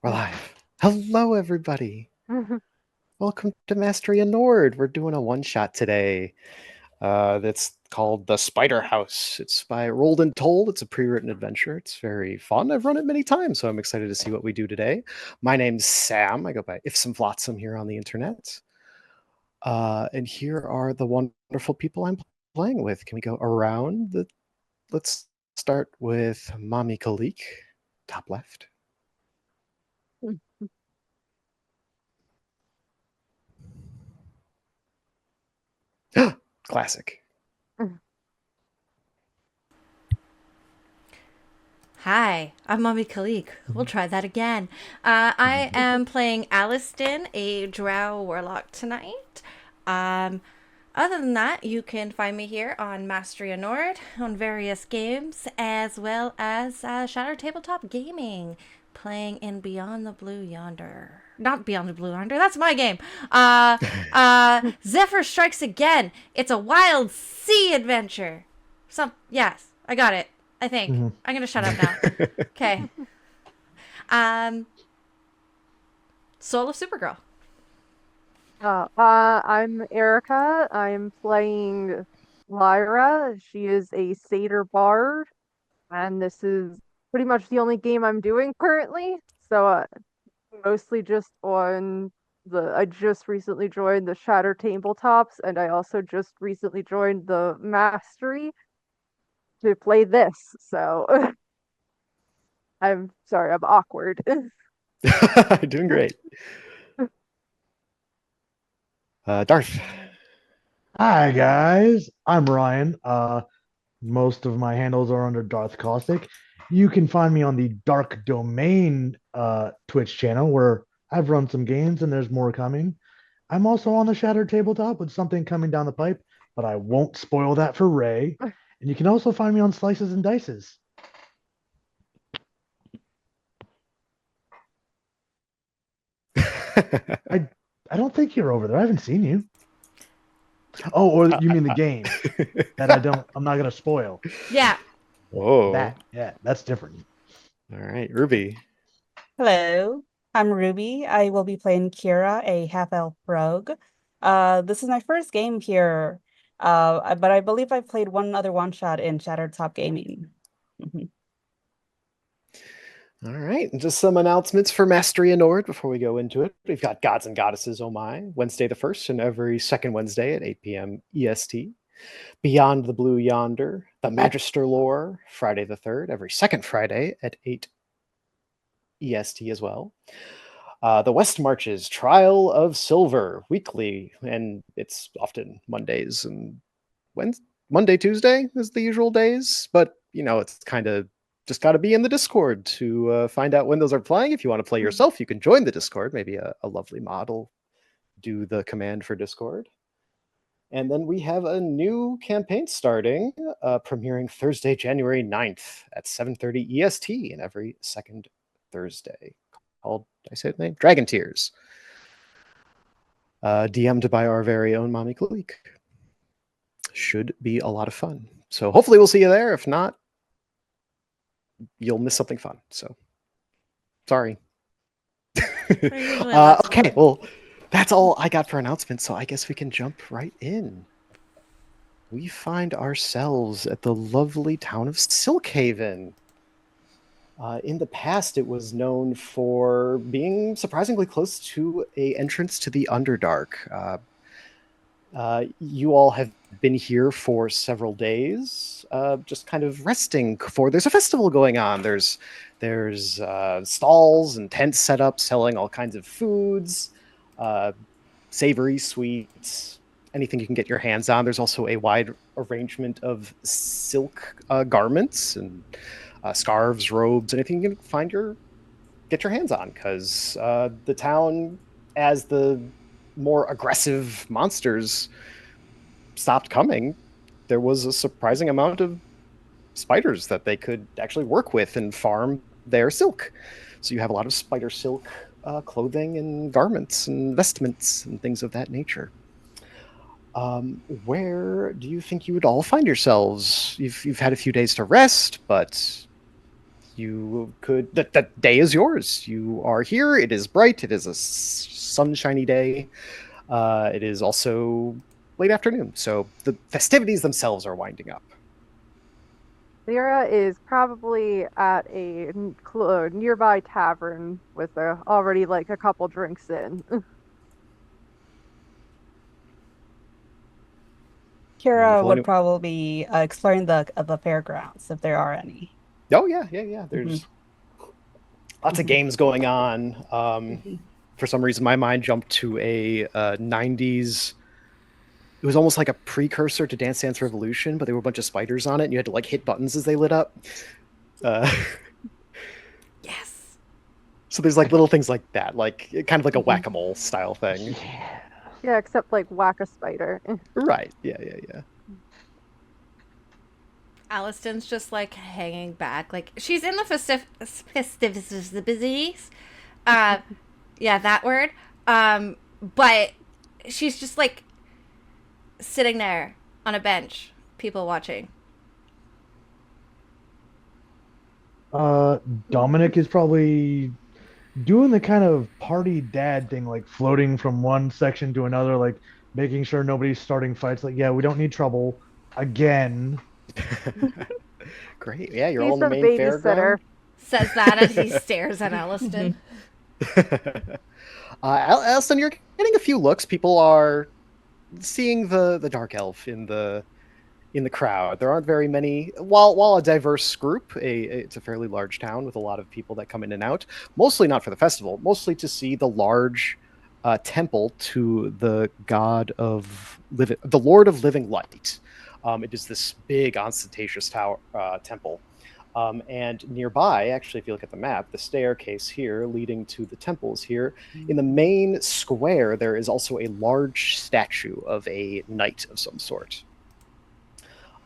We're live. Hello, everybody. Welcome to Mastery in Nord. We're doing a one-shot today. That's called The Spider House. It's by Rolled and Told. It's a pre-written adventure. It's very fun. I've run it many times, so I'm excited to see what we do today. My name's Sam. I go by If Some Flotsam here on the internet. And here are the wonderful people I'm playing with. Can we go around? Let's start with Mommy Kalik, top left. Classic. Hi, I'm Mommy Khalik. We'll try that again. I am playing Aliston, a Drow Warlock tonight. Um, Other than that, you can find me here on Mastery of Nord on various games, as well as Shadow Tabletop Gaming, playing in Beyond the Blue Yonder. Not Beyond the Blue Yonder, that's my game. Zephyr Strikes Again. It's a wild sea adventure. Yes, I got it. I think. Mhm. I'm gonna shut up now. Okay. Um, Soul of Supergirl. I'm Erica. I'm playing Lyra. She is a satyr bard, and this is pretty much the only game I'm doing currently. So, mostly just on I just recently joined the Shatter Tabletops, and I also just recently joined the Mastery to play this. So, I'm sorry, I'm awkward. Doing great. Darth. Mm. Hi guys, I'm Ryan. Most of my handles are under Darth Caustic. You can find me on the Dark Domain Twitch channel where I've run some games and there's more coming. I'm also on the Shattered Tabletop with something coming down the pipe, but I won't spoil that for Ray. And you can also find me on Slices and Dices. I I don't think you're over there. I haven't seen you. Oh, or you mean the game that I'm not gonna spoil. Yeah. Whoa. Yeah, that's different. All right, Ruby. Hello, I'm Ruby. I will be playing Kira, a half-elf rogue. This is my first game here, but I believe I've played one other one-shot in Shattered Top Gaming. Mhm. All right, and just some announcements for Mastery in Nord before we go into it. We've got Gods and Goddesses, oh my, Wednesday the 1st and every second Wednesday at 8 p.m. EST. Beyond the Blue Yonder, the Magister Lore, Friday the 3rd, every second Friday at 8 EST as well. The West Marches, Trial of Silver, weekly, and it's often Mondays and Wednesday. Monday, Tuesday is the usual days, but it's kind of just got to be in the Discord to find out when those are playing. If you want to play yourself, you can join the Discord. Maybe a lovely mod will do the command for Discord. And then we have a new campaign starting, premiering Thursday, January 9th at 7:30 EST in every second Thursday, called, did I say the name? Dragon Tears. DM'd by our very own Mommy Kalik. Should be a lot of fun. So hopefully we'll see you there. If not, you'll miss something fun. So sorry. Okay, well, that's all I got for announcements. So I guess we can jump right in. We find ourselves at the lovely town of Silkhaven. In the past, it was known for being surprisingly close to a entrance to the Underdark. You all have been here for several days, just kind of resting for. There's a festival going on. There's stalls and tents set up selling all kinds of foods, savory sweets, anything you can get your hands on. There's also a wide arrangement of silk garments and scarves, robes, anything you can get your hands on. Because the town, as the more aggressive monsters stopped coming, there was a surprising amount of spiders that they could actually work with and farm their silk. So you have a lot of spider silk clothing and garments and vestments and things of that nature. Where do you think you would all find yourselves? You've had a few days to rest, but you could. The day is yours. You are here. It is bright. It is a sunshiny day. It is also late afternoon, so the festivities themselves are winding up. Lyra is probably at a nearby tavern with already like a couple drinks in. Kira Beautiful. would probably be exploring the fairgrounds if there are any. Oh yeah. There's lots of games going on. Mhm. For some reason, my mind jumped to a '90s. It was almost like a precursor to Dance Dance Revolution, but there were a bunch of spiders on it, and you had to like hit buttons as they lit up. Uh, Yes. so there's like little things like that, like kind of like a Mhm. whack-a-mole style thing. Yeah. Yeah, except like whack a spider. Right. Yeah. Alliston's just like hanging back. Like she's in the festivities. Yeah, that word. But she's just like sitting there on a bench, people watching. Dominic is probably doing the kind of party dad thing, like floating from one section to another, like making sure nobody's starting fights. Like, yeah, we don't need trouble again. Great. Yeah, you're all He's in the the main babysitter. fairground. Says that as he stares at Alliston. Alston, you're getting a few looks. People are seeing the dark elf in the crowd. There aren't very many. While a diverse group, it's a fairly large town with a lot of people that come in and out. Mostly not for the festival. Mostly to see the large temple to the god of the Lord of Living Light. It is this big ostentatious temple. And nearby, actually, if you look at the map, the staircase here leading to the temples here, in the main square, there is also a large statue of a knight of some sort.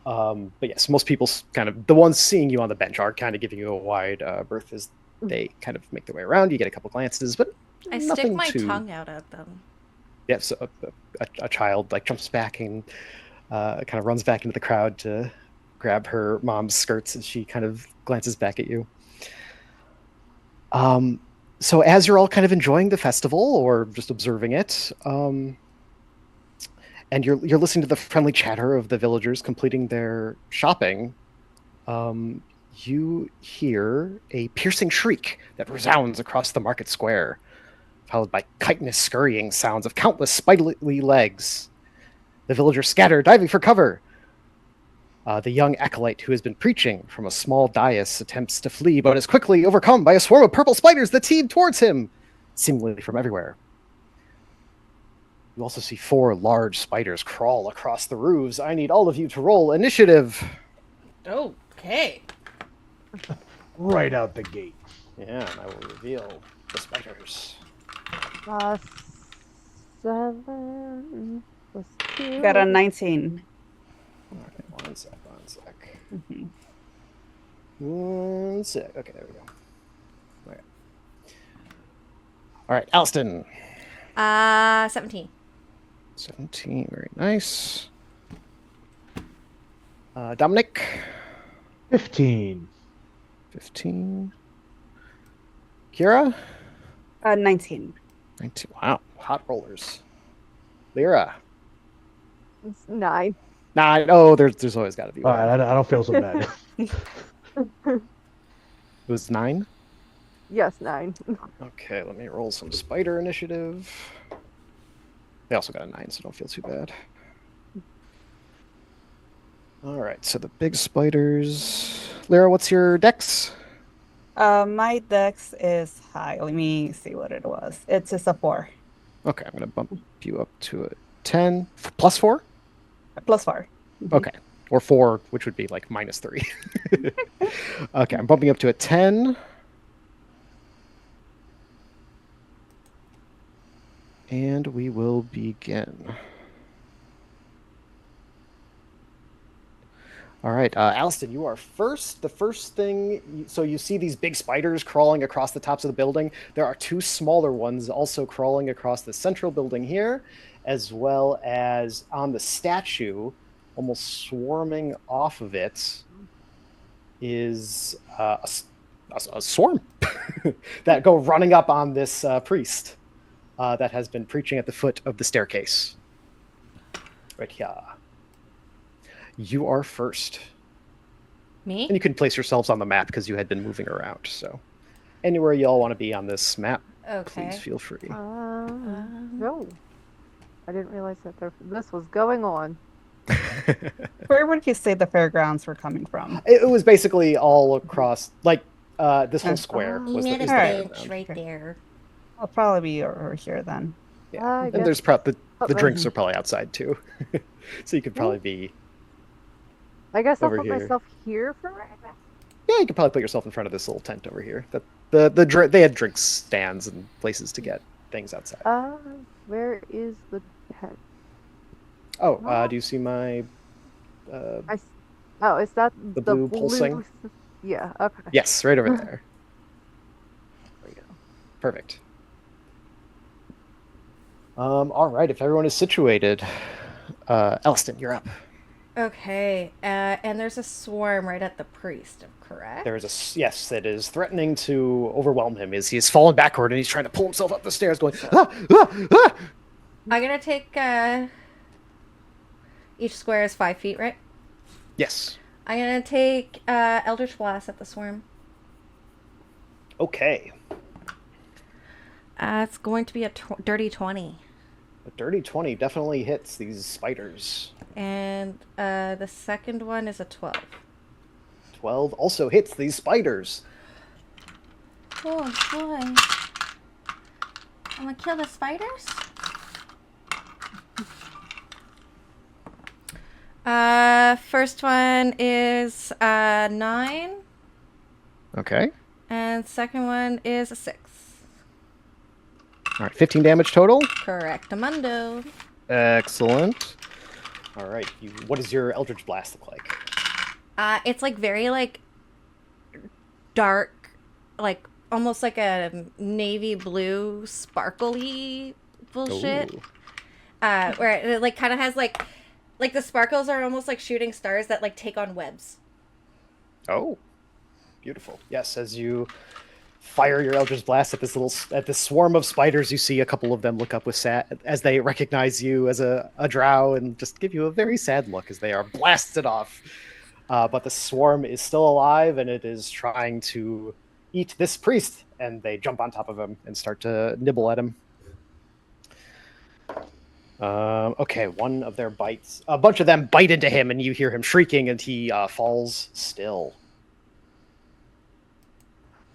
But yes, most people kind of, the ones seeing you on the bench are kind of giving you a wide berth as they kind of make their way around. You get a couple glances, but I stick nothing my too... tongue out at them. Yes, a child like jumps back and kind of runs back into the crowd to grab her mom's skirts as she kind of glances back at you. So as you're all kind of enjoying the festival or just observing it, and you're listening to the friendly chatter of the villagers completing their shopping, you hear a piercing shriek that resounds across the market square, followed by chitinous scurrying sounds of countless spiderly legs. The villagers scatter, diving for cover. The young acolyte who has been preaching from a small dais attempts to flee, but is quickly overcome by a swarm of purple spiders that teem towards him, seemingly from everywhere. You also see 4 large spiders crawl across the roofs. I need all of you to roll initiative. Okay. Right out the gate. Yeah, and I will reveal the spiders. 7 plus 2. Got a 19. Okay, one sec. Mhm. One sec. Okay, there we go. All right, Alston. 17. 17, very nice. Dominic. 15. 15. Kira. 19. 19. Wow, hot rollers. Lyra. It's 9. 9. Oh, there's always got to be All one. right, I don't feel so bad. It was 9. Yes, 9. Okay, let me roll some spider initiative. They also got a 9, so don't feel too bad. All right, so the big spiders. Lyra, what's your dex? My dex is high. Let me see what it was. It's just a 4. Okay, I'm going to bump you up to a 10. Plus 4? Plus 4. Okay. Or 4, which would be like minus 3. Okay, I'm bumping up to a 10. And we will begin. All right, Alston, you are first. The first thing, so you see these big spiders crawling across the tops of the building. There are 2 smaller ones also crawling across the central building here, as well as on the statue, almost swarming off of it, is a swarm that go running up on this priest that has been preaching at the foot of the staircase. Right here. You are first. Me? And you can place yourselves on the map because you had been moving around. So anywhere y'all want to be on this map, Okay. please feel free. No. I didn't realize that this was going on. Where would you say the fairgrounds were coming from? It was basically all across, like, this whole square You was made the a background. bench right there. I'll probably be over here then. Yeah. I And guess there's the drinks then. are probably outside too. So you could probably be, I guess I'll over put here. myself here for right now. yeah, you could probably put yourself in front of this little tent over here. They had drink stands and places to get things outside. Where is the tent? Oh, do you see my, Oh, is that the blue pulsing? Yeah, okay. Yes, right over there. There we go. Perfect. All right, if everyone is situated, Elston, you're up. Okay, and there's a swarm right at the priest, correct? There is yes, that is threatening to overwhelm him. He has fallen backward and he's trying to pull himself up the stairs, going. I'm gonna take. Each square is 5 feet, right? Yes. I'm gonna take Eldritch Blast at the swarm. Okay. It's going to be a dirty 20. A dirty 20 definitely hits these spiders. And the second one is a 12. 12 also hits these spiders. Oh boy. I'm gonna kill the spiders? First one is 9. Okay. And second one is a 6. All right, 15 damage total. Correctamundo. Excellent. All right, what does your Eldritch Blast look like? It's like very like dark, like almost like a navy blue sparkly bullshit. Ooh. Where it like kind of has like the sparkles are almost like shooting stars that like take on webs. Oh, beautiful. Yes, as you fire your Eldritch Blast at this swarm of spiders, you see a couple of them look up with as they recognize you as a drow and just give you a very sad look as they are blasted off. But the swarm is still alive and it is trying to eat this priest, and they jump on top of him and start to nibble at him. Okay, one of their bites, a bunch of them bite into him, and you hear him shrieking, and he falls still.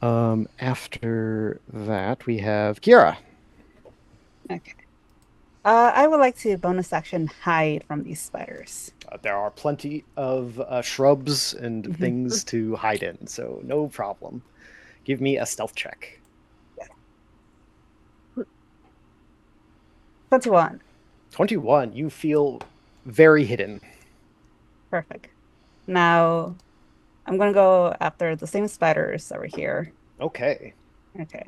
After that, we have Kira. Okay. I would like to bonus action hide from these spiders. There are plenty of shrubs and things to hide in, so no problem. Give me a stealth check. 21. 21. You feel very hidden. Perfect. Now, I'm going to go after the same spiders over here. Okay. Okay.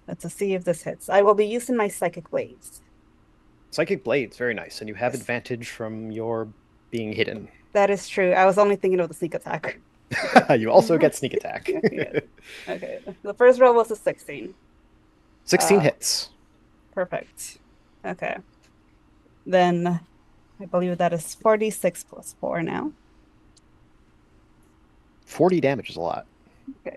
Let's see if this hits. I will be using my Psychic Blades. Psychic Blades, very nice. And you have Yes. advantage from your being hidden. That is true. I was only thinking of the sneak attack. You also get sneak attack. Yeah. Okay. The first roll was a 16. 16 hits. Perfect. Okay. Then I believe that is 46 plus 4 now. 40 damage is a lot. Okay.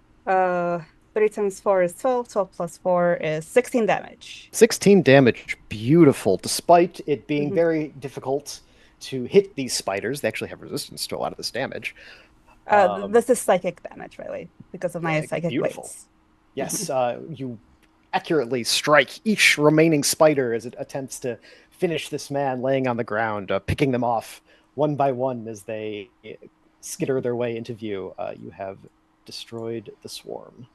30 times 4 is 12. 12 plus 4 is 16 damage. 16 damage. Beautiful. Despite it being very difficult to hit these spiders, they actually have resistance to a lot of this damage. This is psychic damage, really, because of my Psychic beautiful. Blades. Yes, you accurately strike each remaining spider as it attempts to finish this man laying on the ground, picking them off one by one as they skitter their way into view. You have destroyed the swarm.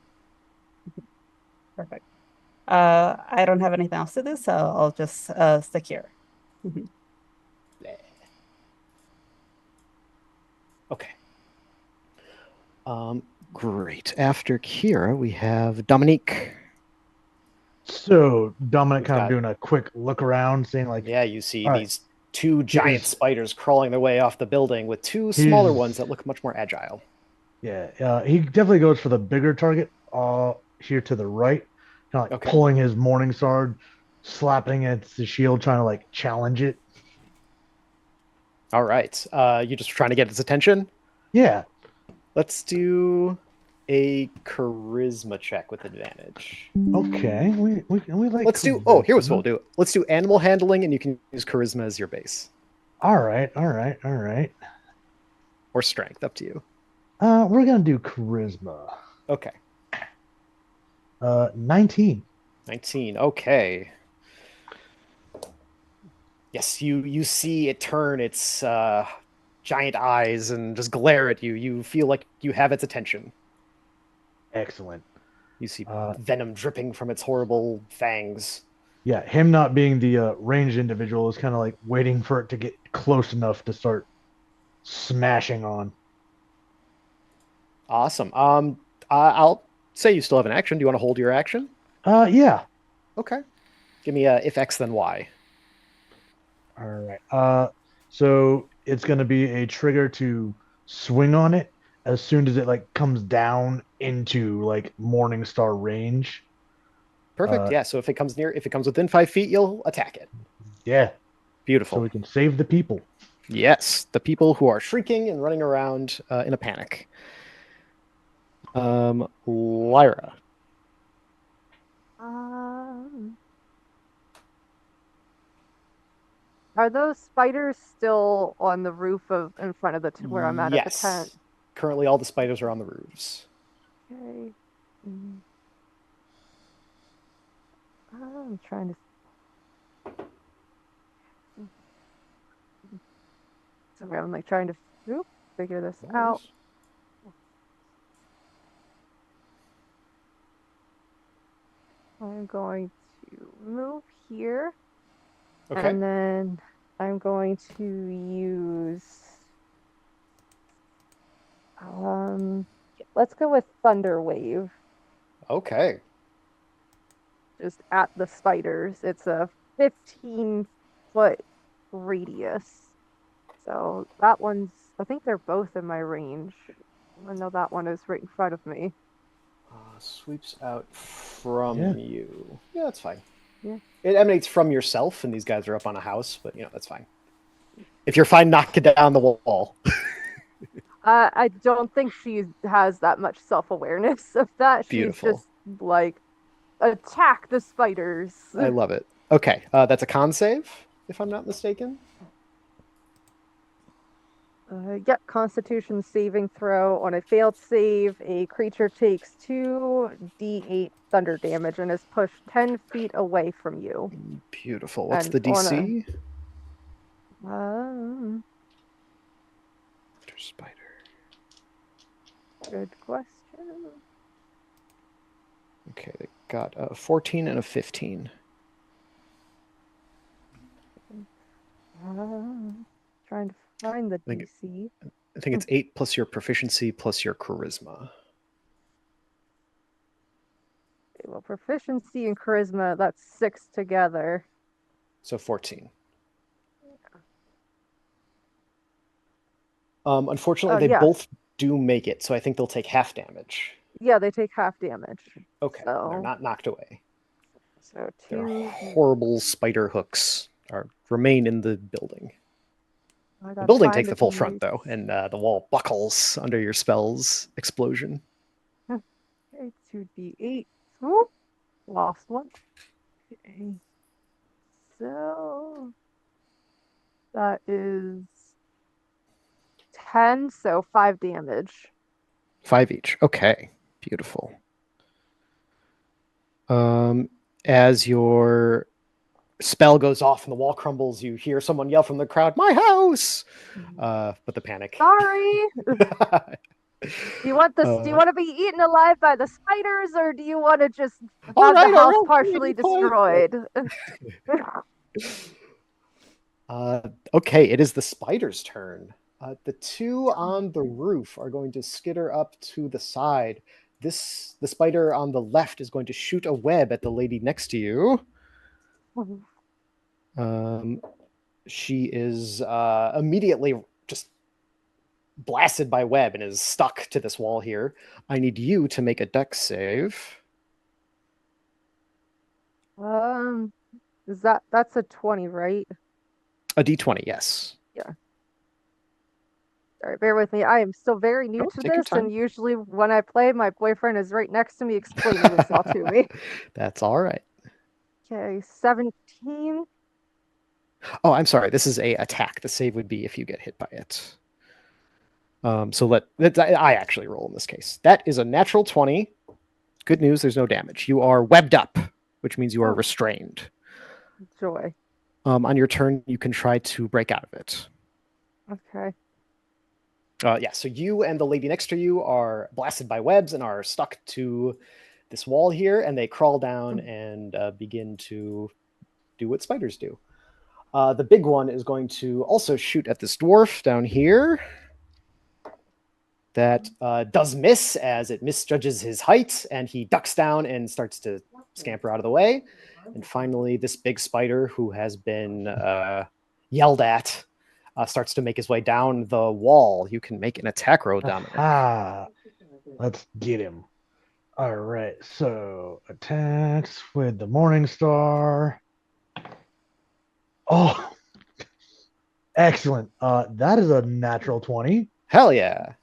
Perfect. I don't have anything else to do, so I'll just stick here. Okay. Great. After Kira, we have Dominique. So Dominic We've kind got- of doing a quick look around, seeing like, Yeah, you see All right. these two giant Here's- spiders crawling their way off the building with two smaller ones that look much more agile. Yeah, he definitely goes for the bigger target. Here to the right, kind of like Okay. pulling his morning sword, slapping at the shield, trying to like challenge it. All right. You just trying to get its attention? Yeah. Let's do a charisma check with advantage. Okay. We like Let's do. Oh, here was what we'll charisma. do. Let's do animal handling, and you can use charisma as your base All right. All right. All right. or strength, up to you. We're gonna do charisma. Okay. 19. 19. Okay. Yes, you see it turn its giant eyes and just glare at you. You feel like you have its attention. Excellent. You see Uh, venom dripping from its horrible fangs. yeah, him not being the ranged individual is kind of like waiting for it to get close enough to start smashing on. Awesome. I'll say you still have an action. Do you want to hold your action? Yeah. Okay. Give me a if X then Y. All right. So it's gonna be a trigger to swing on it as soon as it like comes down into like Morningstar range. Perfect. Uh, Yeah. So if it comes within 5 feet, you'll attack it. yeah. So Beautiful. we can save the people. Yes, the people who are shrieking and running around in a panic. Lyra. Um, are those spiders still on the roof of in front of the where I'm at the tent? Yes. Currently, all the spiders are on the roofs. Okay. Mm, I'm trying to. Sorry, I'm like trying to figure this No out. worries. I'm going to move here, Okay. and then I'm going to use um let's go with Thunder Wave Okay. just at the spiders. It's a 15-foot radius. So that one's I think they're both in my range. I know that one is right in front of me. Sweeps out from Yeah. you. Yeah, that's fine. Yeah. It emanates from yourself, and these guys are up on a house, but that's fine. If you're fine, knock it down the wall. I don't think she has that much self-awareness of that. She's Beautiful. just like attack the spiders. I love it. Okay, that's a con save, if I'm not mistaken. Yep, Constitution saving throw. On a failed save, a creature takes 2d8 thunder damage and is pushed 10 feet away from you. Beautiful. What's And the on a DC? um, Spider. good question. Okay, they got a 14 and a 15. Trying to find the think- DC. I think it's 8 plus your proficiency plus your charisma. Okay, well, proficiency and charisma, that's 6 together. So 14. Unfortunately, Oh, they yeah. both do make it, so I think they'll take half damage. Yeah, they take half damage. Okay, they're So, not knocked away. so Their 2. horrible spider hooks remain in the building. I The gotta building find takes the full front, D8. though, and the wall buckles under your spell's explosion. Okay, 2d8. Oop, lost one. Okay. So that is 10, so 5 damage. 5 each. Okay, beautiful. As your spell goes off and the wall crumbles, you hear someone yell from the crowd, "My house!" But the panic. Sorry. Do you want this? Do you want to be eaten alive by the spiders, or do you want to just have the house partially destroyed? Okay, it is the spider's turn. The two on the roof are going to skitter up to the side. The spider on the left is going to shoot a web at the lady next to you. She is immediately just blasted by web and is stuck to this wall here. I need you to make a dex save. That's a 20, right? A d20, yes. Yeah. Sorry, bear with me. I am still very new Oh, to take your this, and time. usually when I play, my boyfriend is right next to me explaining this all to me. That's all right. Okay, 17. Oh, I'm sorry. This is a attack. The save would be if you get hit by it. I actually roll in this case. That is a natural 20. Good news, there's no damage. You are webbed up, which means you are Oh. restrained. Joy. On your turn, you can try to break out of it. Okay. So you and the lady next to you are blasted by webs and are stuck to this wall here, and they crawl down and begin to do what spiders do. The big one is going to also shoot at this dwarf down here. That does miss as it misjudges his height, and he ducks down and starts to scamper out of the way. And finally, this big spider who has been yelled at starts to make his way down the wall. You can make an attack roll, Dominic. Let's get him. All right, so attacks with the Morning Star. Oh, excellent. That is a natural 20. Hell yeah.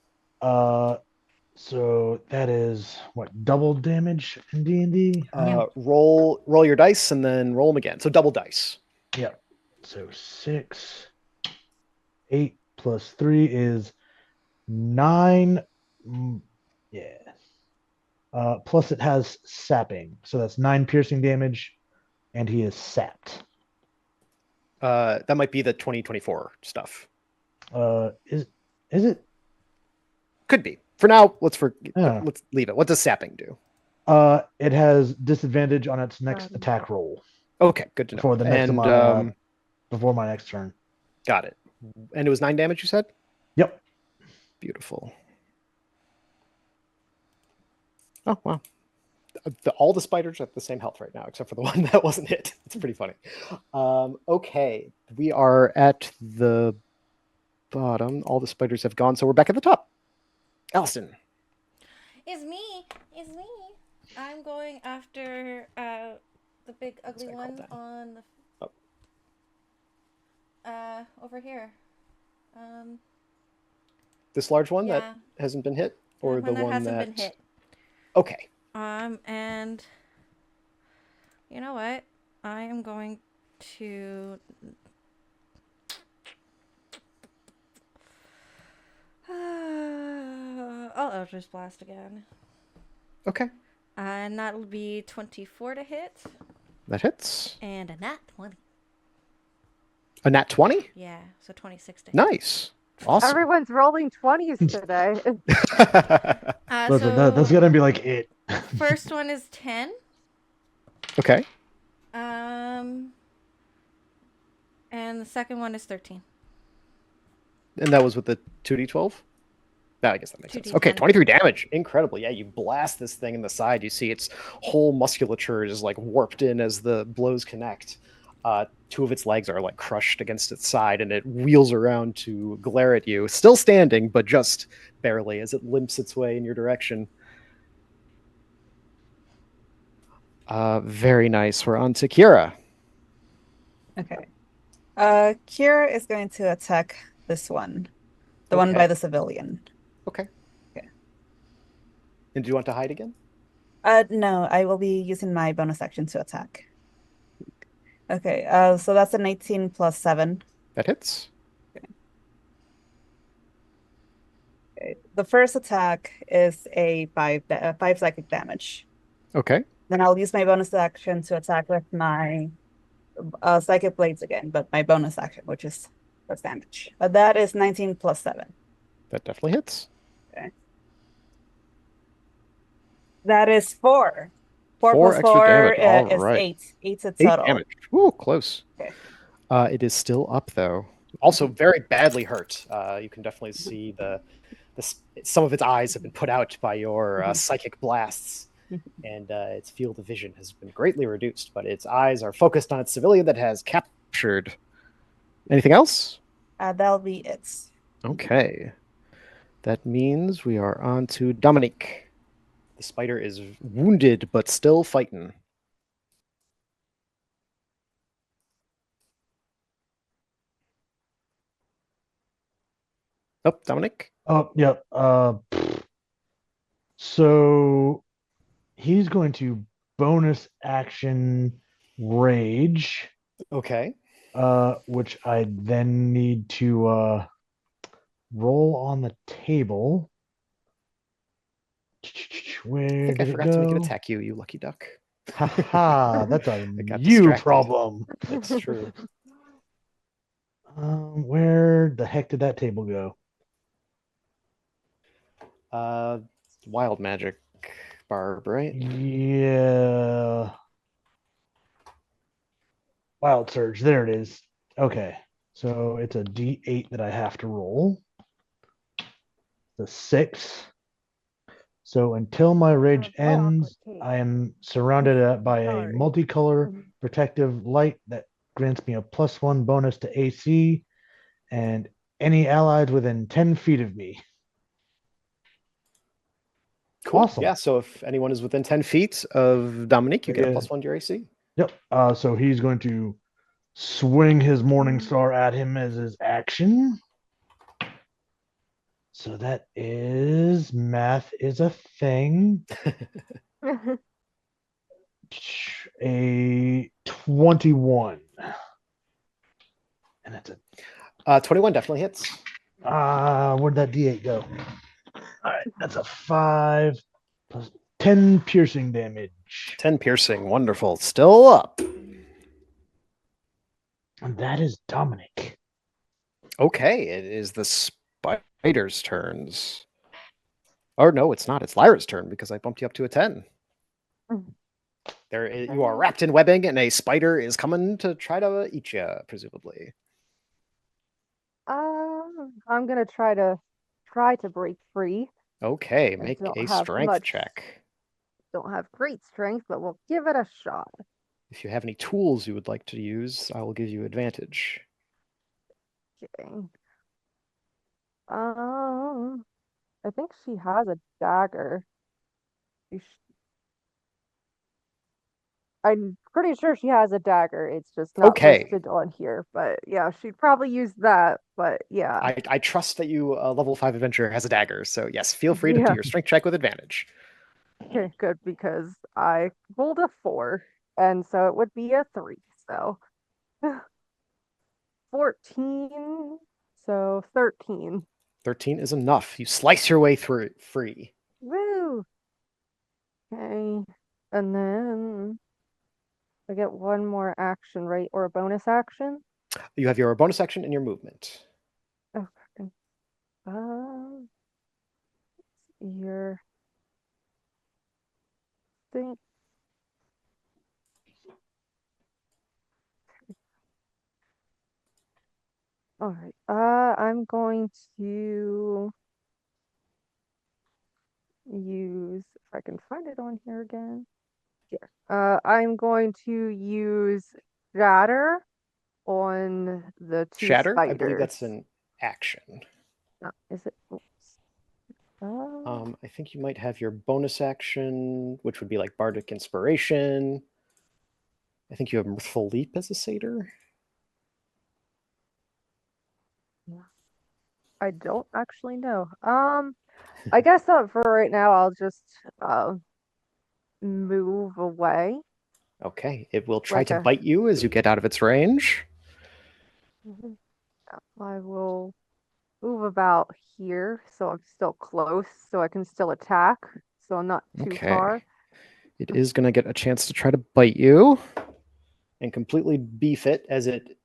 So that is what, double damage in D&D? Roll your dice and then roll them again. So double dice. Yep. So 6, 8 plus 3 is 9. Yeah. Plus it has sapping. So that's 9 piercing damage, and he is sapped. That might be the 2024 stuff. Is it? Could be. For now, let's Yeah. leave it. What does sapping do? It has disadvantage on its next attack roll Okay, good to know. for the next before my next turn. Got it. And it was 9 damage, you said? Yep. Beautiful. Oh, wow. All the spiders are at the same health right now, except for the one that wasn't hit. It's pretty funny. Okay, we are at the bottom. All the spiders have gone, so we're back at the top. Allison. It's me. I'm going after the big ugly one on the over here. This large one Yeah. that hasn't been hit, or the one hasn't that been hit. Okay. And you know what? I am going to I'll Eldritch Blast again. Okay. And that'll be 24 to hit. That hits. And a nat 20. A nat 20? Yeah, so 26 to hit. Nice. Awesome. Everyone's rolling 20s today. Listen, that's gonna be like it. First one is 10. Okay. And the second one is 13. And that was with the 2d12? No, I guess that makes sense. 2d10. Okay, 23 damage. Incredible. Yeah, you blast this thing in the side. You see its whole musculature is like warped in as the blows connect. 2 of its legs are like crushed against its side, and it wheels around to glare at you. Still standing, but just barely as it limps its way in your direction. Very nice. We're on to Kira. Okay. Kira is going to attack this one. The one by the civilian. Okay. Okay. And do you want to hide again? No, I will be using my bonus action to attack. Okay, so that's an 18 plus 7. That hits. Okay. The first attack is a 5 psychic damage. Okay. Then I'll use my bonus action to attack with my psychic blades again, but my bonus action, which is plus damage. That is 19 plus 7. That definitely hits. Okay. That is 4. 4 4 plus extra 4 damage. All is right. 8. 8's a 8 total. damage. Ooh, close. Okay. It is still up though. Also very badly hurt. You can definitely see some of its eyes have been put out by your psychic blasts, and its field of vision has been greatly reduced. But its eyes are focused on its civilian that has captured. Anything else? That'll be it. Okay. That means we are on to Dominique. The spider is wounded, but still fighting. Oh, Dominic? Oh, yep. So he's going to bonus action rage, Okay. which I then need to roll on the table. I Where think I did it forgot to make it go? attack you, you lucky duck. Haha, that's a I got you distracted. problem. That's true. Where the heck did that table go? Uh, Wild magic, Barb, right? Yeah. Wild Surge. There it is. Okay. So it's a D8 that I have to roll. The 6. So until my rage ends, I am surrounded by a Sorry. multicolor protective light that grants me a +1 bonus to AC and any allies within 10 feet of me. Cool. Awesome. Yeah, so if anyone is within 10 feet of Dominique, you get a Yeah. +1 to your AC. Yep. So he's going to swing his Morning Star at him as his action. So that is math is a thing. A 21. And that's a 21 definitely hits. where'd that D8 go? All right, that's a 5 plus 10 piercing damage. 10 piercing. Wonderful. Still up. And that is Dominic. Okay, it is the spider's turns. Or no, it's not. It's Lyra's turn because I bumped you up to a 10. You are wrapped in webbing, and a spider is coming to try to eat you, presumably. I'm gonna try to break free. Okay, I make don't a have strength much. check. Don't have great strength, but we'll give it a shot. If you have any tools you would like to use, I will give you advantage. Okay. I think she has a dagger. She sh- I'm pretty sure she has a dagger. It's just not Okay. listed on here. But yeah, she'd probably use that. But yeah. I trust that you, level 5 adventurer, has a dagger. So yes, feel free to do Yeah. your strength check with advantage. Okay, good, because I rolled a 4, and so it would be a 3. So 14, so 13. 13 is enough. You slice your way through it free. Woo! Okay, and then I get one more action, right? Or a bonus action? You have your bonus action and your movement. Okay. Your thing. All right. I'm going to use, if I can find it on here again. Here. I'm going to use Shatter on the two Shatter, I believe spiders. that's an action. Is it? Oops. I think you might have your bonus action, which would be like Bardic Inspiration. I think you have Mirthful Leap as a satyr. I don't actually know. I guess for right now, I'll just move away. Okay, it will try Like to bite you as you get out of its range. I will move about here, so I'm still close, so I can still attack, so I'm not too far. It is going to get a chance to try to bite you and completely beef it as it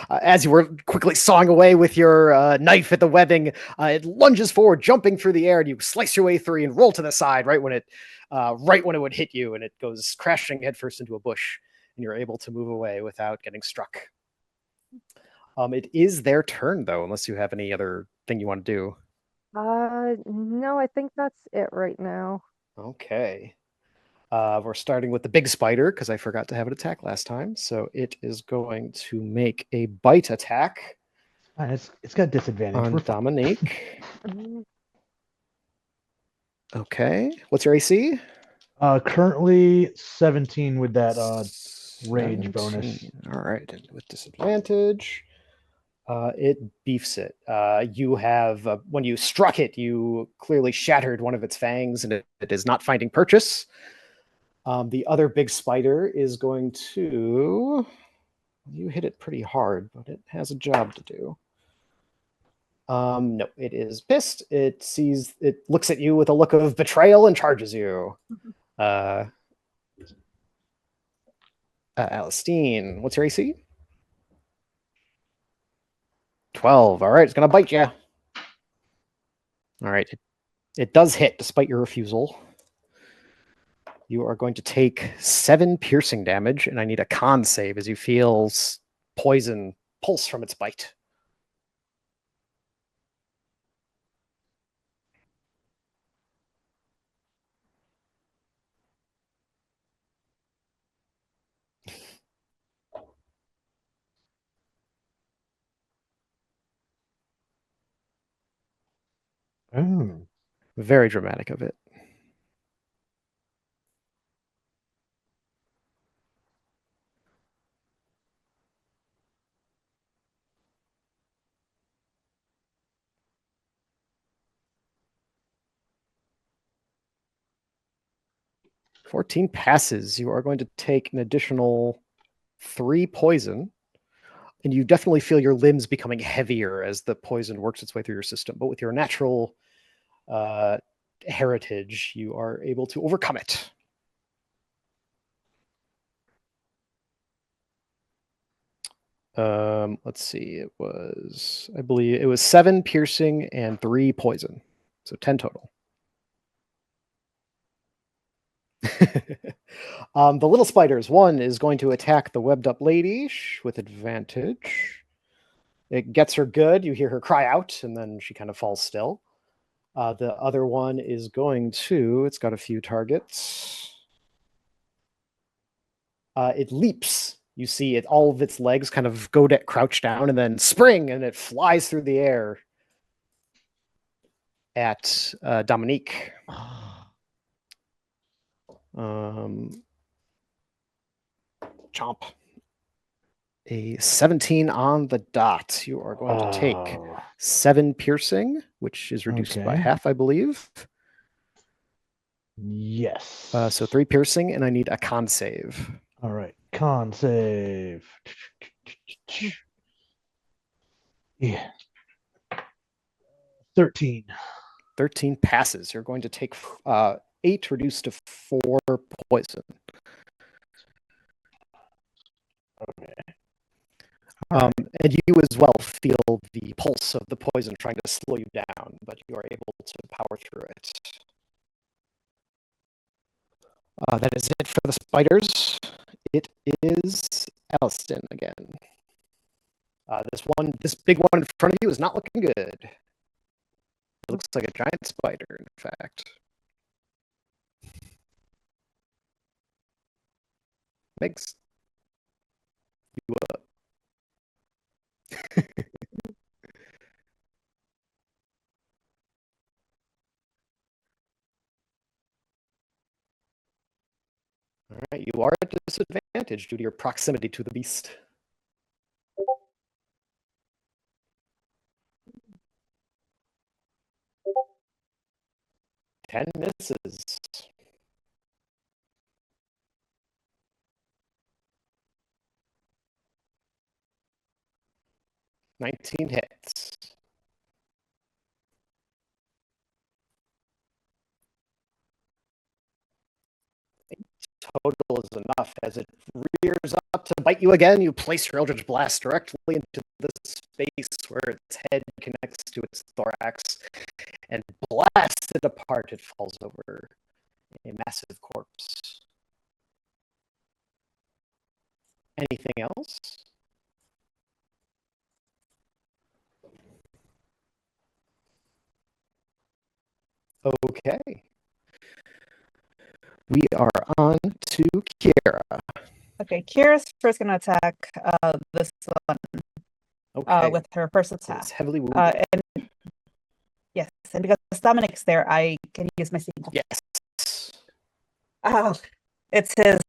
as you were quickly sawing away with your knife at the webbing. It lunges forward, jumping through the air, and you slice your way through and roll to the side right when it would hit you, and it goes crashing headfirst into a bush, and you're able to move away without getting struck. It is their turn though, unless you have any other thing you want to do. No, I think that's it right now. Okay. We're starting with the big spider because I forgot to have it attack last time. So it is going to make a bite attack. It's got disadvantage. On We're fine. Dominique. Okay. What's your AC? Currently 17 with that rage 17. bonus. All right, and with disadvantage, it beefs it. You have when you struck it, you clearly shattered one of its fangs, and it is not finding purchase. The other big spider is going to. You hit it pretty hard, but it has a job to do. No, it is pissed. It looks at you with a look of betrayal and charges you. Alistine, what's your AC? 12. All right, it's going to bite you. All right, it does hit despite your refusal. You are going to take 7 piercing damage, and I need a con save as you feel poison pulse from its bite. Oh. Very dramatic of it. "14 passes. You are going to take an additional 3 poison, and you definitely feel your limbs becoming heavier as the poison works its way through your system. But with your natural heritage, you are able to overcome it. Let's see. I believe it was 7 piercing and 3 poison, so 10 total. The little spiders. One is going to attack the webbed up lady with advantage. It gets her good. You hear her cry out, and then she kind of falls still. The other one is going to. It's got a few targets. It leaps. You see it. All of its legs kind of crouch down, and then spring, and it flies through the air at Dominique. Chomp. A 17 on the dot. You are going to take 7 piercing, which is reduced by half, I believe. Yes. So 3 piercing, and I need a con save. All right, con save. Yeah. 13. 13 passes. You're going to take 8 reduced to 4 poison. Okay. And you as well feel the pulse of the poison trying to slow you down, but you are able to power through it. That is it for the spiders. It is Alliston again. This big one in front of you is not looking good. It looks like a giant spider, in fact. Makes you up. All right, you are at disadvantage due to your proximity to the beast. Ten misses. $19 hits. Total is enough. As it rears up to bite you again, you place your Eldritch Blast directly into the space where its head connects to its thorax, and blast it apart. It falls over a massive corpse. Anything else? Okay. We are on to Kira. Okay, Kira's first gonna attack this one. Okay. with her first So attack. it's heavily wounded. And yes, and because Dominic's there, I can use my signal. Yes. Oh, it's his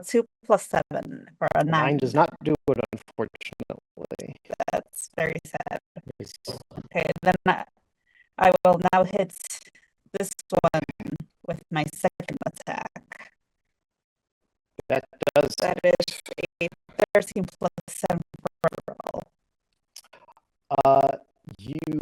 2 plus 7 for a 9. 9 does not do it, unfortunately. That's very sad. Okay, then I will now hit this one with my second attack. That does. That is a 13 plus 7 for roll. You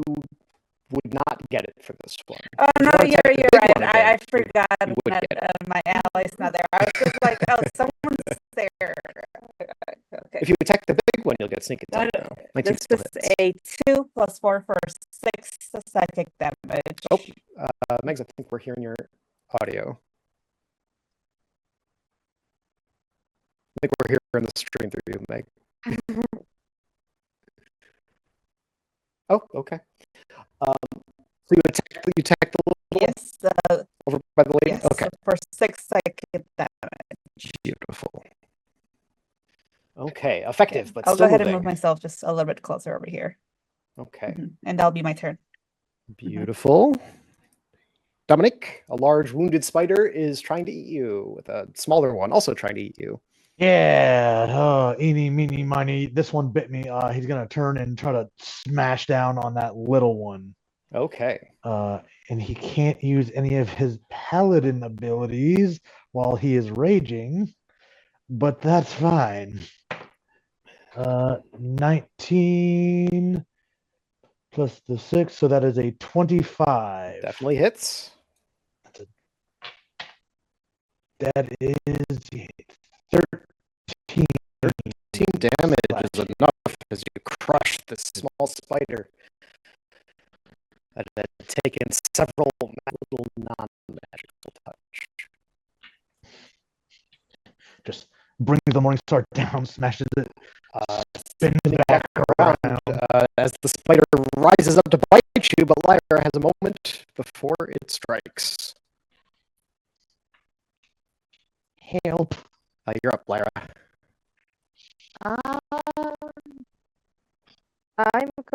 would not get it for this one. Oh If you no, wanna attack the you're big right. one again, I forgot you would that get it. my ally's not there. I was just like, oh, someone's there. Okay. If you attack the big one, you'll get sneak attack No, now. 19 This still is hits. a 2 plus 4 for 6 psychic damage. Oh, Megs, I think we're hearing your audio. I think we're hearing the stream through you, Meg. Oh, okay. So you attack the little one Yes, over by the lady? yes, Okay. for 6 psychic damage. Beautiful. Okay, effective, but I'll still go ahead and moving. move myself just a little bit closer over here. Okay, And that'll be my turn. beautiful. Dominic, a large wounded spider is trying to eat you, with a smaller one also trying to eat you. Yeah, eeny, meeny, miny. This one bit me. He's gonna turn and try to smash down on that little one. Okay. And he can't use any of his paladin abilities while he is raging, but that's fine. 19 plus the 6, so that is a 25. Definitely hits. That is 13. 13 damage is enough as you crush this small spider that had taken several little non-magical touch. Just brings the morning star down, smashes it, spins Spinning back around. as the spider rises up to bite you, but Lyra has a moment before it strikes. Help. You're up, Lyra. I'm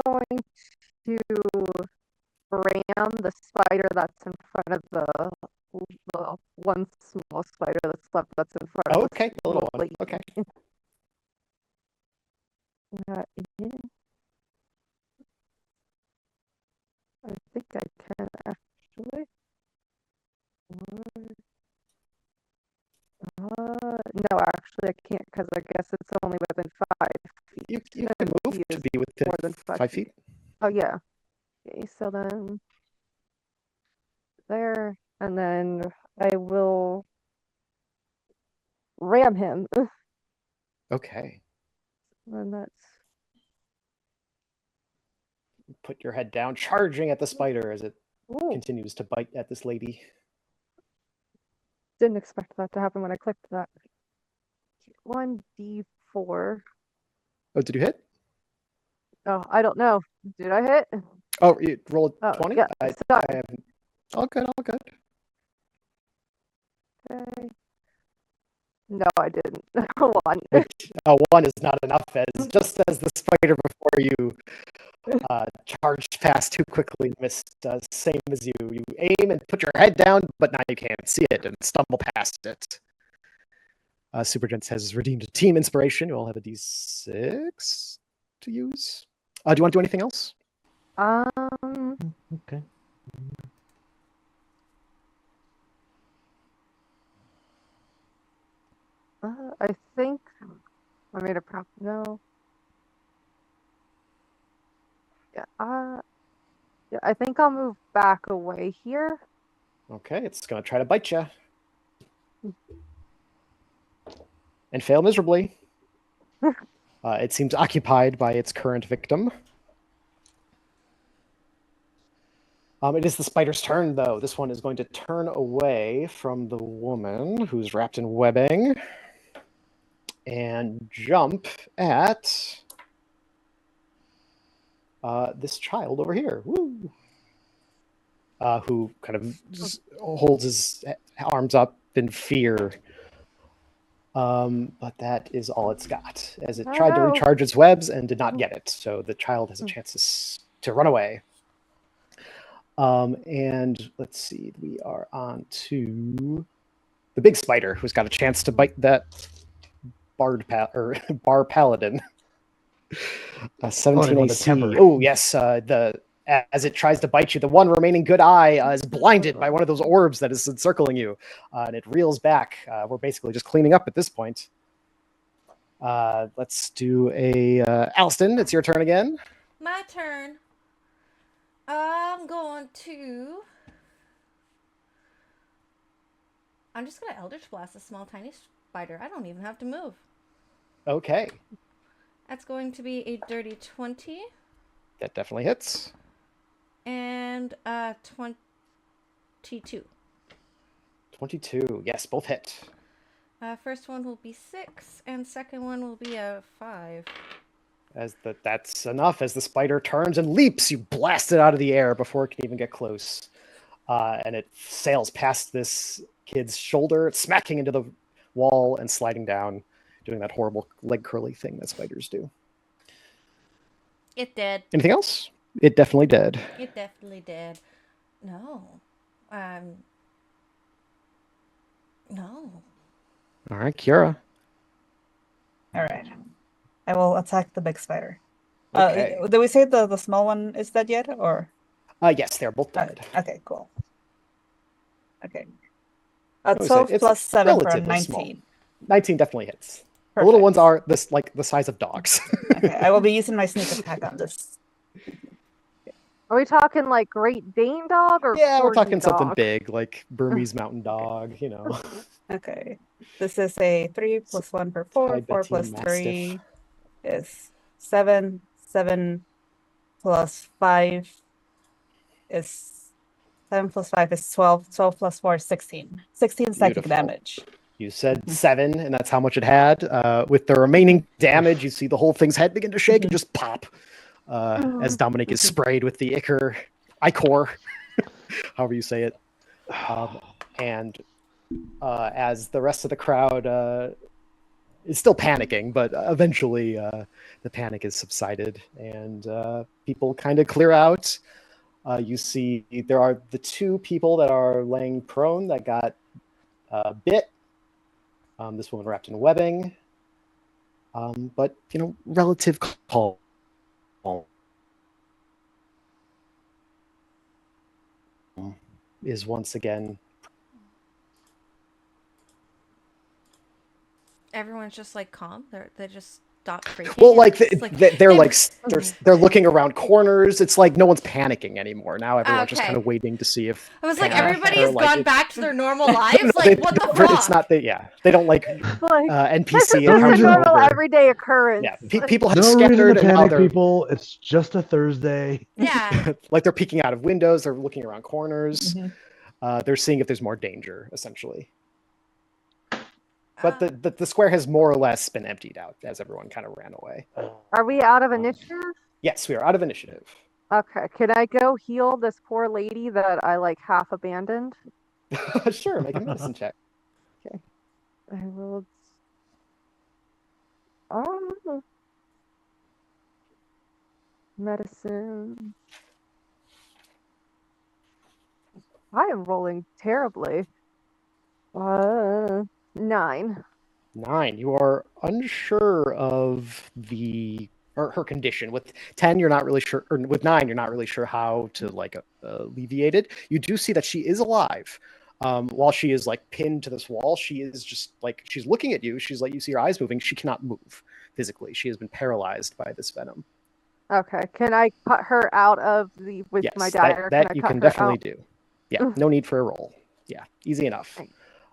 going to ram the spider that's in front of the one small spider that's left that's in front of Okay, the little one. lady. Okay. Yeah. I think I can actually. No, actually I can't because I guess it's only within 5 feet. You can move He to is be within more than 5 feet. Oh yeah. Okay, so then there, and then I will ram him. Okay. And that's Put your head down, charging at the spider as it ooh, continues to bite at this lady. didn't expect that to happen when I clicked that. 1d4. Oh, did you hit? Oh, I don't know. Did I hit? Oh, you rolled Oh, 20? yeah, I sorry. haven't. All good, all good. Okay. No, I didn't. 1. Which, 1 is not enough, as just as the spider before you charged past too quickly, missed, same as you. You aim and put your head down, but now you can't see it and stumble past it. Supergents has redeemed team inspiration. You all have a d6 to use. Do you want to do anything else? Okay. I think I made a prop. No. Yeah. Yeah, I think I'll move back away here. Okay, it's going to try to bite you. And fail miserably. It seems occupied by its current victim. It is the spider's turn, though. This one is going to turn away from the woman who's wrapped in webbing and jump at this child over here. Woo! Who kind of holds his arms up in fear. But that is all it's got, as it Oh, tried to no. recharge its webs and did not get it. So the child has a chance to run away. And let's see, we are on to the big spider, who's got a chance to bite that bar paladin. 17 with a AC. temper. Oh yes, as it tries to bite you, the one remaining good eye is blinded by one of those orbs that is encircling you, and it reels back. We're basically just cleaning up at this point. Let's do a Alston. It's your turn again. My turn. I'm going to. I'm just gonna Eldritch Blast a small tiny spider. I don't even have to move. Okay, That's going to be a dirty 20 that definitely hits. and 22. 22. Yes, both hit. First one will be 6, and second one will be a 5. That's enough. As the spider turns and leaps, you blast it out of the air before it can even get close. And it sails past this kid's shoulder, smacking into the wall and sliding down, doing that horrible leg curly thing that spiders do. It did. Anything else? It definitely did. It definitely did. No. No. All right, Kira. All right. I will attack the big spider. Okay. Did we say the small one is dead yet, or? Yes, they're both dead. Okay, cool. Okay. would say 12 it's plus 7 for a relatively 19. small. 19 definitely hits. The Perfect. little ones are the size of dogs. Okay, I will be using my sneak attack on this. Are we talking like Great Dane dog or Yeah, we're Corgi talking something dog? big, like Burmese mountain dog, you know. Okay. This is a 3 plus 1 for 4. 4 Tibetan plus Mastiff. 3 is 7. 7 plus 5 is 7 plus 5 is 12. 12 plus 4 is 16. 16 psychic Beautiful. damage. You said 7, and that's how much it had. With the remaining damage, you see the whole thing's head begin to shake and just pop. As Dominic is sprayed with the Ichor, however you say it. And as the rest of the crowd is still panicking, but eventually the panic is subsided and people kind of clear out. You see there are the 2 people that are laying prone that got bit. This woman wrapped in webbing. But, relative calm. Is once again. Everyone's just like calm. They just stop freaking. Well, they're looking around corners. It's like no one's panicking anymore. Now everyone's just kind of waiting to see if. I was like, panic everybody's or, like, gone back to their normal lives. No, like, what the fuck? It's not that. Yeah, they don't like Like, this is NPC just a encounters are normal over. everyday occurrence. Yeah, people have No reason scattered to and now panic, they're people. It's just a Thursday. Yeah. like they're peeking out of windows. They're looking around corners. Mhm. They're seeing if there's more danger, essentially. But the square has more or less been emptied out as everyone kind of ran away. Are we out of initiative? Yes, we are out of initiative. Okay, can I go heal this poor lady that I like half abandoned? Sure, make a medicine check. I rolled. Medicine. I am rolling terribly. 9. 9. You are unsure of her condition. With 10, you're not really sure, or with 9, you're not really sure how to alleviate it. You do see that she is alive. While she is pinned to this wall, she is just she's looking at you. She's you see her eyes moving. She cannot move physically. She has been paralyzed by this venom. Okay, can I cut her out of with Yes, my dagger? that you can definitely do. Yeah, no need for a roll. Yeah, easy enough.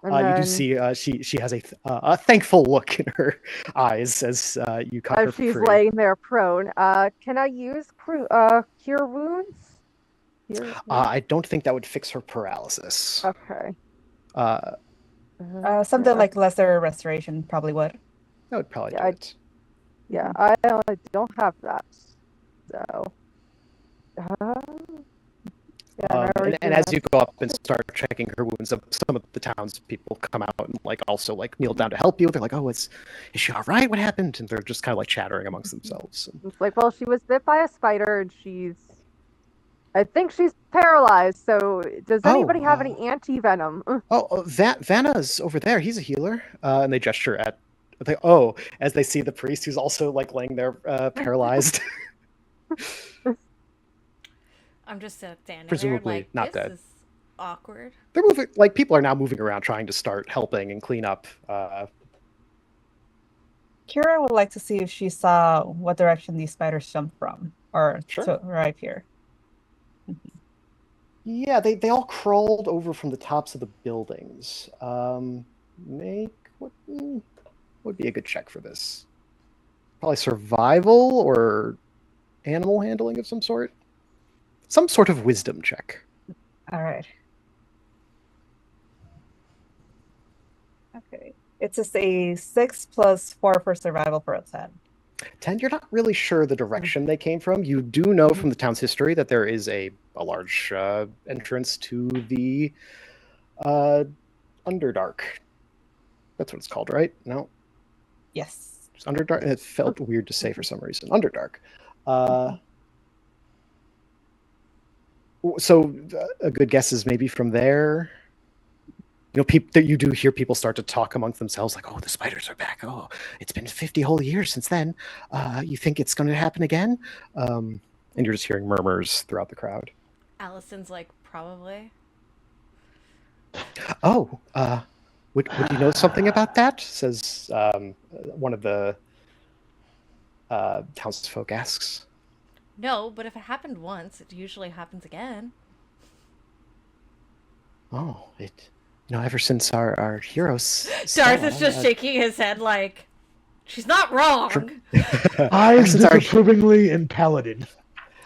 You do see she has a thankful look in her eyes as you cut her free. She's laying there prone. Can I use cure wounds? I don't think that would fix her paralysis. Okay. Something like lesser restoration probably would. That would probably do it. Yeah, I don't have that. So. Yeah, I'm already And doing as that. you go up and start checking her wounds, some of the townspeople come out and like also like kneel down to help you. They're like, "Oh, is she all right? What happened?" And they're just kind of like chattering amongst themselves. It's like, well, she was bit by a spider and I think she's paralyzed. So does Oh, anybody have any anti-venom? Vanna's over there. He's a healer. And they gesture at. Oh, as they see the priest who's also like laying there paralyzed, I'm just standing presumably there like, not this dead. is awkward. They're moving. Like people are now moving around, trying to start helping and clean up. Kira would like to see if she saw what direction these spiders jumped from, or Sure. to arrive here. Yeah, they all crawled over from the tops of the buildings. Make what would be a good check for this? Probably survival or animal handling of some sort. Some sort of wisdom check. All right. Okay. It's just a 6 plus 4 for survival for a 10. 10, you're not really sure the direction they came from. You do know from the town's history that there is a large entrance to the Underdark. That's what it's called, right? No? Yes. It's Underdark. It felt weird to say for some reason. Underdark. So a good guess is maybe from there. You know, you do hear people start to talk amongst themselves, like, "Oh, the spiders are back. Oh, it's been 50 whole years since then. You think it's going to happen again?" And you're just hearing murmurs throughout the crowd. Allison's like, probably. "Oh, would you know something about that?" says one of the townsfolk asks. No, but if it happened once, it usually happens again. "Oh, ever since our heroes." Darth is just shaking his head like, she's not wrong. Eyes disapprovingly and paladin.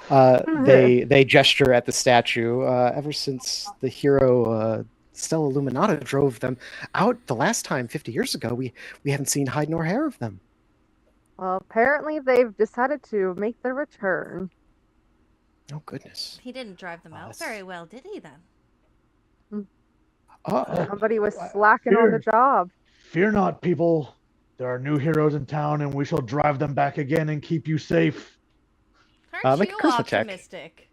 They gesture at the statue. Ever since the hero Stella Luminata drove them out the last time 50 years ago, we haven't seen hide nor hair of them. Well, apparently they've decided to make their return. Oh, goodness. He didn't drive them out very well, did he then? Somebody was slacking on the job. Fear not, people. There are new heroes in town, and we shall drive them back again and keep you safe. Aren't make you a charisma check. optimistic?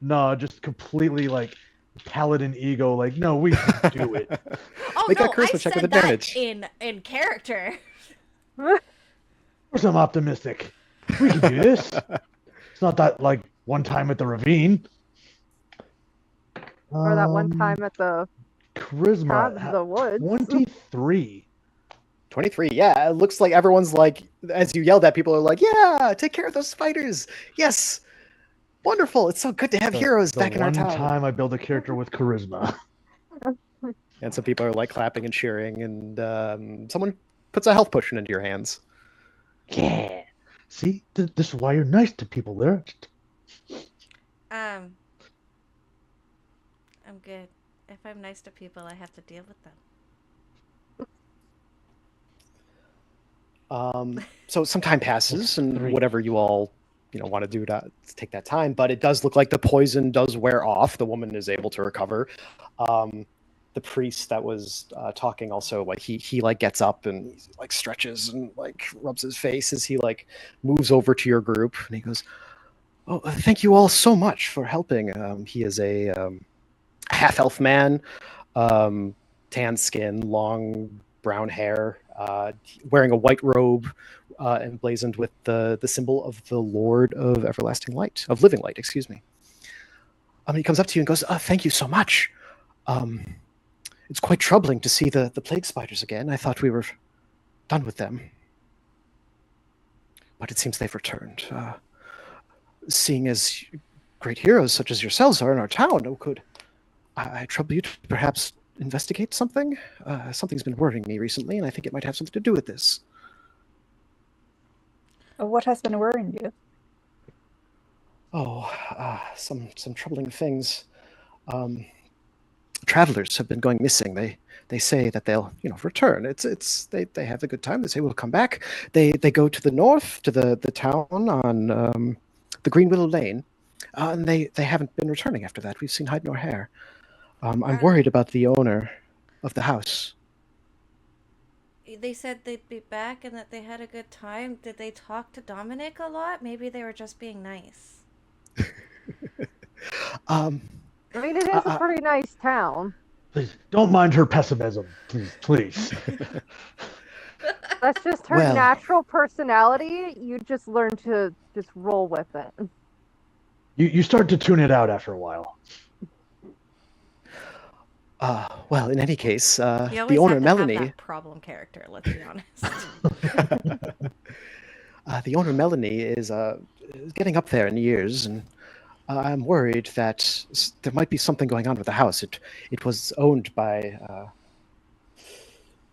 No, just completely like paladin ego. Like, no, we can do it. Oh Make no, a charisma I check said with that advantage. in character. Of course, I'm optimistic. We can do this. It's not that like one time at the ravine. Or that one time at the charisma cabs, the woods. 23. 23. Yeah, it looks like everyone's like, as you yelled at, people are like, "Yeah, take care of those spiders. Yes, wonderful. It's so good to have heroes back in our town." One time I build a character with charisma. And some people are like clapping and cheering, and someone puts a health potion into your hands. Yeah. See, this is why you're nice to people there. I'm good. If I'm nice to people, I have to deal with them. So some time passes, and whatever you all want to do to take that time, but it does look like the poison does wear off. The woman is able to recover. The priest that was talking also, like he like gets up and he like stretches and like rubs his face as he like moves over to your group, and he goes, "Oh, thank you all so much for helping." He is a half-elf man, tan skin, long brown hair, wearing a white robe, emblazoned with the symbol of the Lord of Everlasting Light, of Living Light, excuse me. He comes up to you and goes, "Thank you so much. It's quite troubling to see the plague spiders again. I thought we were done with them. But it seems they've returned. Seeing as great heroes such as yourselves are in our town, could I trouble you to perhaps investigate something? Something's been worrying me recently, and I think it might have something to do with this." What has been worrying you? Some troubling things. Travelers have been going missing. They say that they'll return. They have a good time. They say we'll come back. They go to the north to the town on the Green Willow Lane, And they haven't been returning after that. We've seen hide nor hair. I'm Are- worried about the owner of the house. They said they'd be back and that they had a good time. Did they talk to Dominic a lot? Maybe they were just being nice. Um, I mean, it is a Uh, pretty nice town. Please don't mind her pessimism. Please. That's just her Well- natural personality. You just learn to just roll with it. You start to tune it out after a while. well, in any case, You the always owner have to have Melanie. that problem character. Let's be honest. The owner Melanie is getting up there in years, and I'm worried that there might be something going on with the house. It was owned by,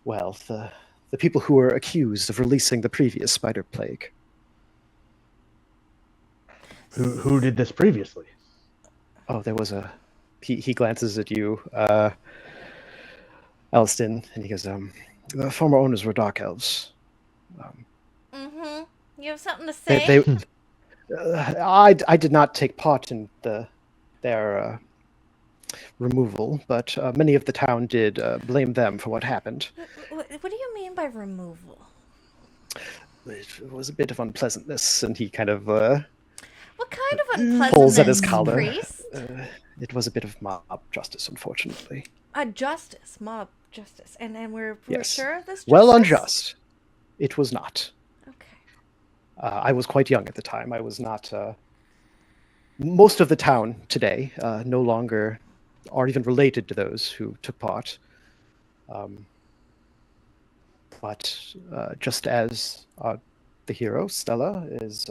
well, the people who were accused of releasing the previous spider plague. Who did this previously? Oh, there was a. He glances at you, Elston, and he goes, "The former owners were dark elves. Mm-hmm. You have something to They, say? they I did not take part in their removal, but many of the town did blame them for what happened. What do you mean by removal? It was a bit of unpleasantness, and he kind of What kind of unpleasantness, pulls at his collar. priest? It was a bit of mob justice, unfortunately. Mob justice, and we're Yes. sure of this. Well, justice? unjust. It was not. Okay. I was quite young at the time. I was not. Most of the town today no longer are even related to those who took part. But just as the hero, Stella, is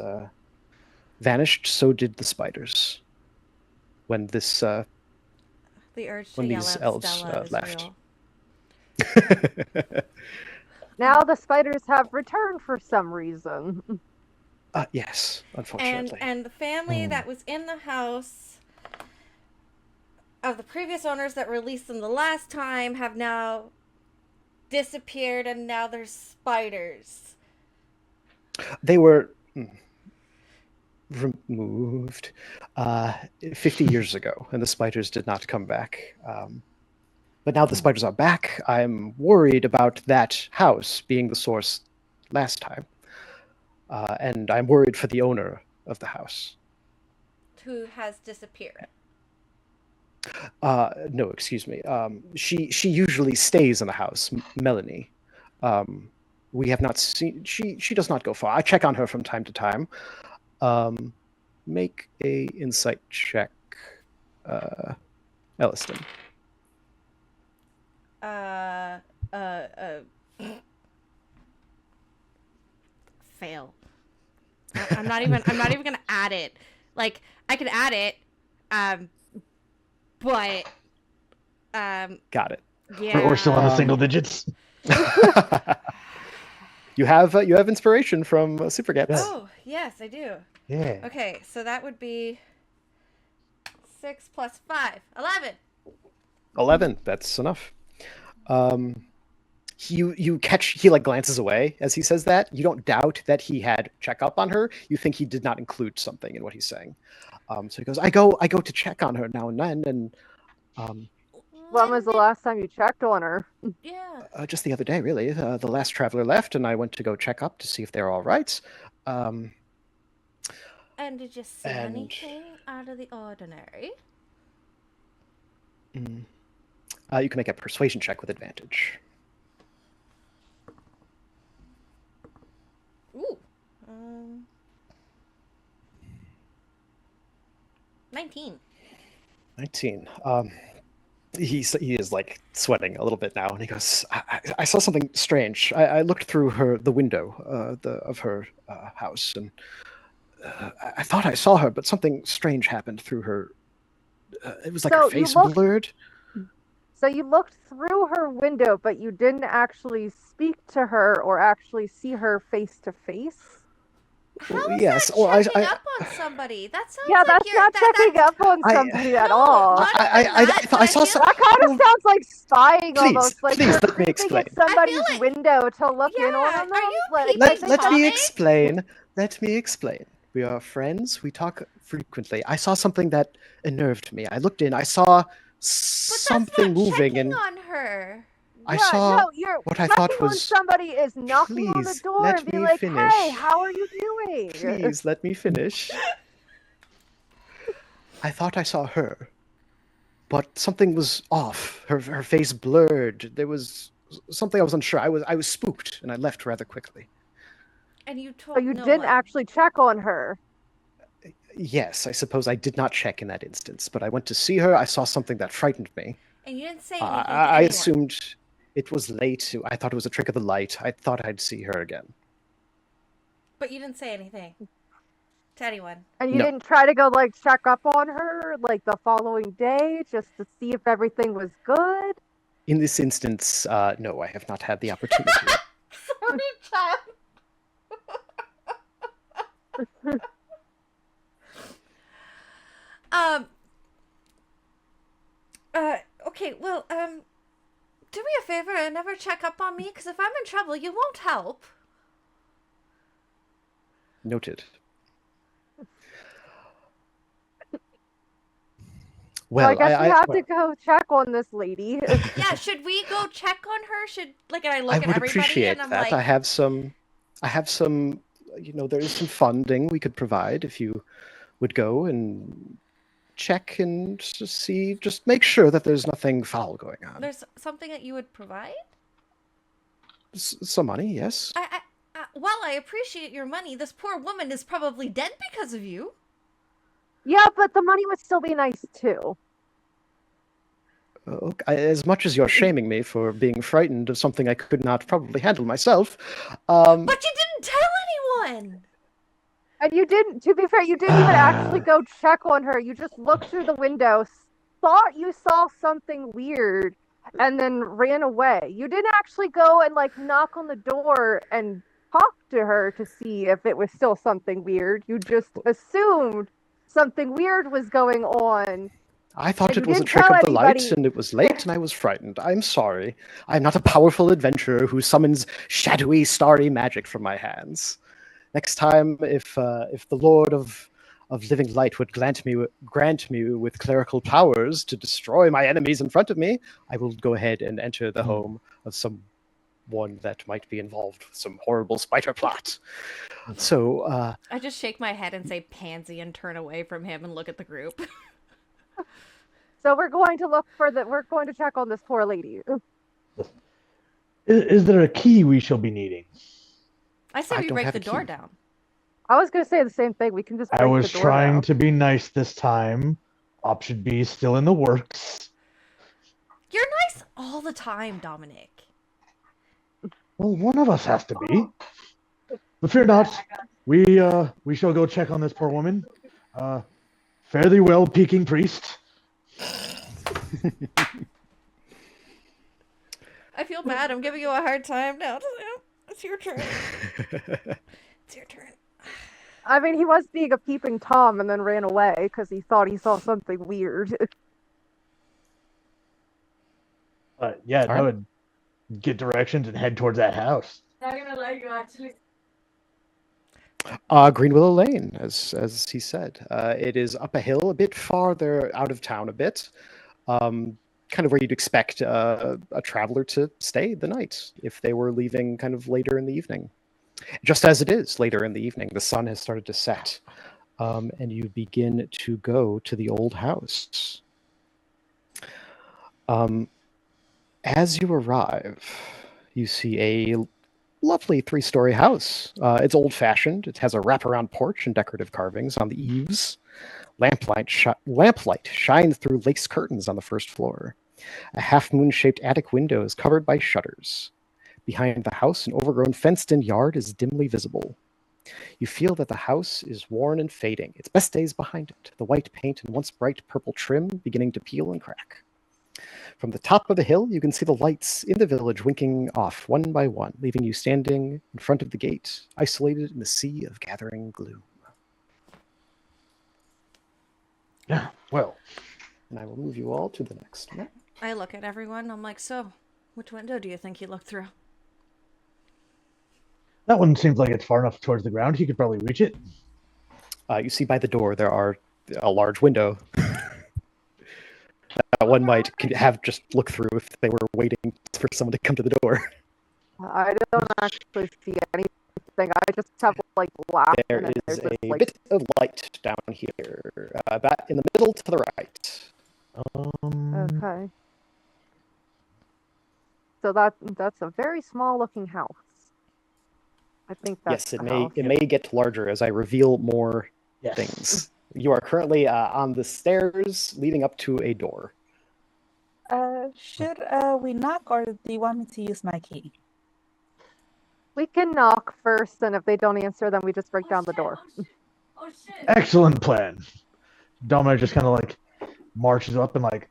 vanished, so did the spiders. When this The urge to when yell these out elves Stella is left. real. Now the spiders have returned for some reason. Yes, unfortunately. And the family that was in the house of the previous owners that released them the last time have now disappeared, and now there's spiders. They were removed 50 years ago, and the spiders did not come back. But now the spiders are back. I'm worried about that house being the source last time. And I'm worried for the owner of the house. Who has disappeared? No, excuse me. She usually stays in the house, Melanie. We have not seen. She does not go far. I check on her from time to time. Make a insight check, Elliston. Fail. I'm not even gonna add it. Like, I could add it, but Got it. yeah. We're still on the single digits. You have inspiration from Super Gaps. Oh yes, I do. Yeah. Okay, so that would be 6 plus 5, 11. 11. That's enough. You catch, he like glances away as he says that. You don't doubt that he had check up on her. You think he did not include something in what he's saying. So he goes, I go to check on her now and then, and When was the last time you checked on her? Yeah. just the other day, really. The last traveler left, and I went to go check up to see if they're all right. And did you see and- anything out of the ordinary? You can make a persuasion check with advantage. Ooh. 19. 19. He is like sweating a little bit now, and he goes, I saw something strange. I looked through the window of her house, and I thought I saw her, but something strange happened through her. It was like So her you face looked- blurred. So you looked through her window, but you didn't actually speak to her or actually see her face to face? How is yes, that or I- checking I- up on somebody? That sounds Yeah, like that's you're not checking up on I- somebody at No, all. not even I that, thought I but saw feel- That kind of sounds like spying Please, almost. Like please, you're let me creeping explain. at somebody's like- window to look in Yeah, on are them. you Like, peeping I Let think me Tommy? explain. Let me explain. We are friends. We talk frequently. I saw something that unnerved me. I looked in. I saw But something that's not moving, checking and on her. I Yeah, saw no, you're what I checking thought on was. somebody is knocking on the Please door and let be me like, "Hey, finish. how are you doing?" Please let me finish. I thought I saw her, but something was off. Her face blurred. There was something I was unsure. I was spooked, and I left rather quickly. And you So told you no didn't one. actually check on her. Yes, I suppose I did not check in that instance, but I went to see her. I saw something that frightened me. And you didn't say I, anything to I anyone. assumed it was late. I thought it was a trick of the light. I thought I'd see her again. But you didn't say anything to anyone. And you No. didn't try to go like check up on her like the following day just to see if everything was good. In this instance, no, I have not had the opportunity. Sorry, child. Um. Okay. Well. Do me a favor and never check up on me, because if I'm in trouble, you won't help. Noted. So I Well, guess we have to well, go check on this lady. Yeah. Should we go check on her? Should and I I look at would everybody appreciate and I'm that. like, I have some, there is some funding we could provide if you would go and check and just make sure that there's nothing foul going on. there's something that you would provide. Some money, yes. While I appreciate your money, this poor woman is probably dead because of you. Yeah, but the money would still be nice too. As much as you're shaming me for being frightened of something I could not probably handle myself, But you didn't tell anyone. And you didn't, to be fair, you didn't even actually go check on her. You just looked through the window, thought you saw something weird, and then ran away. You didn't actually go and like knock on the door and talk to her to see if it was still something weird. You just assumed something weird was going on. I thought And it you was a didn't trick tell of the light, anybody. and it was late, and I was frightened. I'm sorry. I'm not a powerful adventurer who summons shadowy, starry magic from my hands. Next time, if the Lord of Living Light would grant me with clerical powers to destroy my enemies in front of me, I will go ahead and enter the home of someone that might be involved with some horrible spider plot. So, I just shake my head and say pansy and turn away from him and look at the group. So we're going to check on this poor lady. Is there a key we shall be needing? I say I we don't break have the a door key. down. I was going to say the same thing. We can just I break was the door trying down. to be nice this time. Option B is still in the works. You're nice all the time, Dominic. Well, one of us has to be. But fear not, we shall go check on this poor woman. Fare thee well, Peking priest. I feel bad. I'm giving you a hard time now. It's your turn. It's your turn. I mean, he was being a peeping Tom and then ran away because he thought he saw something weird. Yeah, All I right. would get directions and head towards that house. Green Willow Lane, as he said. It is up a hill, a bit farther out of town, a bit. Kind of where you'd expect a traveler to stay the night if they were leaving kind of later in the evening. Just as it is later in the evening, the sun has started to set, and you begin to go to the old house. As you arrive, you see a lovely 3-story house. It's old-fashioned. It has a wraparound porch and decorative carvings on the eaves. Lamplight shines through lace curtains on the first floor. A half-moon-shaped attic window is covered by shutters. Behind the house, an overgrown fenced-in yard is dimly visible. You feel that the house is worn and fading, its best days behind it, the white paint and once bright purple trim beginning to peel and crack. From the top of the hill, you can see the lights in the village winking off one by one, leaving you standing in front of the gate, isolated in the sea of gathering gloom. Yeah, well. And I will move you all to the next map. I look at everyone. I'm like, so, which window do you think you looked through? That one seems like it's far enough towards the ground. He could probably reach it. You see by the door there are a large window that one might have just look through if they were waiting for someone to come to the door. I don't actually see anything. I just have like black. There and then is there's this, a like, bit of light down here, about in the middle to the right. Okay. So that's a very small looking house. I think that's Yes, it the may house. it may get larger as I reveal more Yes. things. You are currently on the stairs leading up to a door. Should we knock, or do you want me to use my key? We can knock first, and if they don't answer, then we just break down the door. Excellent plan. Dominic just kind of like marches up and like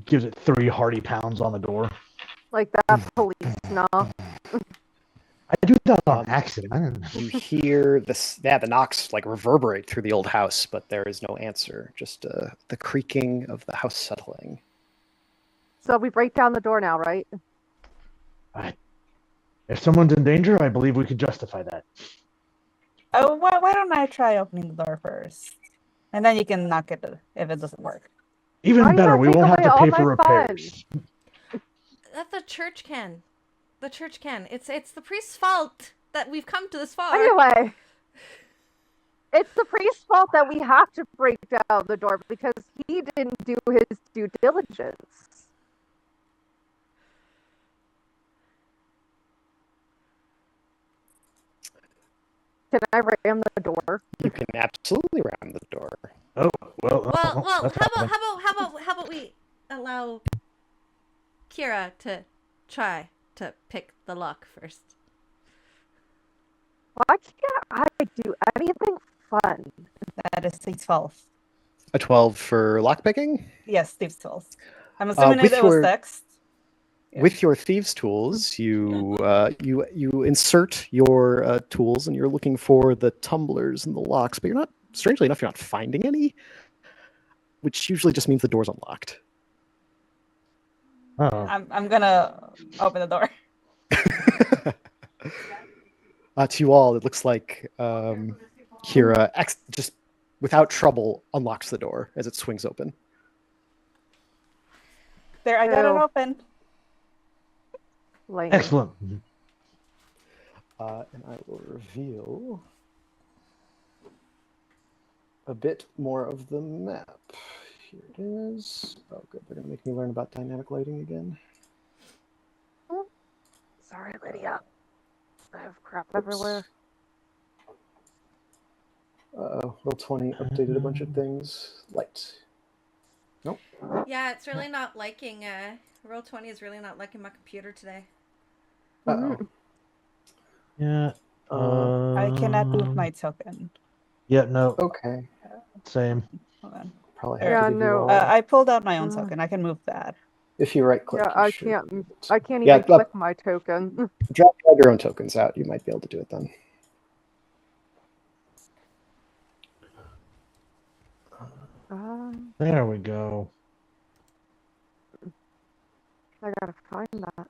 gives it 3 hearty pounds on the door. Like that police knock. I do that on accident. I don't know. You hear this, the knocks like reverberate through the old house, but there is no answer. Just the creaking of the house settling. So we break down the door now, right? If someone's in danger, I believe we could justify that. Oh, why don't I try opening the door first? And then you can knock it if it doesn't work. Even Why better, not we take won't have away to all pay my for repairs. That the church can. The church can. It's the priest's fault that we've come to this far. Anyway, it's the priest's fault that we have to break down the door because he didn't do his due diligence. Can I ram the door? You can absolutely ram the door. Oh, well. Well, that's how about we allow Kira to try to pick the lock first? Why can't I do anything fun? That is Steve's 12. A 12 for lockpicking? Yes, Steve's 12. I'm assuming with it was your- text. Yeah. With your thieves' tools, you insert your tools, and you're looking for the tumblers and the locks, but you're not. Strangely enough, you're not finding any, which usually just means the door's unlocked. Oh. I'm gonna open the door. To you all, it looks like Kira just without trouble unlocks the door as it swings open. There, I got it Ew. open. Lame. Excellent. And I will reveal a bit more of the map. Here it is. Oh, good. They're going to make me learn about dynamic lighting again. Sorry, Lydia. I have crap everywhere. Uh-oh. Roll20 updated a bunch of things. Light. Nope. Yeah, it's really not liking. Roll20 is really not liking my computer today. Uh-oh. Yeah. I cannot move my token. Yeah, no. Okay. Same. Hold on. Probably Yeah, have to give you no. all... I pulled out my own token. I can move that. If you right-click, Yeah, you I should. can't Yeah, even click my token. Drag your own tokens out. You might be able to do it then. There we go. I gotta find that.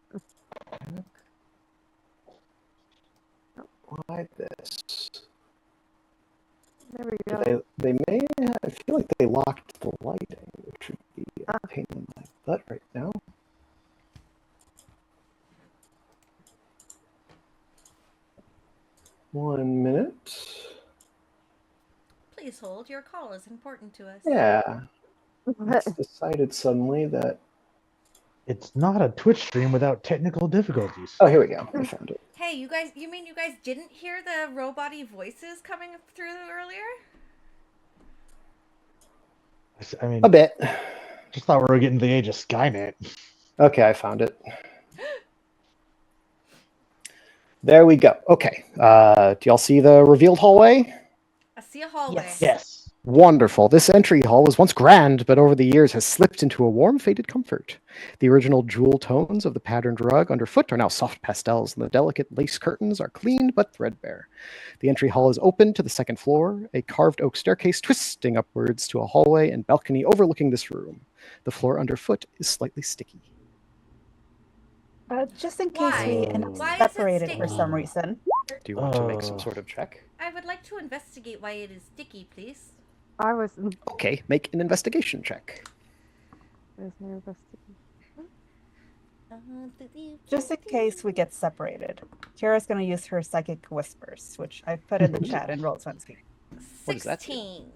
Why this? There we go. They may have, I feel like they locked the lighting, which would be a pain in my butt right now. One minute. Please hold. Your call is important to us. Yeah. It's decided suddenly that... It's not a Twitch stream without technical difficulties. Oh, here we go. I found it. Hey, you guys, you mean you guys didn't hear the robot-y voices coming through earlier? I mean, A bit. just thought we were getting to the age of Skynet. Okay, I found it. There we go. Okay. Do y'all see the revealed hallway? I see a hallway. Yes. Wonderful. This entry hall was once grand, but over the years has slipped into a warm, faded comfort. The original jewel tones of the patterned rug underfoot are now soft pastels, and the delicate lace curtains are clean but threadbare. The entry hall is open to the second floor, a carved oak staircase twisting upwards to a hallway and balcony overlooking this room. The floor underfoot is slightly sticky. Just in case Why? we end up Why is it separated for some sticky? reason. Do you want to make some sort of check? I would like to investigate why it is sticky, please. I was Okay, make an investigation check. there's no investigation. Just in case we get separated. Kira's going to use her psychic whispers, which I've put in the chat in Roll20. What does that do? 16.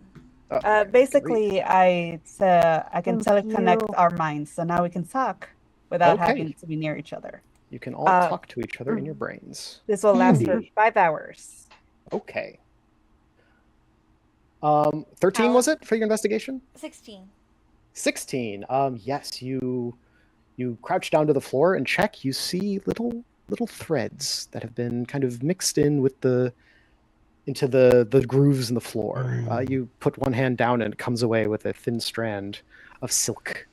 Basically, I can Thank teleconnect you. our minds, so now we can talk without Okay. having to be near each other. You can all talk to each other in your brains. This will last for Handy. 5 hours. Okay. 13 was it for your investigation? 16. 16. Yes, you crouch down to the floor and check. You see little threads that have been kind of mixed in with into the grooves in the floor. You put one hand down and it comes away with a thin strand of silk.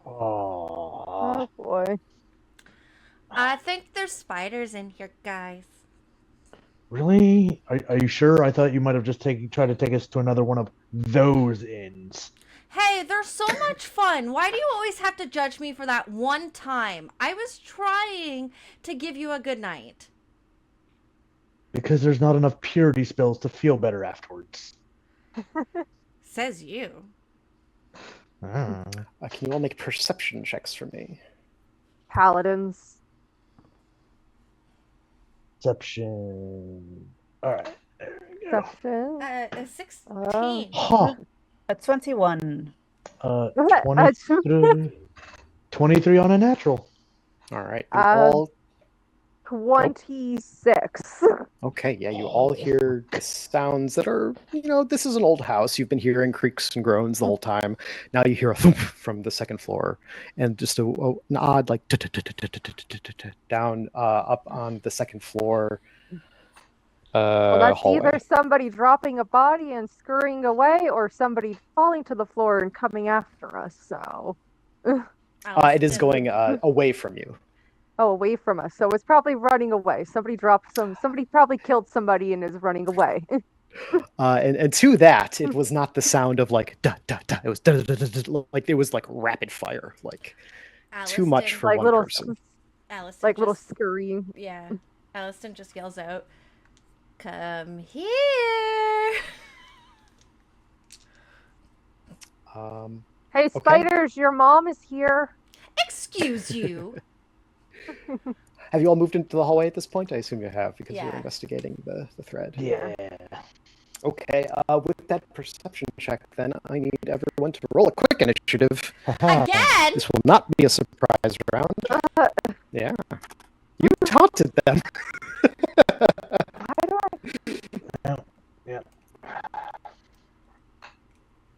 Oh boy. I think there's spiders in here, guys. Really? Are you sure? I thought you might have just tried to take us to another one of those inns. Hey, they're so much fun. Why do you always have to judge me for that one time? I was trying to give you a good night. Because there's not enough purity spells to feel better afterwards. Says you. Ah. Can you all make perception checks for me? Paladins. Perception. All right. There we go. Perception. A 16. Huh. A 21. 23, 23 on a natural. All right. You Uh, all 26. okay, yeah, you all hear sounds that are, this is an old house. You've been hearing creaks and groans the whole time. Now you hear a thump from the second floor and just an odd, like, down up on the second floor Well, that's hallway. either somebody dropping a body and scurrying away or somebody falling to the floor and coming after us, so. It is going away from you. Oh, away from us. So it's probably running away. Somebody probably killed somebody and is running away. And to that, it was not the sound of like da da da. It was da da da da, da, like it was like rapid fire, like too much for like one little, person. Aliston like little just, scurrying. yeah. Aliston just yells out, "Come here!" Hey, spiders, your mom is here. Excuse you. Have you all moved into the hallway at this point? I assume you have because you're Yeah. investigating the thread. Yeah. Okay, with that perception check, then I need everyone to roll a quick initiative. Again? This will not be a surprise round. Yeah. You taunted them. Yeah.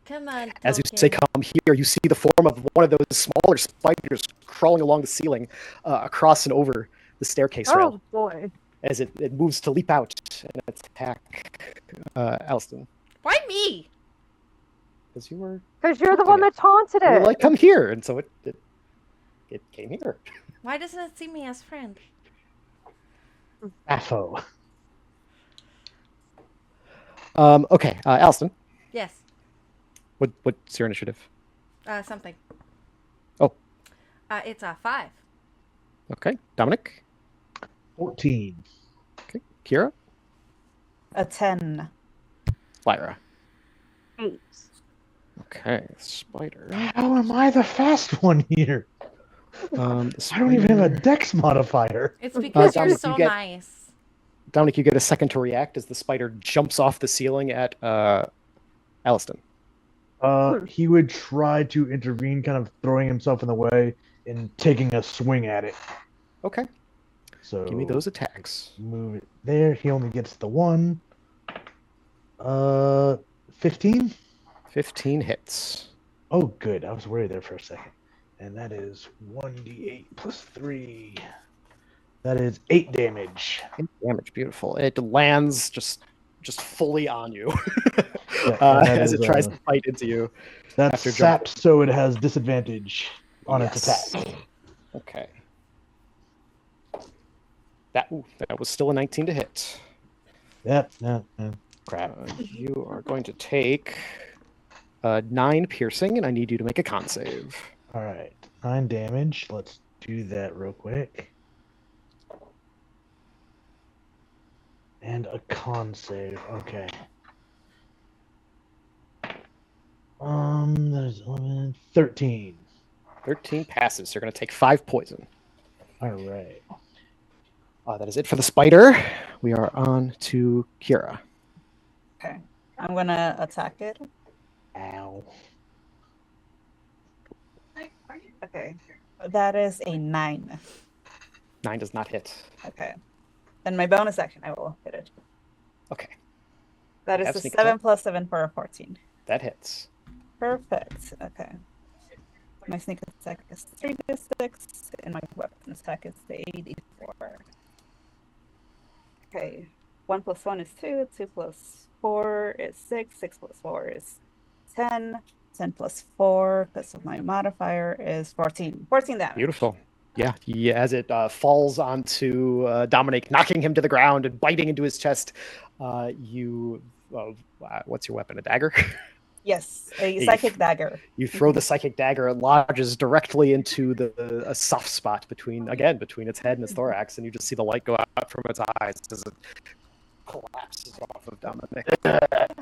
Come on, As you say, Token. come here, you see the form of one of those smaller spiders crawling along the ceiling, across and over the staircase Oh rail, boy. as it moves to leap out and attack Alston. Why me? Because you were Because you're the one that taunted you were it. like, come here, and so it came here. Why doesn't it see me as friend? Affo. Okay, Alston, Yes. what's your initiative? Something. Oh. It's a 5. Okay, Dominic. 14. Okay, Kira. A 10. Lyra. 8. Okay, Spider. How am I the fast one here? I don't even have a dex modifier. It's because you're Dominic, so you get- nice. Dominic, you get a second to react as the spider jumps off the ceiling at Alston. He would try to intervene, kind of throwing himself in the way and taking a swing at it. Okay, So give me those attacks. move it there. He only gets the one. 15? 15 hits. Oh, good. I was worried there for a second. And that is 1d8 plus 3. That is 8 damage. 8 damage, beautiful. It lands just fully on you Yeah, and that as is, it tries to bite into you. That's after sapped, so it has disadvantage on its attack. Okay. That was still a 19 to hit. Yep. Crap. You are going to take 9 piercing, and I need you to make a con save. All right. 9 damage. Let's do that real quick. And a con save. Okay. That is 11, 13. 13 passes. You're going to take 5 poison. All right. That is it for the spider. We are on to Kira. Okay. I'm gonna attack it. Ow. Okay. That is a 9. 9 does not hit. Okay. Then my bonus action, I will hit it. Okay, That I is have a sneak 7 attack. plus 7 for a 14. That hits. Perfect. Okay. My sneak attack is 3d6, and my weapon attack is 8d4. Okay. 1 plus 1 is 2, 2 plus 4 is 6, 6 plus 4 is 10, 10 plus 4, because of my modifier, is 14. 14 damage. Beautiful. Yeah, as it falls onto Dominic, knocking him to the ground and biting into his chest, what's your weapon? A dagger? Yes, a You psychic dagger. You throw the psychic dagger, it lodges directly into a soft spot between its head and its thorax, and you just see the light go out from its eyes as it collapses off of Dominic,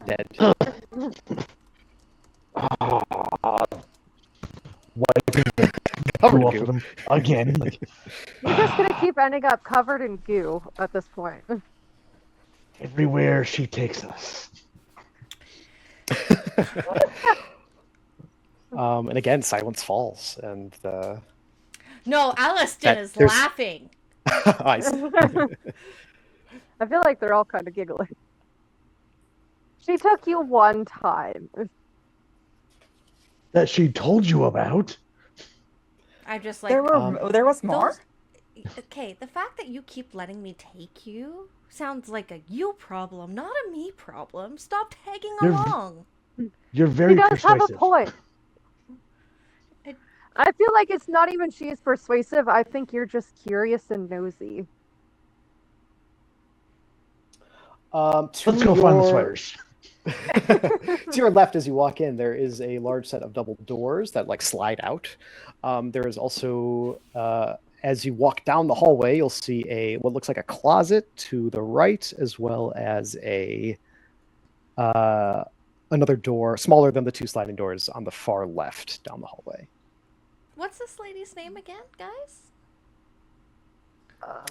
dead. Wiping the Covered goo in off goo. of them again. You're just gonna keep ending up covered in goo at this point. Everywhere she takes us. And again, silence falls, and No, Aliston is there's- laughing. I see. I feel like they're all kind of giggling. She took you one time. That she told you about. I just like There was more? Okay, the fact that you keep letting me take you sounds like a you problem, not a me problem. Stop tagging along. You're very She does persuasive. have a point. I feel like it's not even she's persuasive. I think you're just curious and nosy. Let's go find the spiders. To your left, as you walk in, there is a large set of double doors that slide out. There is also, as you walk down the hallway, you'll see what looks like a closet to the right, as well as another door, smaller than the 2 sliding doors on the far left down the hallway. What's this lady's name again, guys?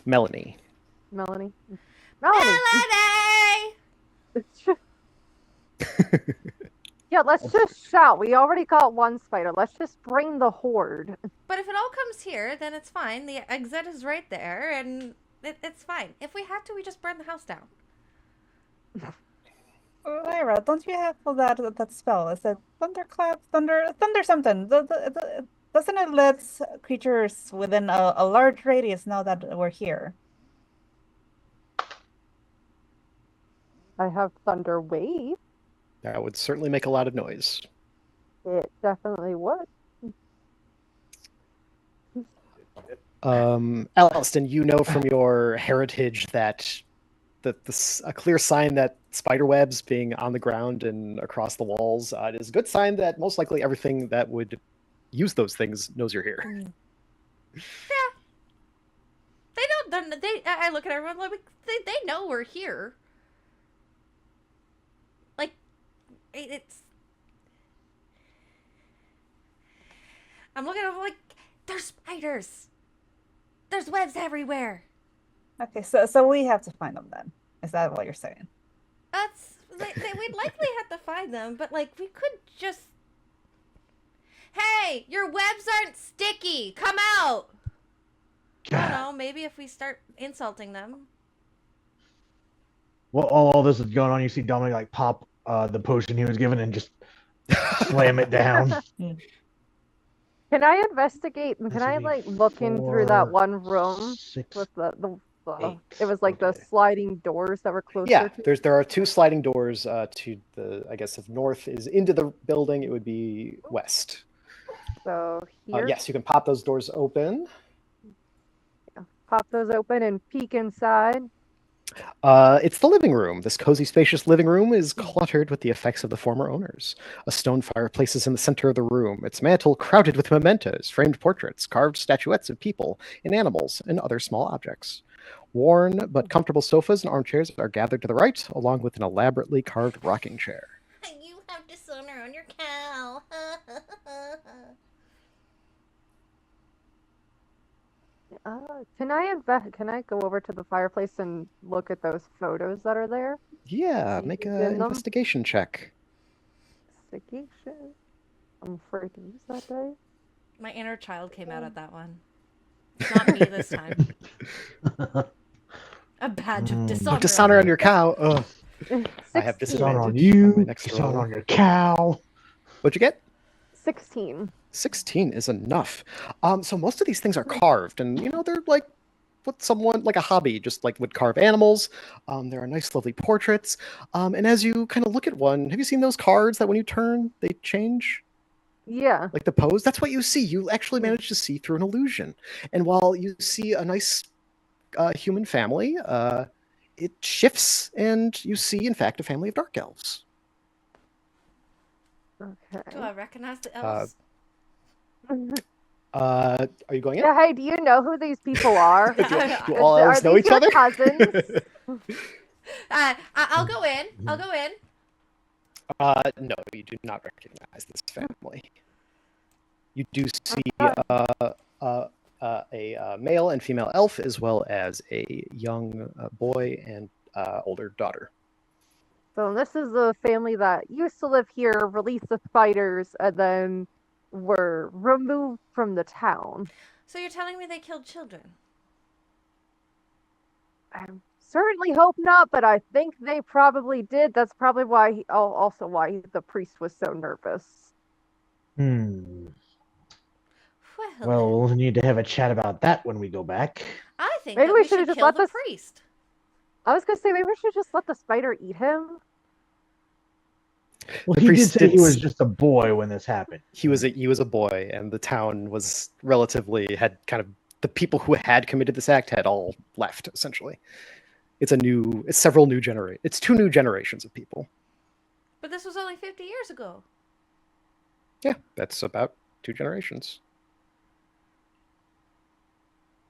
Melanie. Melanie. Melanie! Yeah, let's just shout. We already got one spider. Let's just bring the horde. But if it all comes here, then it's fine. The exit is right there, and it's fine. If we have to, we just burn the house down. Lyra, don't you have that spell? Is it thunderclap, thunder something? Doesn't it let creatures within a large radius know that we're here? I have thunder wave. That would certainly make a lot of noise. It definitely would. Alliston, you know from your heritage that a clear sign that spider webs being on the ground and across the walls is a good sign that most likely everything that would use those things knows you're here. Yeah. They don't. I look at everyone like they know we're here. Like, it's. I'm looking at them like there's spiders. There's webs everywhere. Okay, so we have to find them then. Is that what you're saying? We'd likely have to find them, but we could just. Hey, your webs aren't sticky. Come out. I don't know. Maybe if we start insulting them. Well, all this is going on, you see Dominic pop the potion he was given and just slam it down. Can I investigate? Can I look in through that one room 6, with the 8. it was the Okay. sliding doors that were closer Yeah, to there are 2 sliding doors to the, I guess if north is into the building, it would be west. so here. Yes, you can pop those doors open. Pop those open and peek inside. It's the living room. This cozy, spacious living room is cluttered with the effects of the former owners. A stone fireplace is in the center of the room, its mantel crowded with mementos, framed portraits, carved statuettes of people and animals, and other small objects. Worn but comfortable sofas and armchairs are gathered to the right, along with an elaborately carved rocking chair. You have dishonor on your cow. Can I go over to the fireplace and look at those photos that are there? Yeah, See make who's an in them? investigation check. Investigation. I'm afraid to use that day. My inner child came out at that one. Not me this time. A badge of dishonor. Put dishonor on your cow. Ugh. I have 16. Dishonor on disadvantage on my you. next Dishonor roll. on your cow. What'd you get? 16. 16 is enough. So most of these things are carved, and they're like what someone like a hobby just like would carve animals. There are nice, lovely portraits. And as you kind of look at one, have you seen those cards that when you turn they change? Yeah. Like the pose? That's what you see. You actually manage to see through an illusion. And while you see a nice human family, it shifts, and you see, in fact, a family of dark elves. Okay. Do I recognize the elves? Are you going in? Yeah, hey, do you know who these people are? Do all Are elves know these each your other? cousins? I'll go in. I'll go in. No, you do not recognize this family. You do see a male and female elf, as well as a young boy and older daughter. So this is the family that used to live here, released the spiders, and then were removed from the town. So you're telling me they killed children? I certainly hope not, but I think they probably did. That's probably why also why the priest was so nervous. Well, we'll need to have a chat about that when we go back. I think Maybe that we we should've should just kill let the this- priest. I was gonna say maybe we should just let the spider eat him. Well, The he did priest say he did- was just a boy when this happened. He was a boy, and the town was had kind of the people who had committed this act had all left essentially. It's it's two new generations of people. But this was only 50 years ago. Yeah, that's about 2 generations.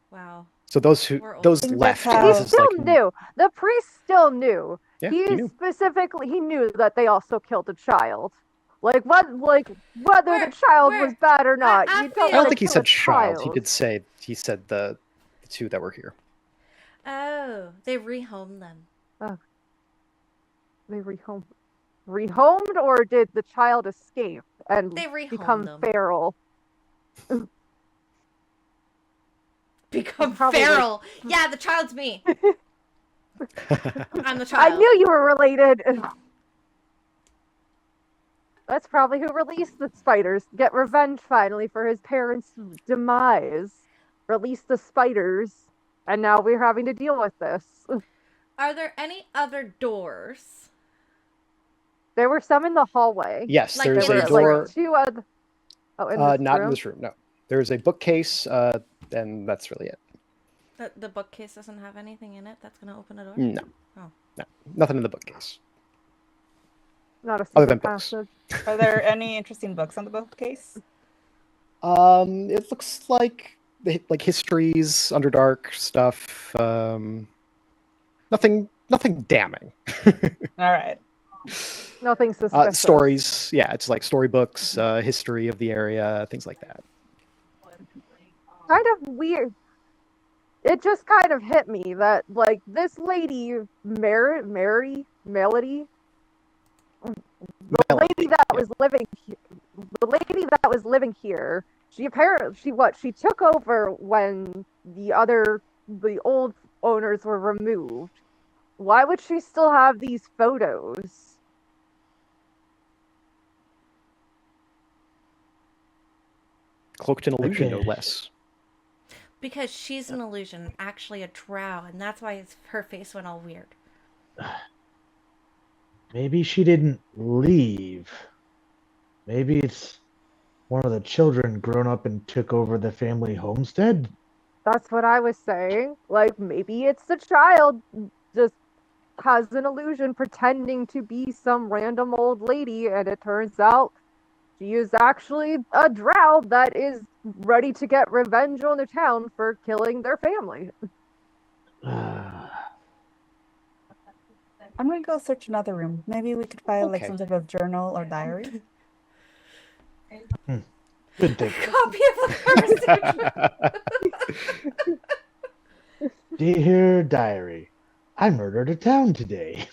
Wow. So those We're left. how- He This is still like knew. The priest still knew. Yeah, he he knew. specifically he knew that they also killed a child. Like whether the child was bad or not. I You feel- I don't don't wanna think he kill said a child. child. He said the 2 that were here. Oh, they rehomed them. They rehomed, or did the child escape and They rehomed become them. feral? Become Probably. feral. Yeah, the child's me. I'm the I child. knew you were related. That's probably who released the spiders. Get revenge finally for his parents' demise. Release the spiders, and now we're having to deal with this. Are there any other doors? There were some in the hallway. Yes, Like there's in a this door. room? 2 other. Oh, in this Not room? in this room. No, there's a bookcase, and that's really it. The bookcase doesn't have anything in it that's going to open a door? No, Oh. no, nothing in the bookcase. Not a Other secret than books. passage. Are there any interesting books on the bookcase? It looks like histories, Underdark stuff. Nothing damning. All right. Nothing suspicious. Stories, yeah, it's like storybooks, history of the area, things like that. Kind of weird. It just kind of hit me that like this lady, Melody, the lady that was living here, she took over when the old owners were removed. Why would she still have these photos? Cloaked in illusion, no Okay. less. Because she's an illusion, actually a drow, and that's why her face went all weird. Maybe she didn't leave. Maybe it's one of the children grown up and took over the family homestead. That's what I was saying. Like maybe it's the child just has an illusion pretending to be some random old lady, and it turns out she is actually a drow that is ready to get revenge on the town for killing their family. I'm gonna go search another room. Maybe we could find like Okay. some type of journal or diary. Good think. Copy of the conversation. Dear diary, I murdered a town today.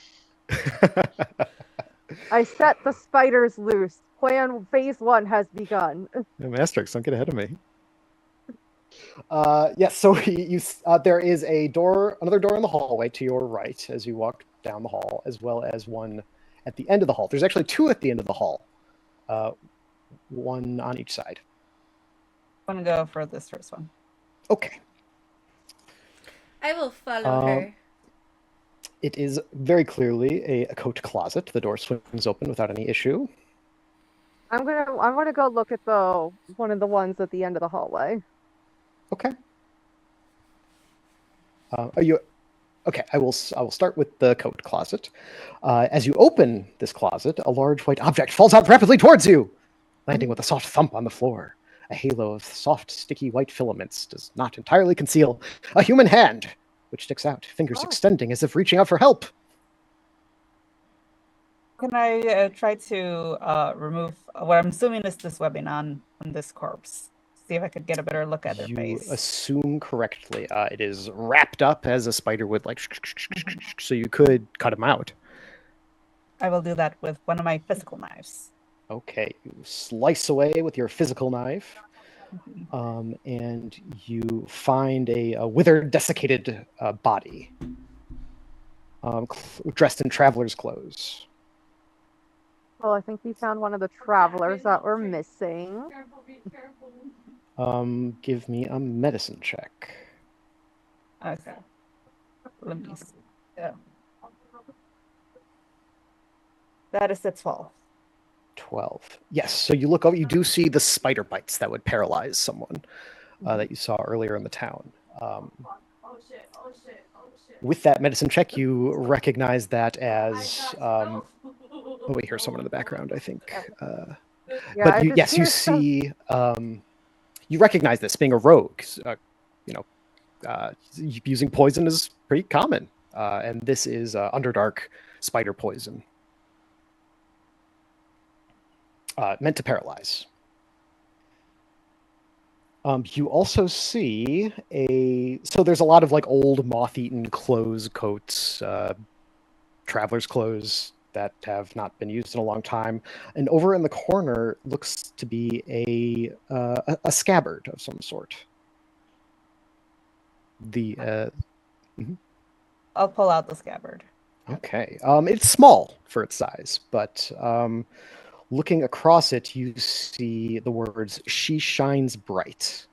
I set the spiders loose. Plan phase 1 has begun. Masterix, don't get ahead of me. Yes, so there is another door in the hallway to your right as you walk down the hall, as well as one at the end of the hall. There's actually two at the end of the hall, one on each side. I'm gonna go for this first one. Okay. I will follow her. It is very clearly a coat closet. The door swings open without any issue. I'm gonna go look at one of the ones at the end of the hallway. Okay. Are you okay? I will start with the coat closet. As you open this closet, a large white object falls out rapidly towards you, landing with a soft thump on the floor. A halo of soft, sticky white filaments does not entirely conceal a human hand, which sticks out, fingers extending as if reaching out for help. Can I try to remove what I'm assuming is this webbing on this corpse? See if I could get a better look at their face. You assume correctly. It is wrapped up as a spider would, like, so you could cut him out. I will do that with one of my physical knives. Okay, you slice away with your physical knife, and you find a withered, desiccated body, dressed in traveler's clothes. Well, I think we found one of the travelers that were missing. Give me a medicine check. Okay. Let me see. Yeah. That is a 12. 12. Yes, so you look over, you do see the spider bites that would paralyze someone that you saw earlier in the town. With that medicine check, you recognize that as... oh, we hear someone in the background, I think. But you see... you recognize this being a rogue. Using poison is pretty common. And this is Underdark spider poison. Meant to paralyze. You also see so there's a lot of like old moth-eaten clothes, coats, traveler's clothes that have not been used in a long time. And over in the corner looks to be a scabbard of some sort. I'll pull out the scabbard. Okay. It's small for its size, but looking across it, you see the words, "She shines bright,"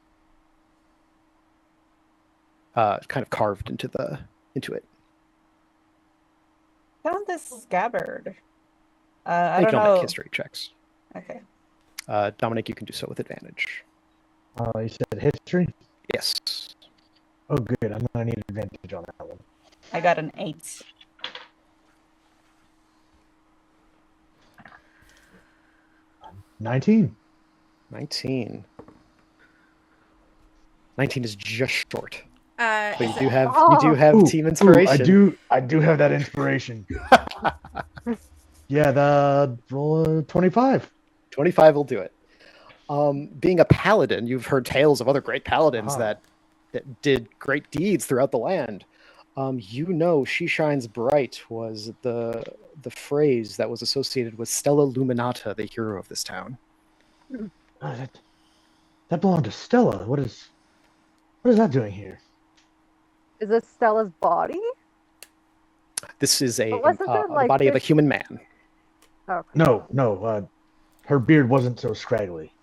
kind of carved into it. Found this scabbard. I don't don't know. make history checks. Okay. Dominic, you can do so with advantage. You said history? Yes. Oh, good. I'm going to need advantage on that one. I got an 8. $19. 19. 19 is just short. But you Is do it- have team inspiration. I do have that inspiration. Yeah, the roll 25. 25 will do it. Being a paladin, you've heard tales of other great paladins that did great deeds throughout the land. "She shines bright" was the phrase that was associated with Stella Luminata, the hero of this town. That belonged to Stella. What is that doing here? Is this Stella's body? This is But wasn't there, the like, body of a this- human man. Okay. No. Her beard wasn't so scraggly.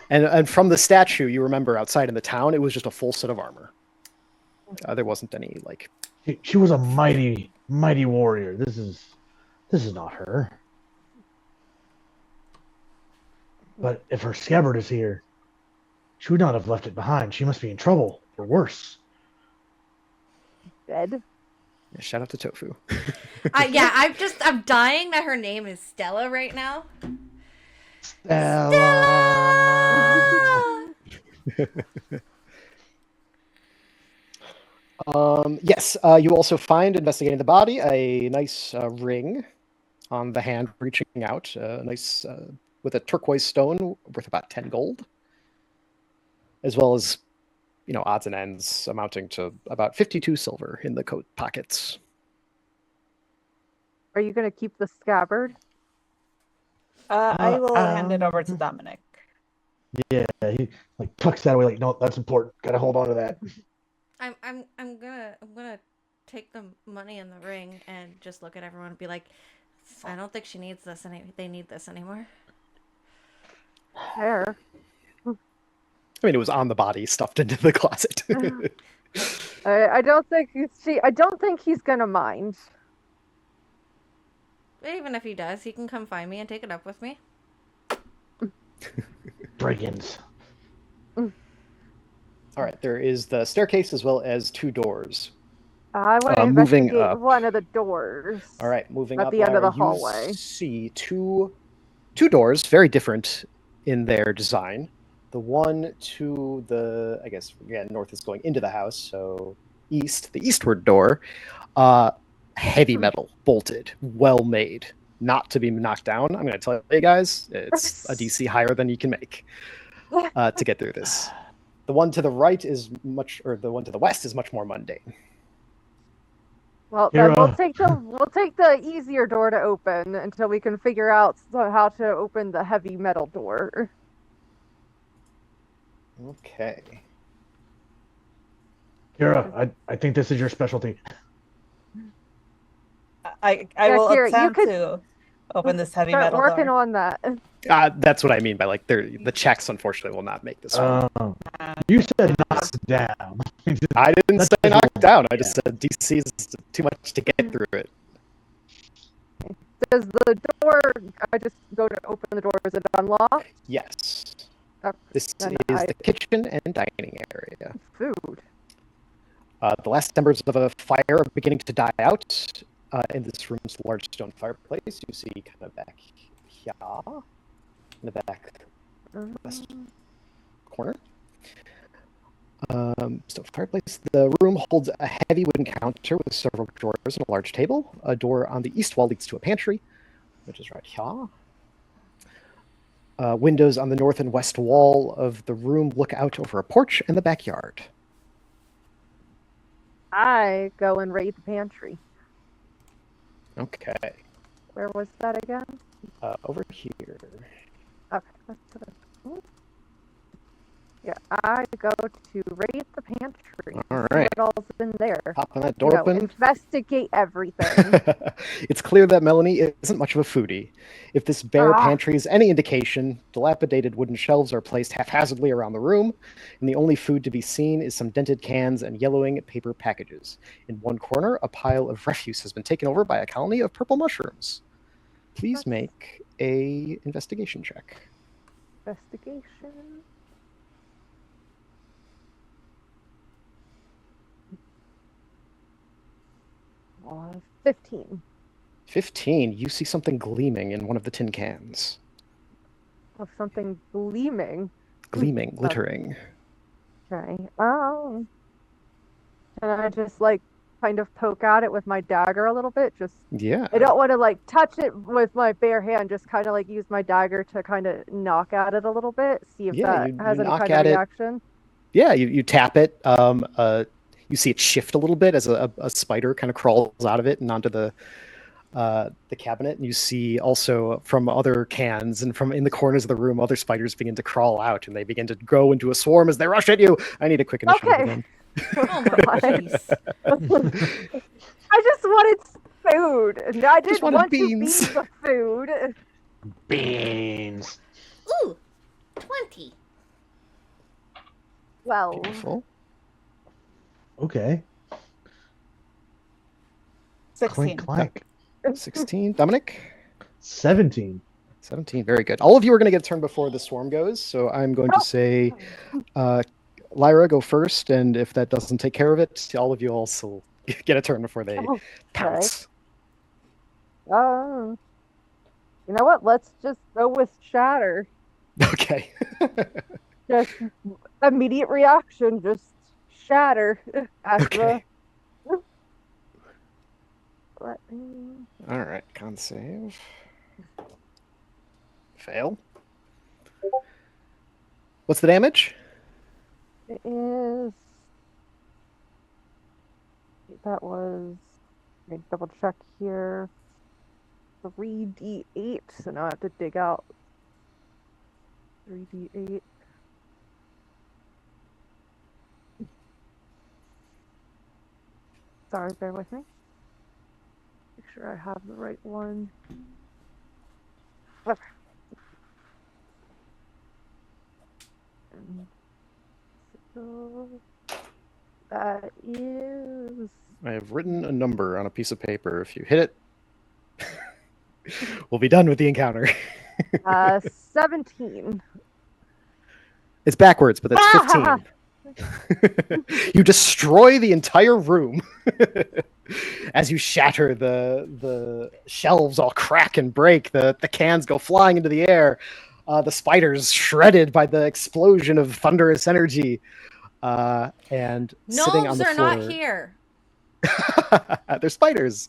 And from the statue, you remember outside in the town, it was just a full set of armor. There wasn't any like. She was a mighty warrior. This is not her. But if her scabbard is here, she would not have left it behind. She must be in trouble, or worse. dead. Yeah, shout out to Tofu. Yeah, I'm dying that her name is Stella right now. Stella. Yes, you also find, investigating the body, a nice ring on the hand reaching out, nice with a turquoise stone worth about 10 gold, as well as, odds and ends amounting to about 52 silver in the coat pockets. Are you gonna keep the scabbard? I will hand it over to Dominic. Yeah, he like tucks that away. Like, no, that's important. Gotta hold on to that. I'm gonna take the money in the ring and just look at everyone and be like, I don't think she needs this they need this anymore. Fair. I mean, it was on the body, stuffed into the closet. I don't think he's gonna mind. Even if he does, he can come find me and take it up with me. Brigands. All right, there is the staircase as well as 2 doors. I want to moving investigate up. one of the doors. All right, moving At up. the end of the You hallway. see two doors, very different in their design. The one to the, I guess, again, north is going into the house, so east, the eastward door, heavy metal, bolted, well made, not to be knocked down. I'm going to tell you guys, it's a DC higher than you can make to get through this. The one to the right is the one to the west is much more mundane. Well, then we'll take the easier door to open until we can figure out how to open the heavy metal door. Okay. Kira, I think this is your specialty. I will Kira, attempt to open this heavy Start metal working door. on that. That's what I mean by the checks. Unfortunately, will not make this one. You said knock down. I didn't say knock down. I just said DC is too much to get through it. Does the door? I just go to open the door. Is it unlocked? Yes. Okay, This then is the kitchen and dining area. food. The last embers of a fire are beginning to die out. In this room's large stone fireplace, you see kind of back here, in the back west corner. Stone fireplace. The room holds a heavy wooden counter with several drawers and a large table. A door on the east wall leads to a pantry, which is right here. Windows on the north and west wall of the room look out over a porch and the backyard. I go and raid the pantry. Okay. Where was that again? Over here. Okay. Yeah, I go to raid the pantry. All See right. what all's in there. Popping that door open. Investigate everything. It's clear that Melanie isn't much of a foodie. If this bare pantry is any indication, dilapidated wooden shelves are placed haphazardly around the room, and the only food to be seen is some dented cans and yellowing paper packages. In one corner, a pile of refuse has been taken over by a colony of purple mushrooms. Please make a investigation check. Investigation. 15. 15. You see something gleaming in one of the tin cans. Of something gleaming. Gleaming, glittering. Okay. And I just kind of poke at it with my dagger a little bit. Yeah. I don't want to touch it with my bare hand. Just kind of use my dagger to kind of knock at it a little bit. See if that has any kind of reaction. Yeah, you tap it. You see it shift a little bit as a spider kind of crawls out of it and onto the cabinet. And you see also from other cans and from in the corners of the room, other spiders begin to crawl out and they begin to go into a swarm as they rush at you. I need a quick initiative again. Oh my goodness. I just wanted food. I didn't want beans. to be the food. Beans. Ooh, 20. Well, Beautiful. Okay. 16. Clink, clank. 16. Dominic? 17. 17. Very good. All of you are going to get a turn before the swarm goes. So I'm going to say, Lyra, go first. And if that doesn't take care of it, all of you also get a turn before they Okay. pounce. You know what? Let's just go with shatter. Okay. Just immediate reaction, just shatter as Okay. let me All right. Con save. Fail. What's the damage? it is that was let me double check here. 3d8, so now I have to dig out 3d8. Sorry, bear with me. Make sure I have the right one. Okay. And so that is I have written a number on a piece of paper. If you hit it, we'll be done with the encounter. 17. It's backwards, but that's 15. You destroy the entire room as you shatter the shelves, all crack and break. The cans go flying into the air. The spiders shredded by the explosion of thunderous energy. And sitting on Gnomes the are floor, not here. they're spiders.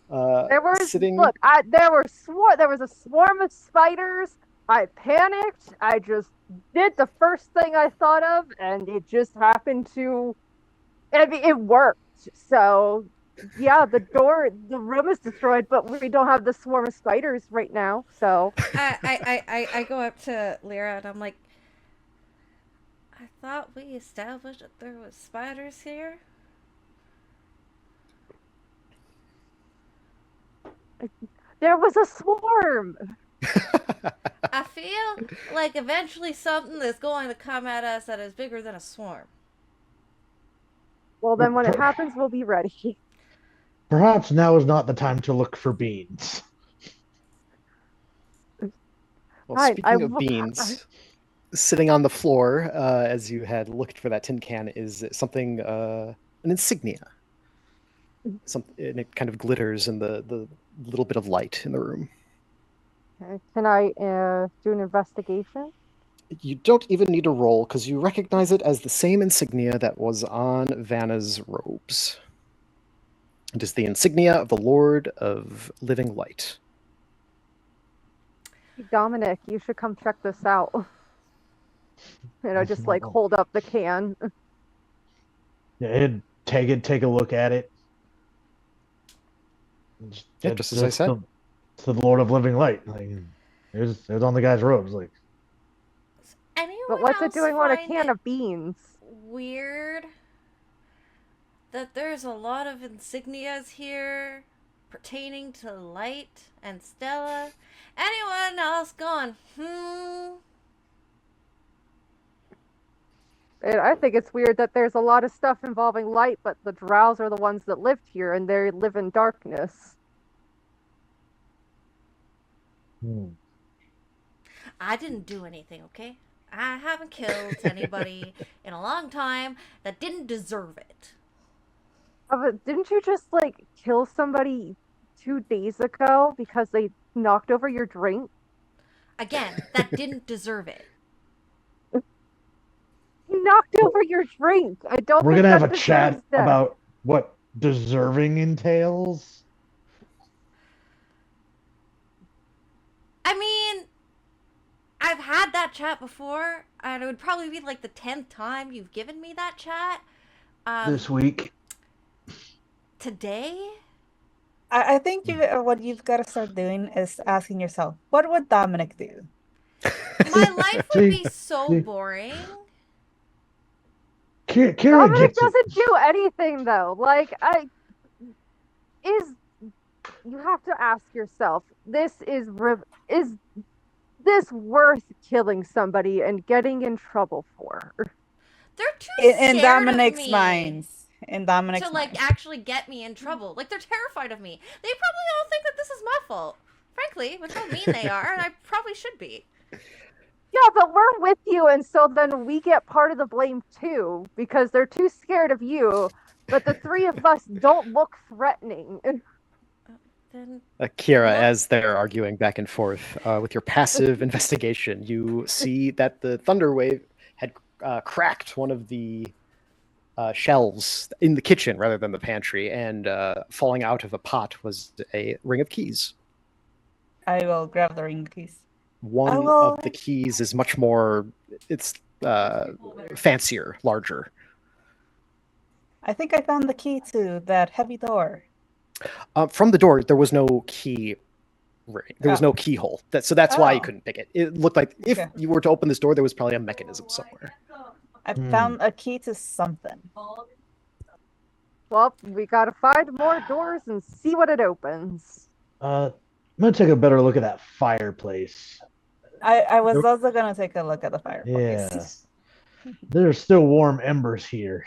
There was Sitting. look, there was a swarm of spiders. I panicked. I just did the first thing I thought of, and it just happened to. I mean, it worked. So yeah, the room is destroyed, but we don't have the swarm of spiders right now. So I go up to Lyra and I'm like, I thought we established that there was spiders here. there was a swarm. I feel like eventually something is going to come at us that is bigger than a swarm. Well, then when it happens, we'll be ready. Perhaps now is not the time to look for beans. Well, Right, speaking of beans, sitting on the floor as you had looked for that tin can is something, an insignia. And it kind of glitters in the little bit of light in the room. Okay. Can I do an investigation? You don't even need to roll because you recognize it as the same insignia that was on Vanna's robes. It is the insignia of the Lord of Living Light. Dominic, you should come check this out. Just like hold up the can. Yeah, take a look at it. Yeah, just as I said. It's the Lord of Living Light. Like, it was on the guy's robes. Like, Anyone But what's it else doing on a find can it of beans? weird that there's a lot of insignias here pertaining to Light and Stella? Anyone else going, And I think it's weird that there's a lot of stuff involving light, but the drows are the ones that lived here and they live in darkness. I didn't do anything, okay? I haven't killed anybody in a long time that didn't deserve it. But didn't you just like kill somebody 2 days ago because they knocked over your drink? Again, that didn't deserve it. You knocked over your drink. I don't we're think gonna that have a chat deserves death. about what deserving entails. I mean, I've had that chat before, and it would probably be like the 10th time you've given me that chat. This week. Today? I think what you've got to start doing is asking yourself, what would Dominic do? My life would be See, so boring. Kira Dominic gets it. doesn't do anything though. Like you have to ask yourself, is this worth killing somebody and getting in trouble for? They're too In scared Dominic's of me minds. In Dominic's to like mind. actually get me in trouble. Like they're terrified of me. They probably all think that this is my fault. Frankly, with how mean they are, and I probably should be. Yeah, but we're with you, and so then we get part of the blame too, because they're too scared of you but the three of us don't look threatening. Then Kira, What? as they're arguing back and forth, with your passive investigation, you see that the thunder wave had cracked one of the shelves in the kitchen rather than the pantry, and falling out of a pot was a ring of keys. I will grab the ring keys. One will- of the keys is much more, it's fancier, larger. I think I found the key to that heavy door. From the door, there was no key ring. There was Oh. no keyhole. So that's why you Oh. couldn't pick it. It looked like if Okay. you were to open this door, there was probably a mechanism somewhere. I found a key to something. Well, we gotta find more doors and see what it opens. I'm gonna take a better look at that fireplace. I was Nope. also gonna take a look at the fireplace. Yeah. There's still warm embers here.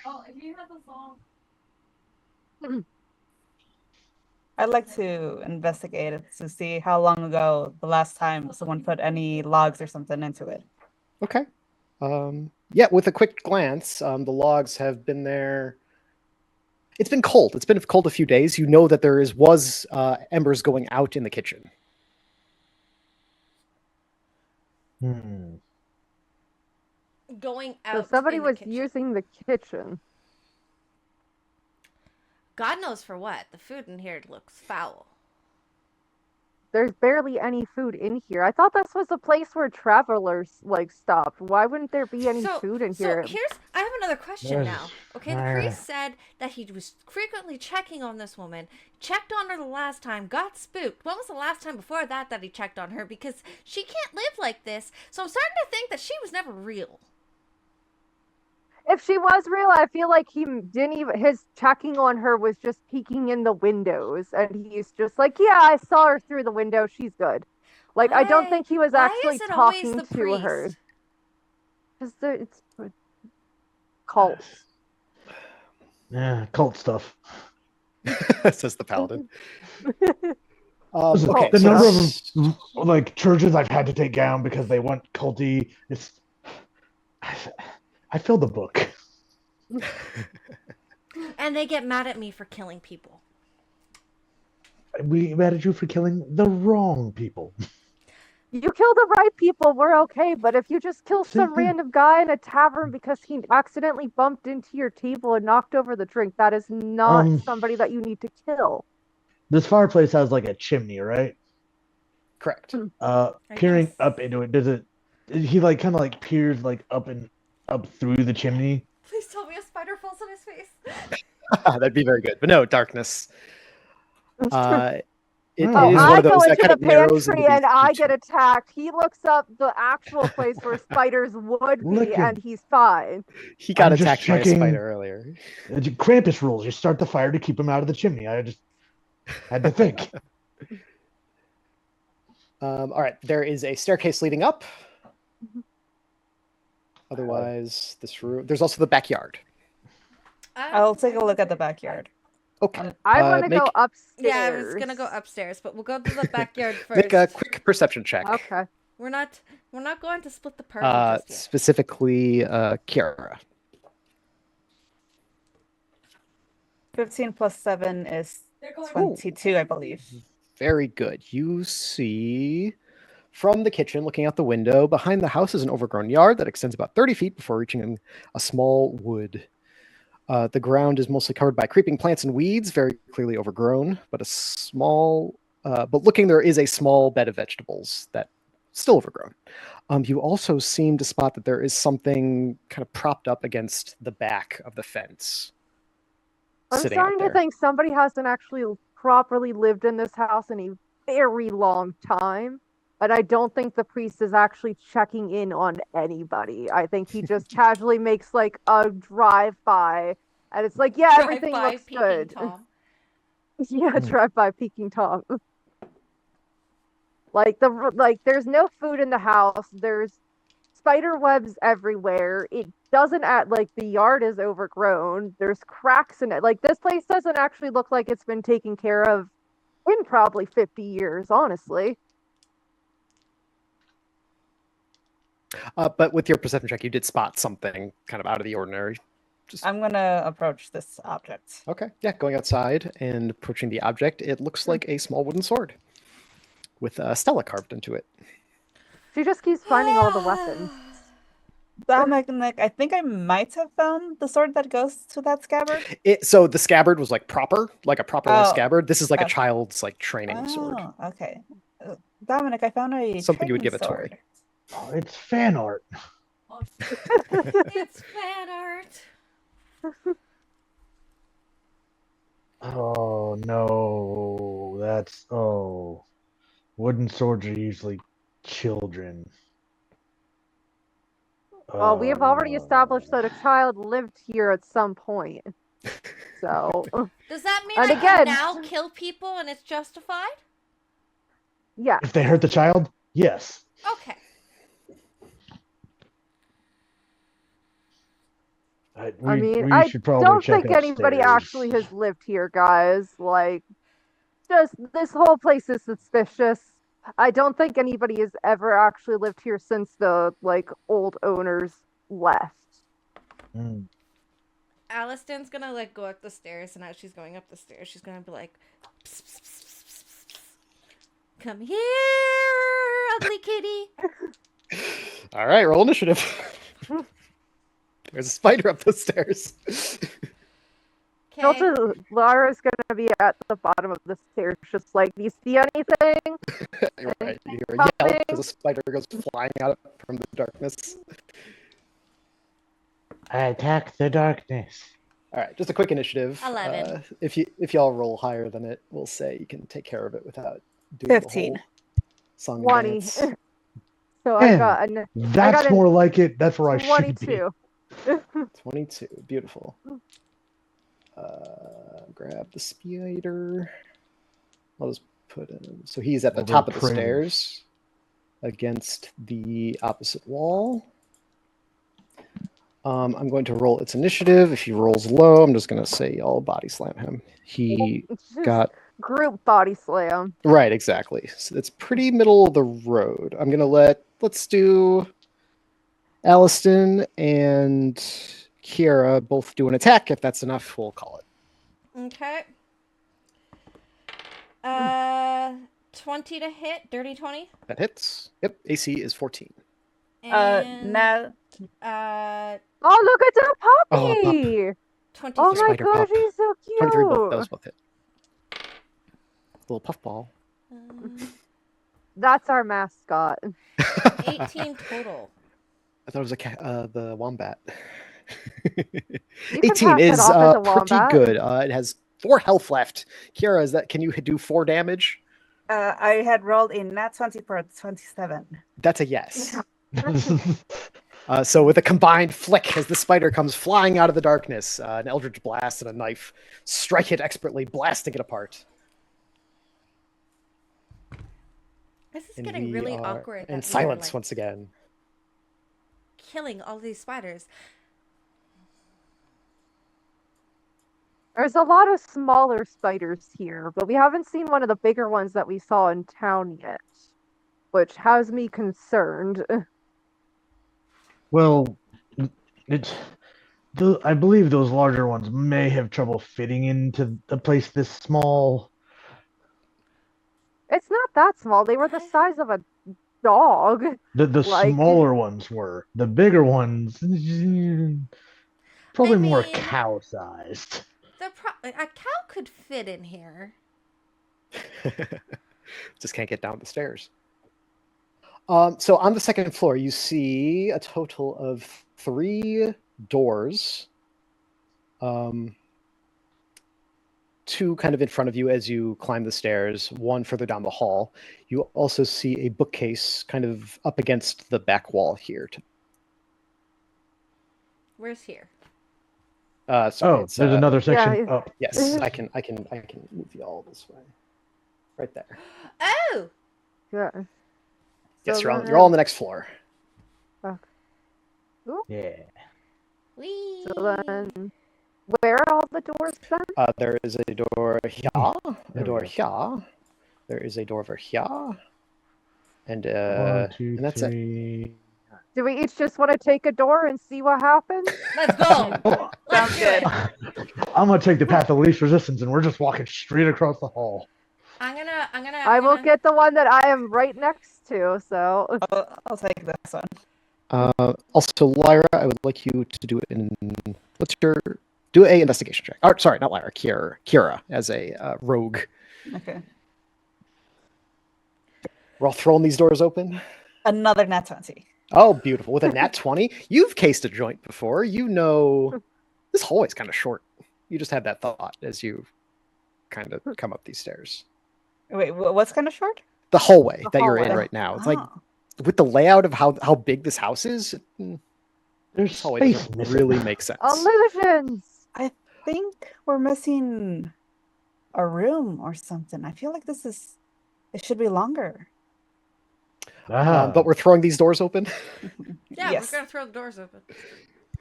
I'd like to investigate it to see how long ago the last time someone put any logs or something into it. Okay. Yeah, with a quick glance, the logs have been there. It's been cold. It's been cold a few days. You know that there was embers going out in the kitchen. Hmm. going So out. somebody in the was kitchen. using the kitchen. God knows for what. The food in here looks foul. There's barely any food in here. I thought this was a place where travelers like stopped. Why wouldn't there be any food in here? So I have another question Yes. now. Okay, the priest said that he was frequently checking on this woman, checked on her the last time, got spooked. When was the last time before that he checked on her? Because she can't live like this. So I'm starting to think that she was never real. If she was real, I feel like he didn't even, his checking on her was just peeking in the windows. And he's just like, yeah, I saw her through the window. She's good. Like, I don't think he was Why actually is it always talking the to her. priest? Because it's cult. Yeah, cult stuff. Says the paladin. Listen, Okay, the so number that's- of like churches I've had to take down because they went culty. It's. I filled the book. And they get mad at me for killing people. We mad at you for killing the wrong people. You kill the right people, we're okay. But if you just kill some Same thing. random guy in a tavern because he accidentally bumped into your table and knocked over the drink, that is not somebody that you need to kill. This fireplace has like a chimney, right? correct. Peering guess. up into it, does it? He like kind of like peers like up through the chimney. Please tell me a spider falls on his face. That'd be very good. But no, darkness. It Oh, is Oh, one I of go those that into kind the of narrows into pantry and these I two. get attacked. He looks up the actual place where spiders would be, Look at- and he's fine. He got I'm just attacked by a checking- spider earlier. Krampus rules. You start the fire to keep him out of the chimney. I just had to think. All right, there is a staircase leading up. Otherwise, this room. There's also the backyard. I'll take a look at the backyard. Okay. I want to make- go upstairs. Yeah, I was gonna go upstairs, but we'll go to the backyard first. Make a quick perception check. Okay. We're not going to split the party just yet. Specifically, Kiara. 15 plus 7 is 22, I believe. Very good. You see from the kitchen, looking out the window, behind the house is an overgrown yard that extends about 30 feet before reaching a small wood. The ground is mostly covered by creeping plants and weeds, very clearly overgrown, but looking there is a small bed of vegetables that still overgrown. You also seem to spot that there is something kind of propped up against the back of the fence. I'm sitting out starting to there. think somebody hasn't actually properly lived in this house in a very long time. But I don't think the priest is actually checking in on anybody. I think he just casually makes like a drive-by. And it's like, yeah, everything Drive-by looks peeking good. Tom. Yeah, drive-by peeking Tom. Like there's no food in the house. There's spider webs everywhere. It doesn't act like the yard is overgrown. There's cracks in it. Like this place doesn't actually look like it's been taken care of in probably 50 years, honestly. But with your perception check, you did spot something kind of out of the ordinary. I'm gonna approach this object. Okay, yeah, going outside and approaching the object, it looks like a small wooden sword with Stella carved into it. She just keeps finding all the weapons. Dominic, I think I might have found the sword that goes to that scabbard. So the scabbard was like proper, like a proper Oh, scabbard. This is like a okay. child's like training sword. Oh, okay. Dominic, I found a Something you would training give a toy. sword. Oh, it's fan art. It's fan art. Oh no, that's wooden swords are usually children. Well, we have already established that a child lived here at some point. So, Does that mean And I can again- now kill people and it's justified? yeah. If they hurt the child, yes. Okay. I should probably don't check think anybody upstairs. actually has lived here, guys. Like, just this whole place is suspicious. I don't think anybody has ever actually lived here since the like old owners left. Mm. Aliston's gonna like go up the stairs, and as she's going up the stairs, she's gonna be like, "Psst, psst, psst, psst, psst, psst, psst. Come here, ugly kitty." All right, roll initiative. There's a spider up the stairs. Okay. Also, Lara's gonna be at the bottom of the stairs, just like, do you see anything? Right, you hear a yell as a spider goes flying out from the darkness. I attack the darkness. All right, just a quick initiative. 11. If y'all roll higher than it, we'll say you can take care of it without doing 15. the whole song and 20. dance. So I Man, got a That's got a more like it. That's where I should be. 22. 22, beautiful. Grab the spider. I'll just put in. So he's at the top of the Overpraised. stairs against the opposite wall. I'm going to roll its initiative. If he rolls low, I'm just going to say I'll body slam him. He got Group body slam. right, exactly. So it's pretty middle of the road. I'm going to let's do Aliston and Kiera both do an attack. If that's enough, we'll call it. Okay. 20 to hit, dirty 20. That hits. Yep, AC is 14. And Now Oh, look at the Oh, a puppy! 23. Oh my Spider gosh, pup. he's so 23 both. That cute! was both hit. Little puffball. That's our mascot. 18 total. I thought it was the wombat. You can 18 pass it is off as a pretty wombat. good. It has 4 health left. Kiera, can you do 4 damage? I had rolled a nat 20 for a 27. That's a yes. So with a combined flick, as the spider comes flying out of the darkness, an eldritch blast and a knife strike it expertly, blasting it apart. This is And getting we really are- awkward. And that we are, silence like, once again. killing all these spiders. There's a lot of smaller spiders here, but we haven't seen one of the bigger ones that we saw in town yet, which has me concerned. Well, I believe those larger ones may have trouble fitting into a place this small. It's not that small. They were the size of a dog. The Like- smaller ones were. The bigger ones, probably more mean- cow-sized. A cow could fit in here. Just can't get down the stairs. So on the second floor, you see a total of 3 doors. 2 kind of in front of you as you climb the stairs, 1 further down the hall. You also see a bookcase kind of up against the back wall here. Where's here? Sorry, Oh, there's another section. Yeah. Oh, Yes, I can move you all this way. Right there. Oh! Yeah. Yes, So you're all on the next floor. yeah. Wee. So then, where are all the doors then? There is a door here, a There door we here. There is a door over here, and 1, 2, and that's it. 3. Do we each just want to take a door and see what happens? Let's go. Oh, Let's Sounds do good. it. I'm gonna take the path of least resistance, and we're just walking straight across the hall. I will get the one that I am right next to, so I'll take this one. Also, Lyra, I would like you to do it in do a investigation check. Or, sorry, not Lyra, Kira as a rogue. Okay. We're all throwing these doors open. Another nat 20. Oh, beautiful. With a nat 20, you've cased a joint before. You know this hallway's kind of short. You just had that thought as you kind of come up these stairs. Wait, what's kind of short? The hallway The that you're in hallway. right now. It's like Oh. with the layout of how big this house is, There's this hallway space doesn't missing. really make sense. illusions. I think we're missing a room or something. I feel like it should be longer. But we're throwing these doors open. Yeah, Yes. we're gonna throw the doors open.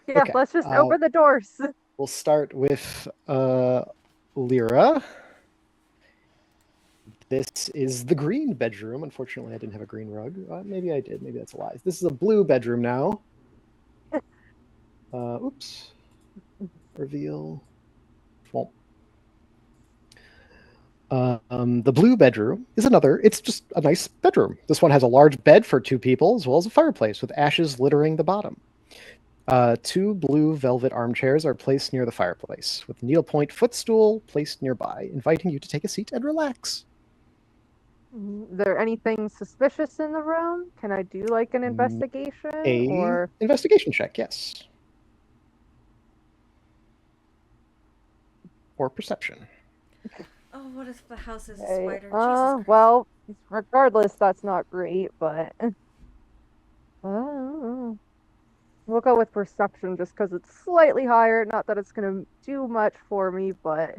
Yeah, Okay, let's just open the doors. We'll start with Lyra. This is the green bedroom. Unfortunately, I didn't have a green rug. Maybe I did. Maybe that's a lie. This is a blue bedroom now. Oops. Reveal. Well, the blue bedroom is it's just a nice bedroom. This one has a large bed for 2 people, as well as a fireplace with ashes littering the bottom. 2 blue velvet armchairs are placed near the fireplace, with a needlepoint footstool placed nearby, inviting you to take a seat and relax. Is there anything suspicious in the room? Can I do like an investigation? Or Investigation check, yes. Or perception. Oh, what if the house is a okay. spider? Jesus Christ. Well, regardless, that's not great, but we'll go with perception just because it's slightly higher. Not that it's gonna do much for me, but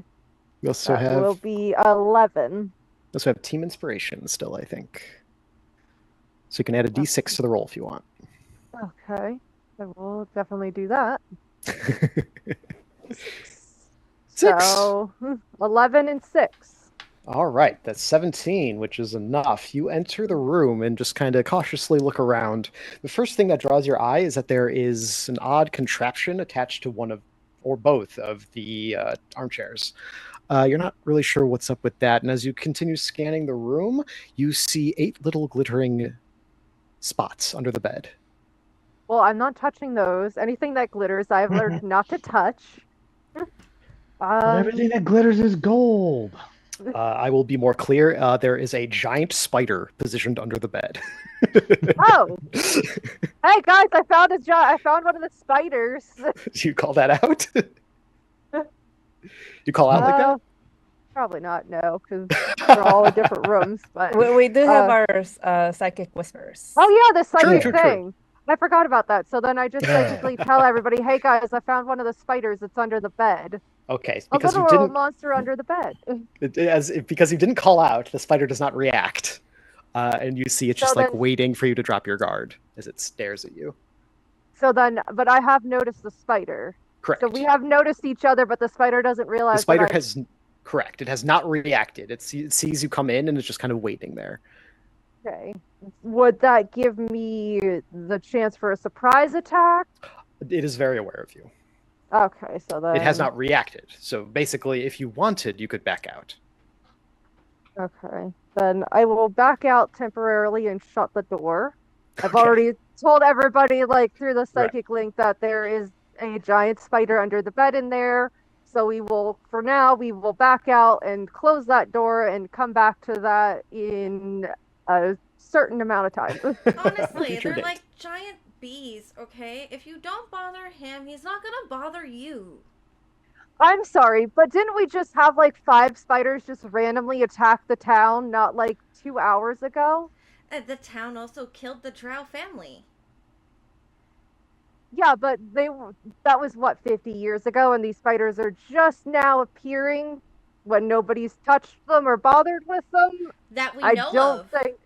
We also that will have be 11. team inspiration still, I think. So you can add a d6 to the roll if you want. Okay, I will definitely do that. 6. So 11 and 6. All right, that's 17, which is enough. You enter the room and just kind of cautiously look around. The first thing that draws your eye is that there is an odd contraption attached to one of, or both of the armchairs. You're not really sure what's up with that. And as you continue scanning the room, you see 8 little glittering spots under the bed. Well, I'm not touching those. Anything that glitters, I've learned not to touch. But everything that glitters is gold. I will be more clear. There is a giant spider positioned under the bed. Oh, hey guys! I found one of the spiders. Do you call that out? You call out like that? Probably not. No, because we're all in different rooms. But We do have our psychic whispers. oh yeah, the psychic True. thing. I forgot about that. So then I just psychically tell everybody, "Hey guys, I found one of the spiders. It's under the bed. Okay, A because you literal didn't monster under the bed." because you didn't call out, the spider does not react, and you see it's So just like then- waiting for you to drop your guard as it stares at you. So then, but I have noticed the spider. Correct. So we have noticed each other, but the spider doesn't realize. The spider that I- has correct. It has not reacted. It sees you come in and it's just kind of waiting there. Okay. Would that give me the chance for a surprise attack? It is very aware of you. Okay, so then It has not reacted. So basically, if you wanted, you could back out. Okay, then I will back out temporarily and shut the door. I've already told everybody, like through the psychic link, that there is a giant spider under the bed in there. So we will, for now, we will back out and close that door and come back to that in a certain amount of time. Honestly, Future they're date. like giant bees, okay? If you don't bother him, he's not gonna bother you. I'm sorry, but didn't we just have like 5 spiders just randomly attack the town not like 2 hours ago? And the town also killed the Drow family. Yeah, but that was what, 50 years ago, and these spiders are just now appearing when nobody's touched them or bothered with them. That we I know don't of. think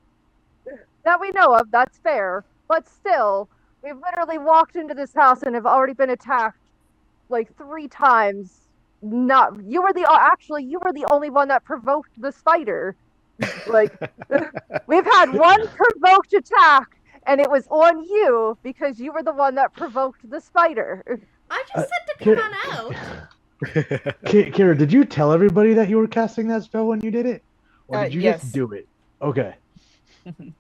that we know of, that's fair. But still, we've literally walked into this house and have already been attacked like 3 times. You were the only one that provoked the spider. Like we've had one provoked attack and it was on you because you were the one that provoked the spider. I just said to Ki- come on out. Kira, did you tell everybody that you were casting that spell when you did it? Or did you Yes. just do it? Okay.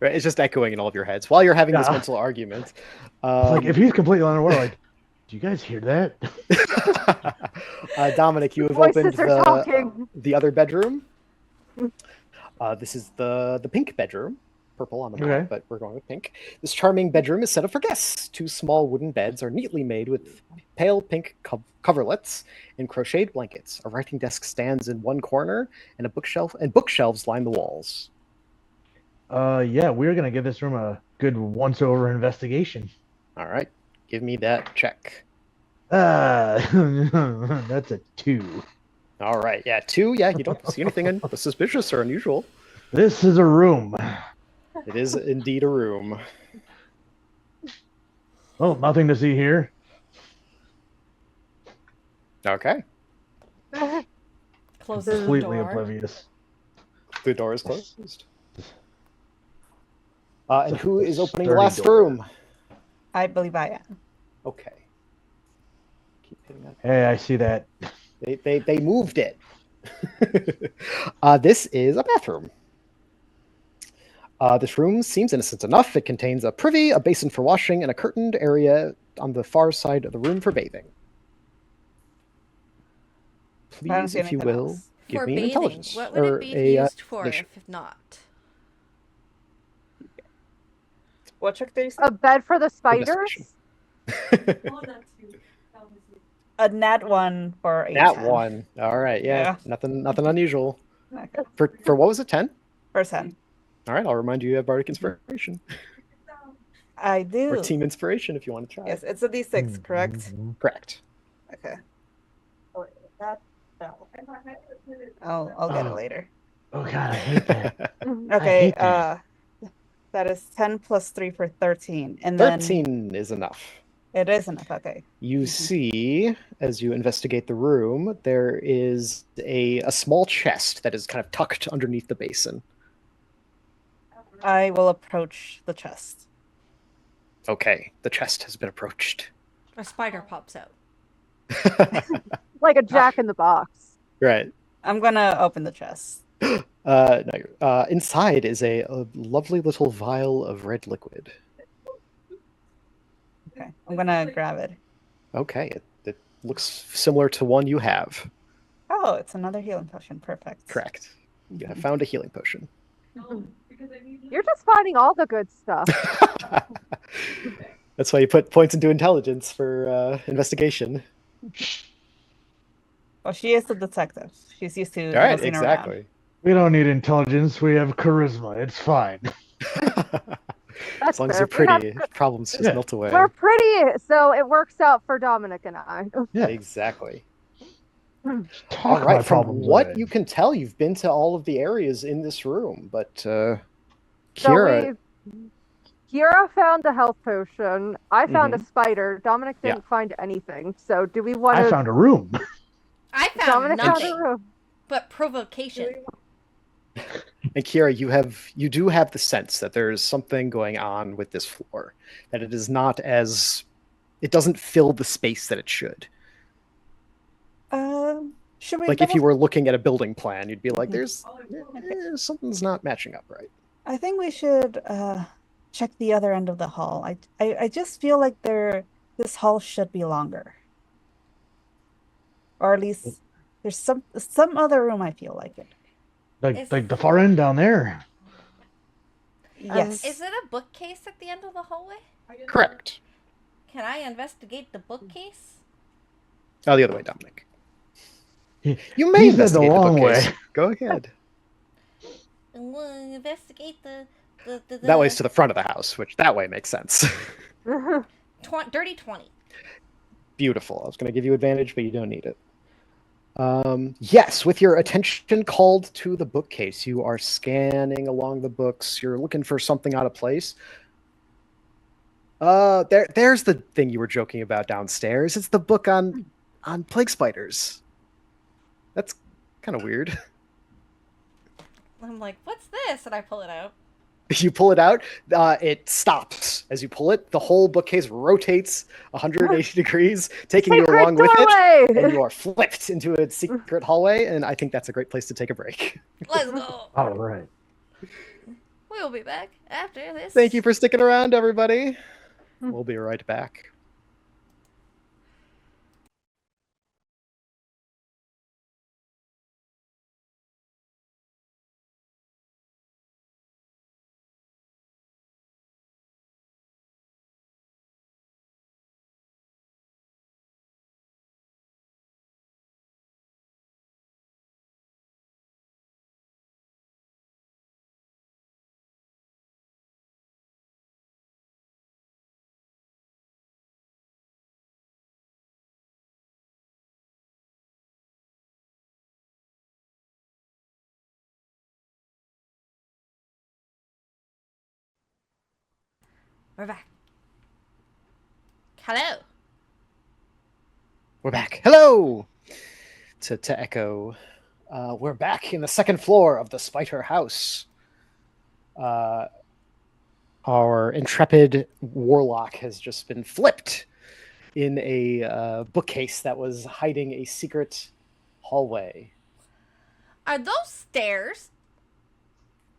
Right, it's just echoing in all of your heads while you're having this Yeah. mental argument. It's like, if he's completely unaware, like, do you guys hear that? Dominic, you have Voices opened are talking. the other bedroom. This is the pink bedroom. Purple on the map, Okay. but we're going with pink. This charming bedroom is set up for guests. 2 small wooden beds are neatly made with pale pink coverlets and crocheted blankets. A writing desk stands in one corner, and bookshelves line the walls. Yeah, we're gonna give this room a good once-over investigation. All right, give me that check. That's a 2. All right, yeah, 2. Yeah, you don't see anything suspicious or unusual. This is a room. It is indeed a room. Oh, nothing to see here. Okay, Closes the Completely door. oblivious. the door is closed. And who is opening the Sturdy last door. room? I believe I am. Okay. Keep hitting that. Hey, I see that. They moved it. This is a bathroom. This room seems innocent enough. It contains a privy, a basin for washing, and a curtained area on the far side of the room for bathing. I don't Please, see if you anything will, else. give For me an bathing. intelligence. What would or it be a, used for nation. if not? What check did you say? A bed for the Investigation. spiders? A nat 1 for a That 10. one. All right, yeah. Nothing unusual. Okay. For what was it, 10? For 10. All right, I'll remind you have Bardic Inspiration. I do. Or Team Inspiration if you want to try. Yes, it's a D6, correct? Correct. Okay. I'll get it later. Oh god, I hate that. Okay, hate that. that is 10 plus 3 for 13. And then 13 is enough. it is enough. Okay. You see, as you investigate the room, there is a small chest that is kind of tucked underneath the basin. I will approach the chest. Okay, the chest has been approached. A spider pops out. Like a jack in the box. Right. I'm gonna open the chest. No, inside is a lovely little vial of red liquid. Okay. I'm gonna grab it. Okay, it looks similar to one you have. Oh, it's another healing potion. Perfect. Correct. You have found a healing potion. You're just finding all the good stuff. That's why you put points into intelligence for investigation. Well, she is the detective. She's used to All right, nosing around. exactly. We don't need intelligence. We have charisma. It's fine. As long as fair. you're pretty, problems just Yeah. melt away. We're pretty, so it works out for Dominic and I. Yeah. Exactly. Talk All right, my from problems what away. you can tell, you've been to all of the areas in this room, but So Kira, Kira found a health potion. I found a spider. Dominic Yeah. didn't find anything. So do we want I to? found a room. I found Dominic found a nothing room. but provocation. and Kira, you do have the sense that there is something going on with this floor, that it is not as, it doesn't fill the space that it should. Should we Like if you double- were looking at a building plan, you'd be like, there's something's not matching up right. I think we should check the other end of the hall. I just feel like this hall should be longer. Or at least there's some other room I feel like it. Like the far end down there. Yes. Is it a bookcase at the end of the hallway? Correct. Can I investigate the bookcase? Oh, the other way, Dominic. You He may said the investigate long bookcase. way. Go ahead. And we'll investigate the That way's to the front of the house, which that way makes sense. dirty 20. Beautiful. I was going to give you advantage, but you don't need it. Yes, with your attention called to the bookcase, you are scanning along the books. You're looking for something out of place. There's the thing you were joking about downstairs. It's the book on plague spiders. That's kind of weird. I'm like, what's this? And I pull it out. You pull it out, it stops. As you pull it, the whole bookcase rotates 180 degrees, taking you Secret along with it, doorway! and you are flipped into a secret hallway, and I think that's a great place to take a break. Let's go. All right. We'll be back after this. Thank you for sticking around, everybody. We'll be right back. We're back. Hello. We're back. Hello! To echo, we're back in the second floor of the Spider House. Our intrepid warlock has just been flipped in a bookcase that was hiding a secret hallway. Are those stairs?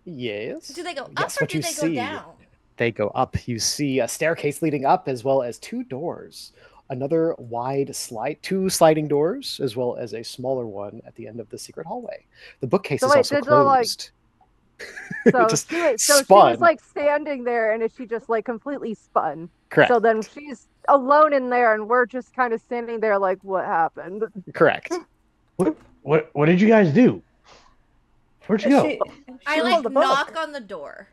Yes. Do they go up Yes, or what do you they see, go down? they go up. You see a staircase leading up, as well as two doors. Another wide two sliding doors, as well as a smaller one at the end of the secret hallway. The bookcase So is wait, also did the, like- closed. So Just she was spun. like standing there, and she just like completely spun. Correct. So then she's alone in there, and we're just kind of standing there like, what happened? Correct. What did you guys do? Where'd you go? I She like rolled a book. knock on the door.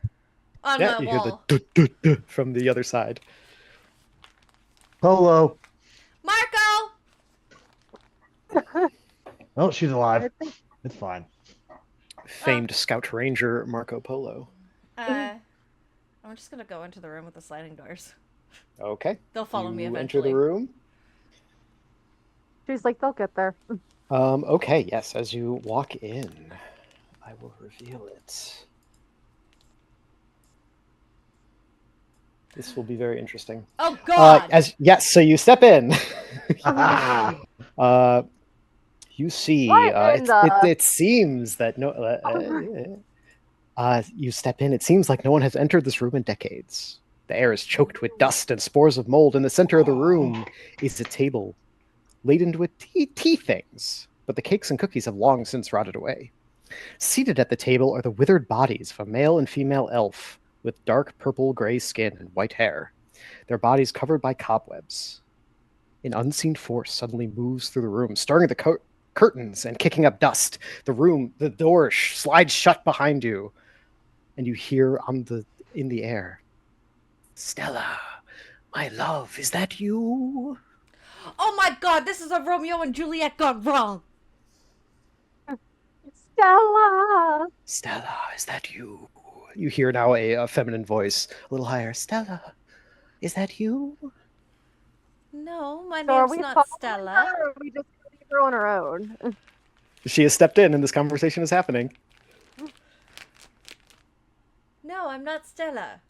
On Yeah, the you hear wall. the duh, duh, duh from the other side. Polo. Marco! Oh, she's alive. I think It's fine. Famed Scout Ranger Marco Polo. I'm just gonna go into the room with the sliding doors. Okay. They'll follow me You eventually. enter the room. she's like, they'll get there. Okay, yes, as you walk in, I will reveal it. This will be very interesting. Oh god! So you step in. Ah, You see, What in the- it seems that you step in. It seems like no one has entered this room in decades. The air is choked with dust and spores of mold. In the center of the room is a table laden with tea things, but the cakes and cookies have long since rotted away. Seated at the table are the withered bodies of a male and female elf with dark purple-gray skin and white hair, their bodies covered by cobwebs. An unseen force suddenly moves through the room, stirring the curtains and kicking up dust. The door slides shut behind you, and you hear in the air, "Stella, my love, is that you?" Oh my god, this is a Romeo and Juliet gone wrong! Stella! "Stella, is that you?" You hear now a feminine voice, a little higher. "Stella, is that you?" No, my So are name's we not following Stella. her, or are we just gonna leave her on her own? She has stepped in, and this conversation is happening. No, I'm not Stella.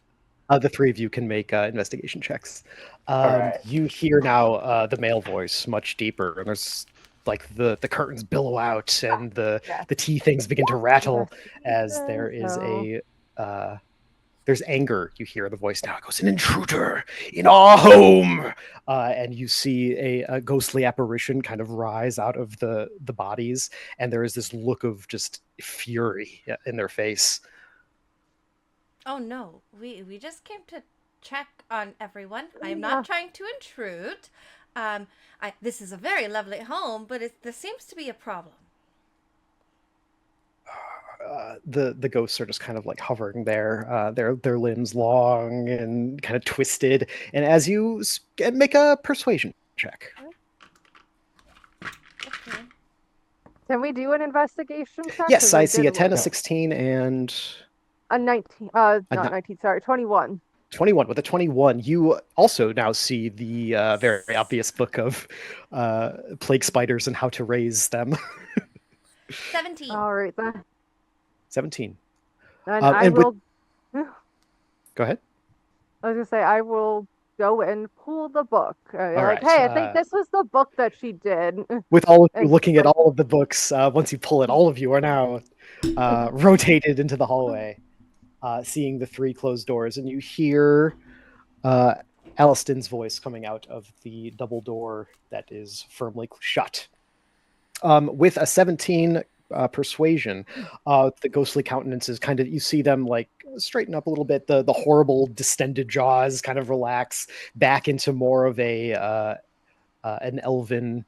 The three of you can make investigation checks. right. You hear now the male voice much deeper, and there's like the curtains billow out, and the tea things begin to rattle as there is there's anger. You hear the voice now. It goes, "An intruder in our home," and you see a ghostly apparition kind of rise out of the bodies, and there is this look of just fury in their face. Oh no, we just came to check on everyone. I am Yeah. not trying to intrude. This is a very lovely home, but there seems to be a problem. The ghosts are just kind of like hovering there, their limbs long and kind of twisted. And as you make a persuasion check, Okay. Can we do an investigation check? yes, 'Cause I see a did 10, a look- 16, and a 19. A Not ni- 19. Sorry, 21. 21. With a 21, you also now see the very obvious book of plague spiders and how to raise them. 17. All right then. 17. And And I with- will. Go ahead. I was gonna say I will go and pull the book. All Like, right. hey, I think this was the book that she did. With all of you And looking at like, all of the books, once you pull it, all of you are now rotated into the hallway, seeing the 3 closed doors, and you hear Aliston's voice coming out of the double door that is firmly shut. With a 17 persuasion, the ghostly countenances kind of, you see them like straighten up a little bit. The horrible distended jaws kind of relax back into more of an elven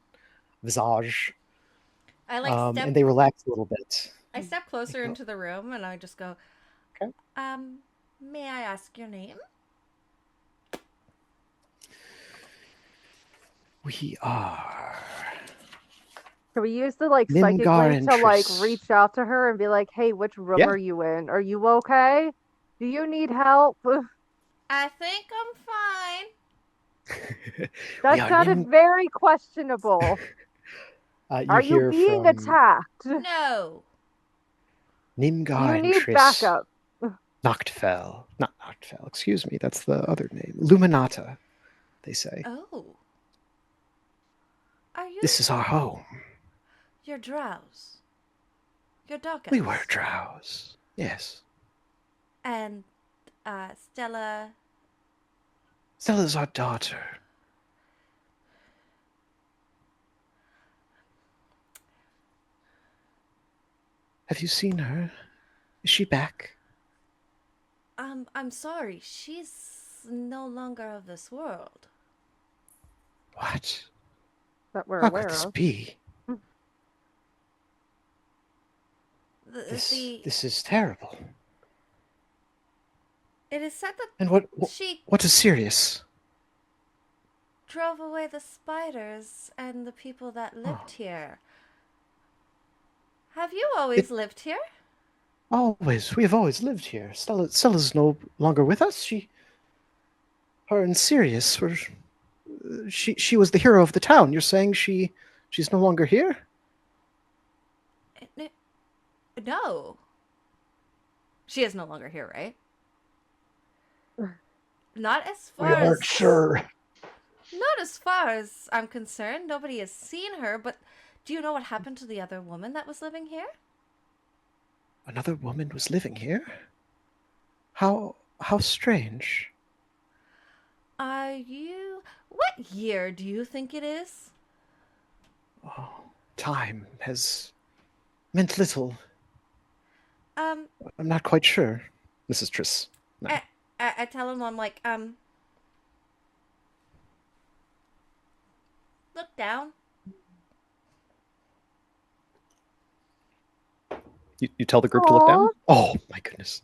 visage, I like step. and they relax a little bit. I step closer into the room and I just go, Okay. May I ask your name? We are can we use the like Nimgar psychically and to like Triss. reach out to her and be like, hey, which room Yeah. are you in? Are you okay? Do you need help? I think I'm fine. We That are sounded very questionable. you Are you hear being from attacked? No. Nimgar You and need Triss. backup. Noctfell. Not Noctfell, excuse me. That's the other name. Luminata, they say. Oh. Are you? This is our home. Your drows. Your dark We elves. were drows. Yes. And Stella. Stella's our daughter. Have you seen her? Is she back? I'm sorry. She's no longer of this world. What? That we're How aware could this of. be? The This is terrible. it is said that And she what is serious? drove away the spiders and the people that lived Oh. here. Have you always lived here? Always. We have always lived here. Stella's no longer with us. Her and Sirius were. She was the hero of the town. You're saying she's no longer here? No. She is no longer here, right? Not as We far aren't as sure. Not as far as I'm concerned. Nobody has seen her, but do you know what happened to the other woman that was living here? Another woman was living here? How strange. What year do you think it is? Oh, time has meant little. Um, I'm not quite sure, Mrs. Triss. No. I tell him, I'm like, look down. You tell the group to look down? Oh, my goodness.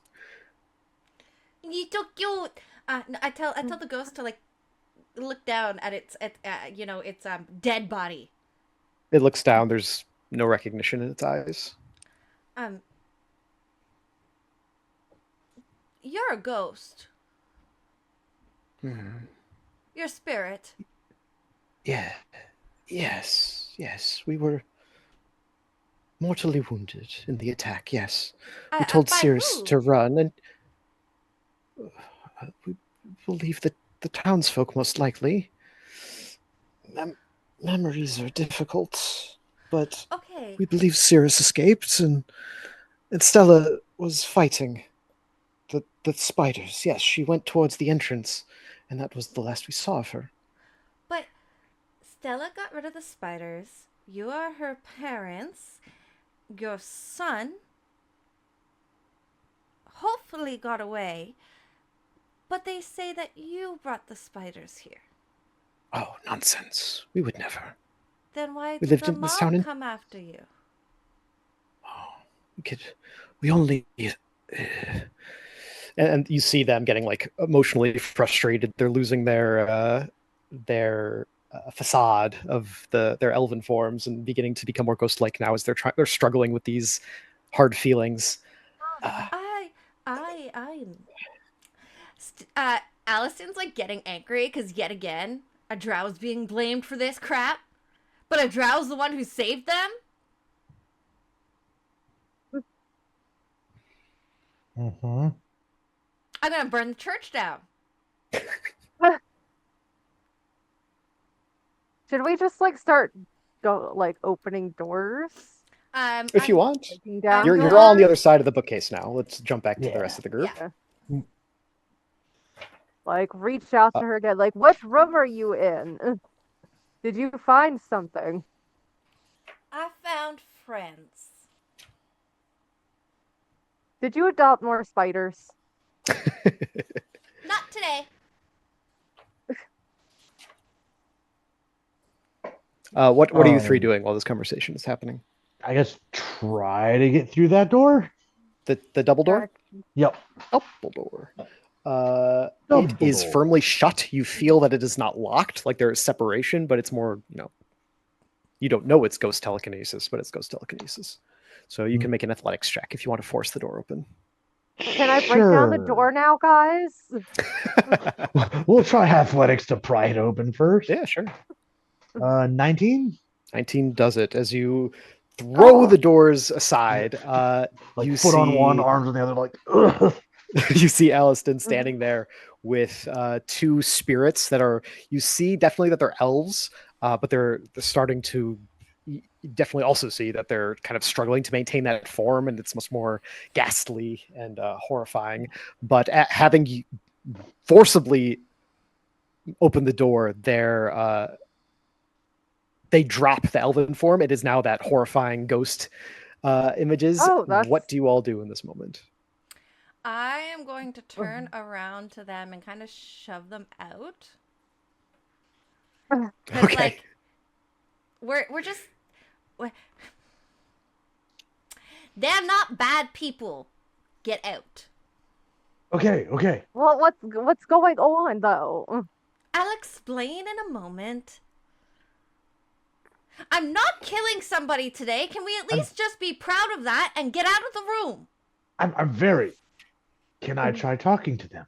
You're so cute. I tell the ghost to like look down at its dead body. It looks down. There's no recognition in its eyes. You're a ghost. Hmm. You're a spirit. Yeah. Yes. We were mortally wounded in the attack, yes. We told By Cirrus who? to run, and we believe that the townsfolk most likely. Memories are difficult, but Okay. we believe Cirrus escaped, and Stella was fighting the spiders. Yes, she went towards the entrance, and that was the last we saw of her. But Stella got rid of the spiders. You are her parents. Your son hopefully got away. But they say that you brought the spiders here. Oh, nonsense. We would never. Then why We did lived the in this town mob come after you? We only. And you see them getting like emotionally frustrated. They're losing their facade of their elven forms and beginning to become more ghost-like now as they're struggling with these hard feelings. Allison's like getting angry because yet again a drow's being blamed for this crap, but a drow's the one who saved them. Mm-hmm. I'm gonna burn the church down. Should we just like start opening doors? If you want. Breaking down You're all on the doors? other side of the bookcase now. Let's jump back to the Yeah. rest of the group. Yeah. Like reach out to her again. Like, which room are you in? Did you find something? I found friends. Did you adopt more spiders? Not today. What are you three doing while this conversation is happening? I guess try to get through that door. The double door? Yep. Double door. Double It is door. firmly shut. You feel that it is not locked, like there is separation, but it's more, you don't know it's ghost telekinesis, but it's ghost telekinesis. So you can make an athletics check if you want to force the door open. Can I break down the door now, guys? We'll try athletics to pry it open first. Yeah, sure. 19? 19 does it. As you throw the doors aside, Like you foot on one, see- arms on the other, like, ugh. you see Aliston standing there with two spirits that are, you see definitely that they're elves, but they're starting to, you definitely also see that they're kind of struggling to maintain that form, and it's much more ghastly and horrifying. But having you forcibly open the door, they drop the elven form. It is now that horrifying ghost images. Oh, that's- What do you all do in this moment? I am going to turn around to them and kind of shove them out. 'Cause, Okay. like, we're just... They're not bad people. Get out. Okay. Well, what's going on though? I'll explain in a moment. I'm not killing somebody today. Can we at least just be proud of that and get out of the room? I'm very. Can I try talking to them?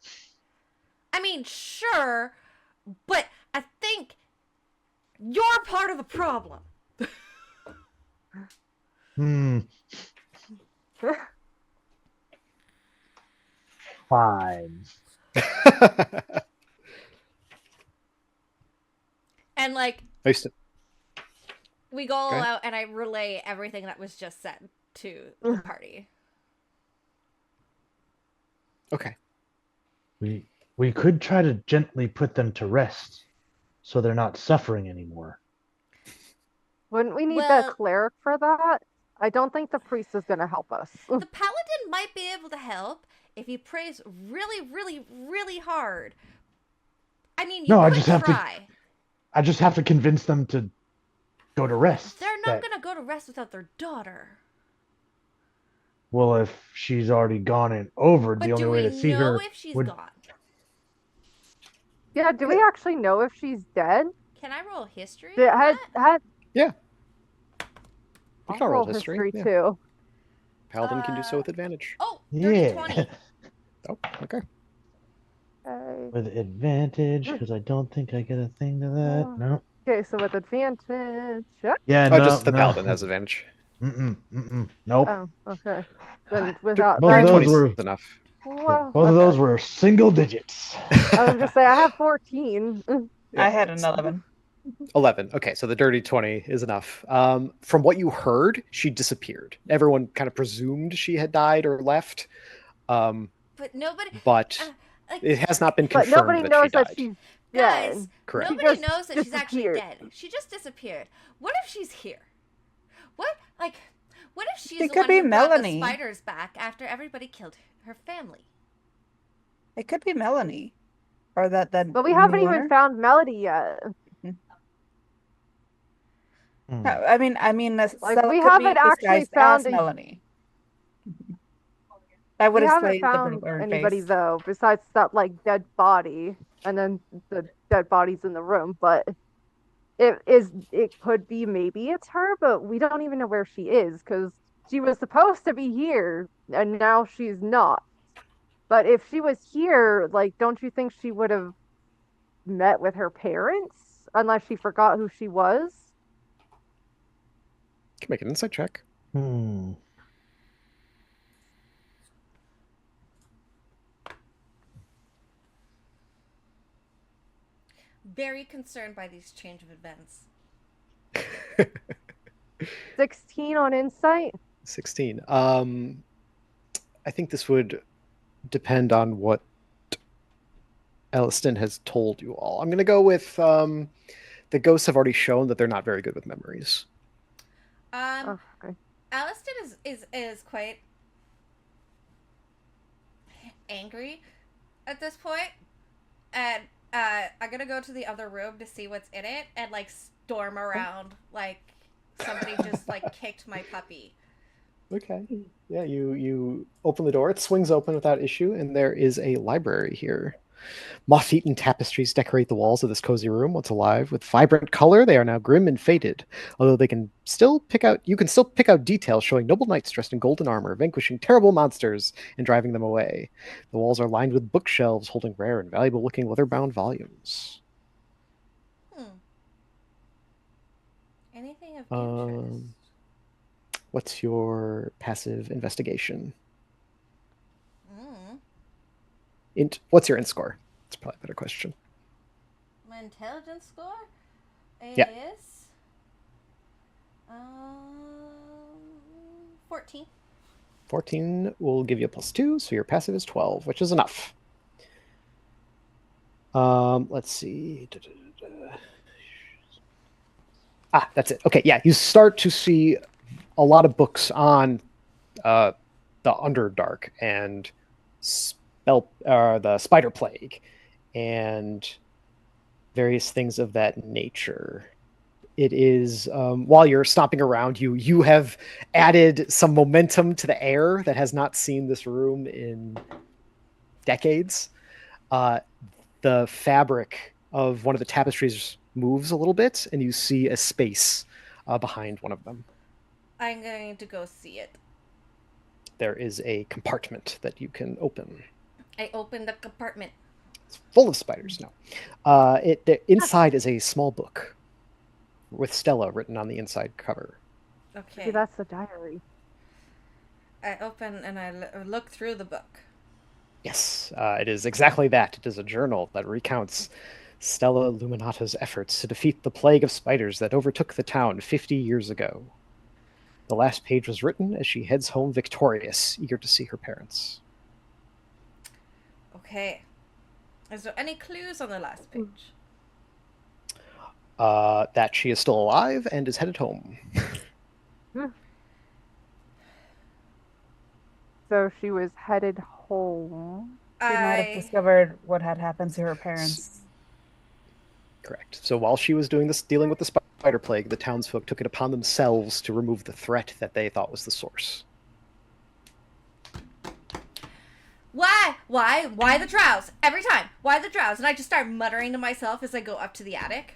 I mean, sure, but I think you're part of the problem. Fine. And like, I used to- we go all Okay. out and I relay everything that was just said to the party. Okay. We could try to gently put them to rest so they're not suffering anymore. Wouldn't we need Well- that cleric for that? I don't think the priest is going to help us. The paladin might be able to help if he prays really, really, really hard. I mean, you No, I could just have to- try. I just have to convince them to go to rest. They're not gonna go to rest without their daughter. Well, if she's already gone and over, But the only do way we to see know her if she's would. gone? Yeah, do we actually know if she's dead? Can I roll history? Did, on had, that? had, Yeah. You I'll can roll roll history. Yeah. too. Paladin can do so with advantage. Oh, dirty Yeah. 20. Oh, okay. Okay. With advantage, because I don't think I get a thing to that. Oh. No. Okay, so with advantage. Yep. Yeah, Oh, no, just the no. paladin has advantage. Nope. Oh, okay. Then without Both that, of those 20 were is enough. well, both of okay. those were single digits. I was gonna say I have 14. I had an 11. 11. Okay, so the dirty 20 is enough. From what you heard, she disappeared. Everyone kind of presumed she had died or left, But nobody. but Like, it has not been But confirmed nobody that knows she that died. she's guys, dead. Correct. nobody just knows that she's actually disappeared. dead. She just disappeared. What if she's here? What if she's It the could one be who brought the Melanie. spiders back after everybody killed her family? It could be Melanie. Or that But we haven't new even owner. found Melody yet. I mean, Like, Stella we could be haven't actually disguised found as a- Melanie. That would We haven't explain the found blurred anybody face. though, besides that like dead body, and then the dead bodies in the room. But it could be maybe it's her, but we don't even know where she is because she was supposed to be here and now she's not. But if she was here, like, don't you think she would have met with her parents unless she forgot who she was? Can make an insight check. very concerned by these change of events. 16 on insight. 16. I think this would depend on what Elliston has told you all. I'm going to go with the ghosts have already shown that they're not very good with memories. Oh, okay. Aliston is quite angry at this point, and I'm gonna go to the other room to see what's in it and like storm around like somebody just like kicked my puppy. Okay. Yeah, you open the door. It swings open without issue, and there is a library here. Moth-eaten tapestries decorate the walls of this cozy room. Once alive with vibrant color, they are now grim and faded. Although you can still pick out details showing noble knights dressed in golden armor, vanquishing terrible monsters and driving them away. The walls are lined with bookshelves holding rare and valuable-looking leather-bound volumes. Anything of interest? What's your passive investigation? What's your int score? That's probably a better question. My intelligence score is Yeah. 14. 14 will give you a +2, so your passive is 12, which is enough. Let's see. That's it. Okay, yeah, you start to see a lot of books on the Underdark and the Spider Plague and various things of that nature. It is while you're stomping around, you have added some momentum to the air that has not seen this room in decades. The fabric of one of the tapestries moves a little bit, and you see a space behind one of them. I'm going to go see it. There is a compartment that you can open. I open the compartment. It's full of spiders now. Inside is a small book with Stella written on the inside cover. Okay. See, that's the diary. I open and I look through the book. Yes, it is exactly that. It is a journal that recounts Stella Luminata's efforts to defeat the plague of spiders that overtook the town 50 years ago. The last page was written as she heads home victorious, eager to see her parents. Okay. Is there any clues on the last page? That she is still alive and is headed home. So she was headed home. She might have discovered what had happened to her parents. Correct. So while she was dealing with the spider plague, the townsfolk took it upon themselves to remove the threat that they thought was the source. Why? Why the drows? Every time. Why the drows? And I just start muttering to myself as I go up to the attic.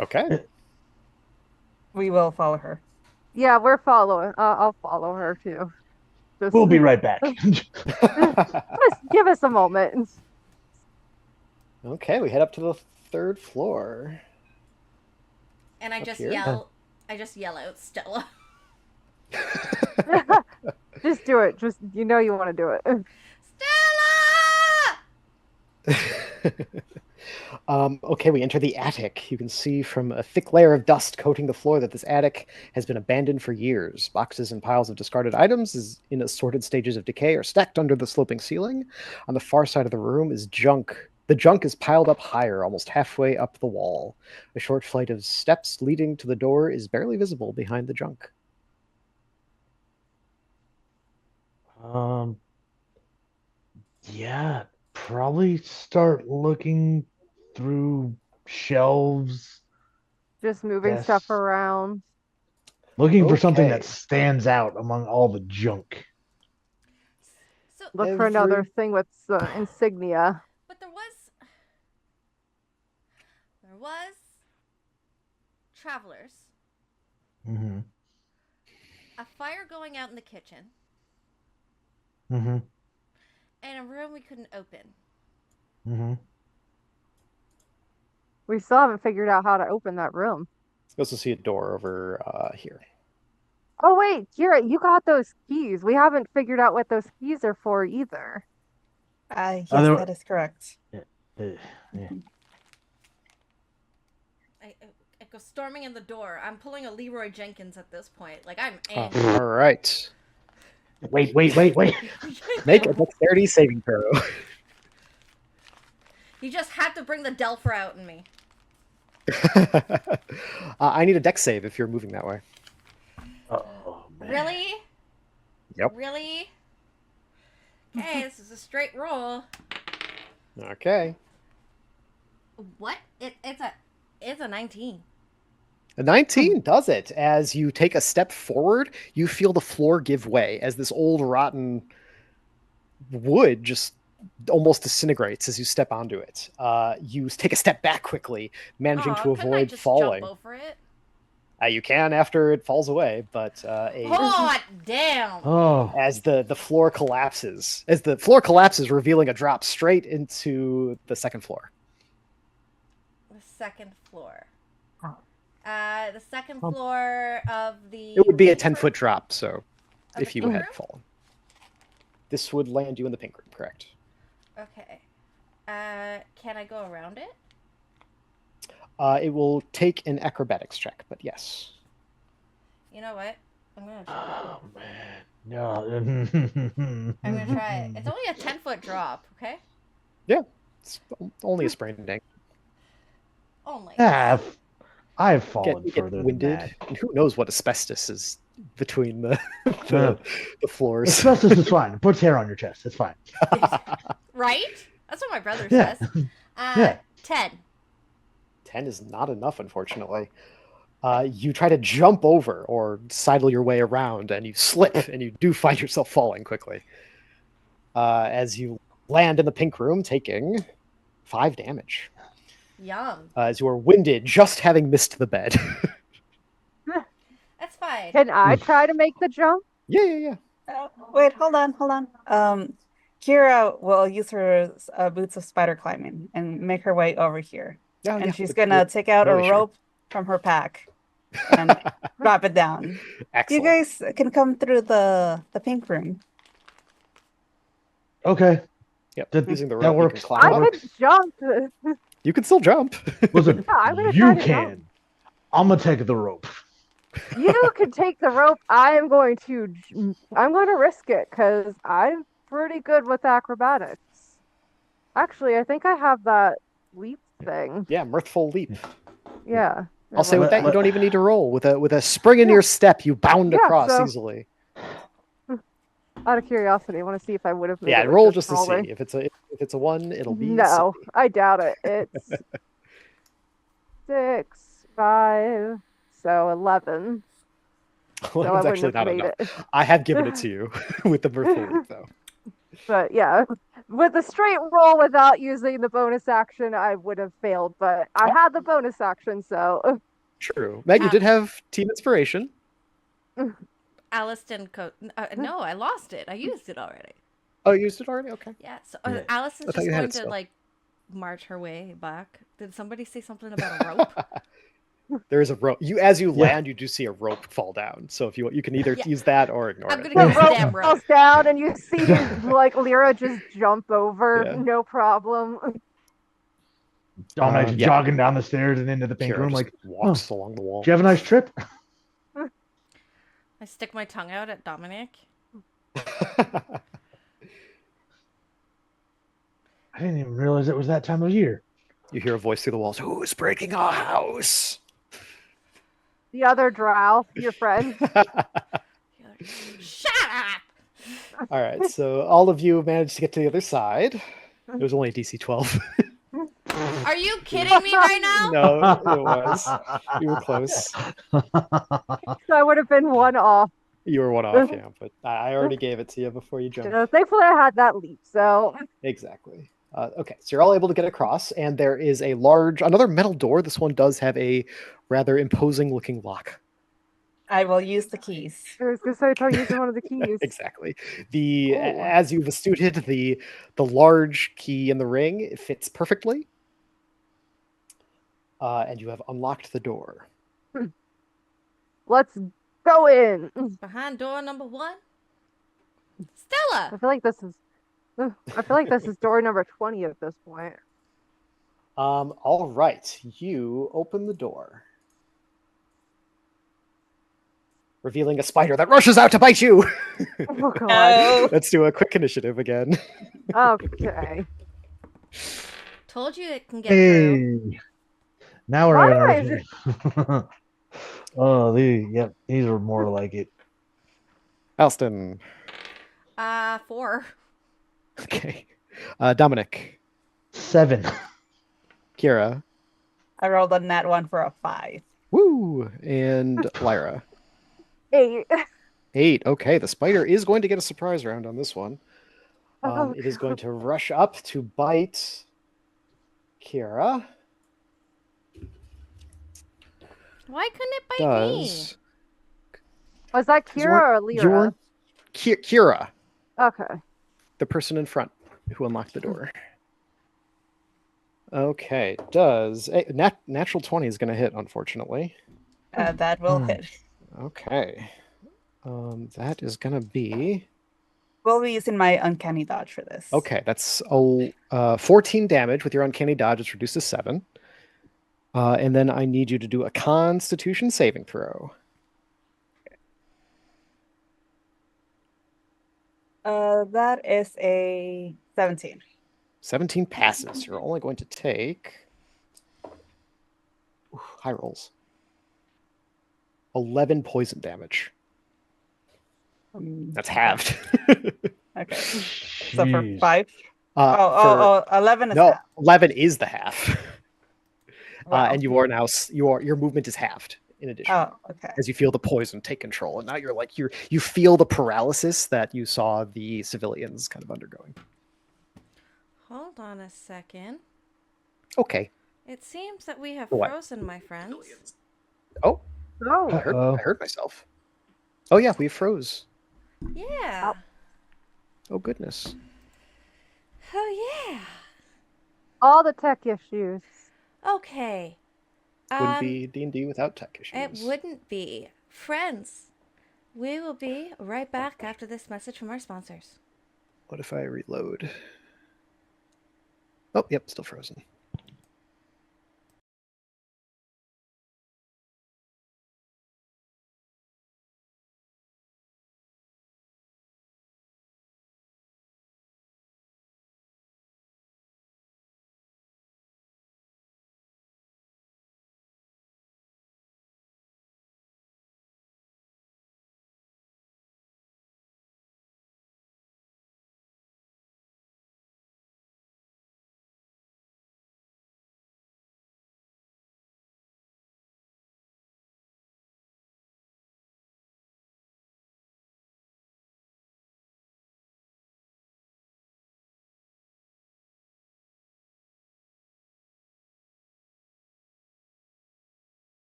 Okay. We will follow her. Yeah, we're following. I'll follow her too. We'll be right back. Just give us a moment. Okay, we head up to the 3rd floor. And I just here? yell out Stella. Just do it. Just you want to do it. Stella! Okay, we enter the attic. You can see from a thick layer of dust coating the floor that this attic has been abandoned for years. Boxes and piles of discarded items in assorted stages of decay are stacked under the sloping ceiling. On the far side of the room is junk. The junk is piled up higher, almost halfway up the wall. A short flight of steps leading to the door is barely visible behind the junk. Yeah, probably start looking through shelves, Just moving Yes. stuff around. looking for something that Okay. stands out among all the junk. So, Look for another Every- thing with insignia. but there was travelers, Mm-hmm. a fire going out in the kitchen, Mm-hmm. and a room we couldn't open. Mm-hmm. We still haven't figured out how to open that room. You also see a door over here. Oh wait, Kira, you got those keys. We haven't figured out what those keys are for either. Yes, there- that is correct. Yeah. storming in the door. I'm pulling a Leroy Jenkins at this point. Like, I'm angry. All right. Wait. Make a dexterity saving throw. You just had to bring the Delpher out in me. I need a dex save if you're moving that way. Oh man. Really? Yep. Really? Okay, this is a straight roll. Okay. What? It's a 19. A 19 does it. As you take a step forward, you feel the floor give way as this old rotten wood just almost disintegrates as you step onto it. You take a step back quickly, managing to couldn't I avoid just falling. jump over it? You can after it falls away, but Hot damn! Oh. as the floor collapses, revealing a drop straight into the second floor. The second floor. The second floor of the... It would be a 10-foot drop, so of if the you pink had room? fallen. This would land you in the pink room, correct? Okay. Can I go around it? It will take an acrobatics check, but yes. You know what? I'm gonna try. Oh man. No. I'm gonna try it. It's only a 10-foot drop, okay? It's only a sprained ankle. Only. I've fallen Get further than winded, that. and who knows what asbestos is between the Yeah. the floors. Asbestos is fine. It puts hair on your chest. It's fine. Right? That's what my brother Yeah. says. Yeah. 10. 10 is not enough, unfortunately. You try to jump over or sidle your way around, and you slip, and you do find yourself falling quickly. As you land in the pink room, taking 5 damage. Yum. As you are winded, just having missed the bed. That's fine. Can I try to make the jump? Yeah. Wait, hold on. Kira will use her boots of spider climbing and make her way over here. Oh, And yeah, she's with- gonna with take out no a issue. rope from her pack and drop it down. You Excellent. guys can come through the pink room. Yep. That- Using the that rope, you works. can climb I up. could jump. You can still jump. Listen, Yeah, I'm gonna you try to can. I'm gonna take the rope. You can take the rope. I'm going to risk it because I'm pretty good with acrobatics. Actually, I think I have that leap thing. Yeah, mirthful leap. Yeah. I'll say with Let- that, you let- don't even need to roll. With a spring in Yeah. your step, you bound Yeah, across so- easily. Out of curiosity, I want to see if I would have made Yeah, it with roll just to rolling. see. If it's a 1, it'll be No, silly. I doubt it. It's 6, 5, so 11. So I Well, it's wouldn't actually have not made enough. it. I have given it to you with the mirthful leap, though. But yeah, with a straight roll without using the bonus action, I would have failed. But I had the bonus action, so True. Meg, you did have team inspiration. Alliston no, I lost it. I used it already. Oh, you used it already? Okay. Yeah, so Yeah. Alliston's I thought just you had going it to still. like march her way back. Did somebody say something about a rope? There is a rope. As you Yeah. land, you do see a rope fall down. So if you can either Yeah. use that or ignore I'm it. gonna the get the rope damn rope. falls down, and you see like Lyra just jump over, Yeah. no problem. Dominic's Yeah. jogging down the stairs and into the pink Kira room. just Like, walks along the wall. did you have a nice trip? I stick my tongue out at Dominic. I didn't even realize it was that time of year. You hear a voice through the walls. Who's breaking our house? The other drow, your friend. Shut up! All right, so all of you managed to get to the other side. It was only a DC 12. Are you kidding me right now? No, it was. You were close. So I would have been one off. You were one off, yeah, but I already gave it to you before you jumped. Thankfully, I had that leap. So Exactly. Okay, so you're all able to get across, and there is another metal door. This one does have a rather imposing looking lock. I will use the keys. I was gonna say try using one of the keys. Exactly. Cool. As you've astute the large key in the ring, it fits perfectly. And you have unlocked the door. Let's go in. Behind door number 1. Stella! I feel like this is door number 20 at this point. All right, you open the door. revealing a spider that rushes out to bite you. Oh god. No. Let's do a quick initiative again. Okay. Told you it can get through. Hey, now we're Why having am our Oh, these are more like it. Alston. 4. Okay. Dominic. 7. Kira. I rolled a nat 1 for a 5. Woo! And Lyra. 8. 8. Okay, the spider is going to get a surprise round on this one. Oh, It is going to rush up to bite Kira. Why couldn't it bite me? Does was that 'cause you weren't- Kira or you Lyra? weren't- Kira, Okay. the person in front who unlocked the door. Okay, does natural 20 is going to hit, unfortunately. That will hit. Okay, that is going to be We'll be using my uncanny dodge for this. okay. That's 14 damage with your uncanny dodge. It's reduced to 7. And then I need you to do a Constitution saving throw. That is a 17. 17 passes. You're only going to take high rolls. 11 poison damage. That's halved. Okay. So for Jeez. 5? For 11 is no, half. 11 is the half. Wow. And you are now your movement is halved in addition. Oh, okay. As you feel the poison take control, and now you're like you feel the paralysis that you saw the civilians kind of undergoing. Hold on a second. Okay. It seems that we have What? frozen, my friends. Oh, Oh. I heard myself. Oh yeah, we froze. Yeah. Oh goodness. Oh yeah. All the tech issues. Okay. Wouldn't be D&D without tech issues. It wouldn't be. Friends, we will be right back after this message from our sponsors. What if I reload? Oh, yep, still frozen.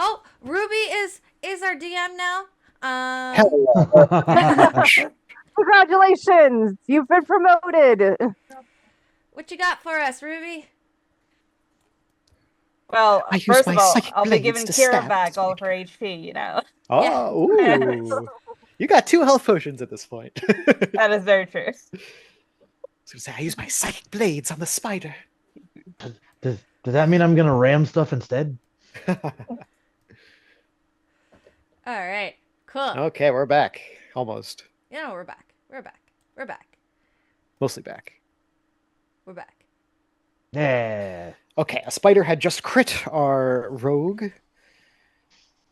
Oh, Ruby is our DM now. Hello. Congratulations! You've been promoted. What you got for us, Ruby? Well, I use first my of all, psychic I'll be blades giving to Kira stab back this all of her week. HP, you know. Oh, ooh. You got 2 health potions at this point. That is very true. was gonna say I use my psychic blades on the spider. Does that mean I'm gonna ram stuff instead? All right. Cool. Okay, we're back. Almost. Yeah, we're back. We're back. We're back. Mostly back. We're back. Yeah. Okay, a spider had just crit our rogue.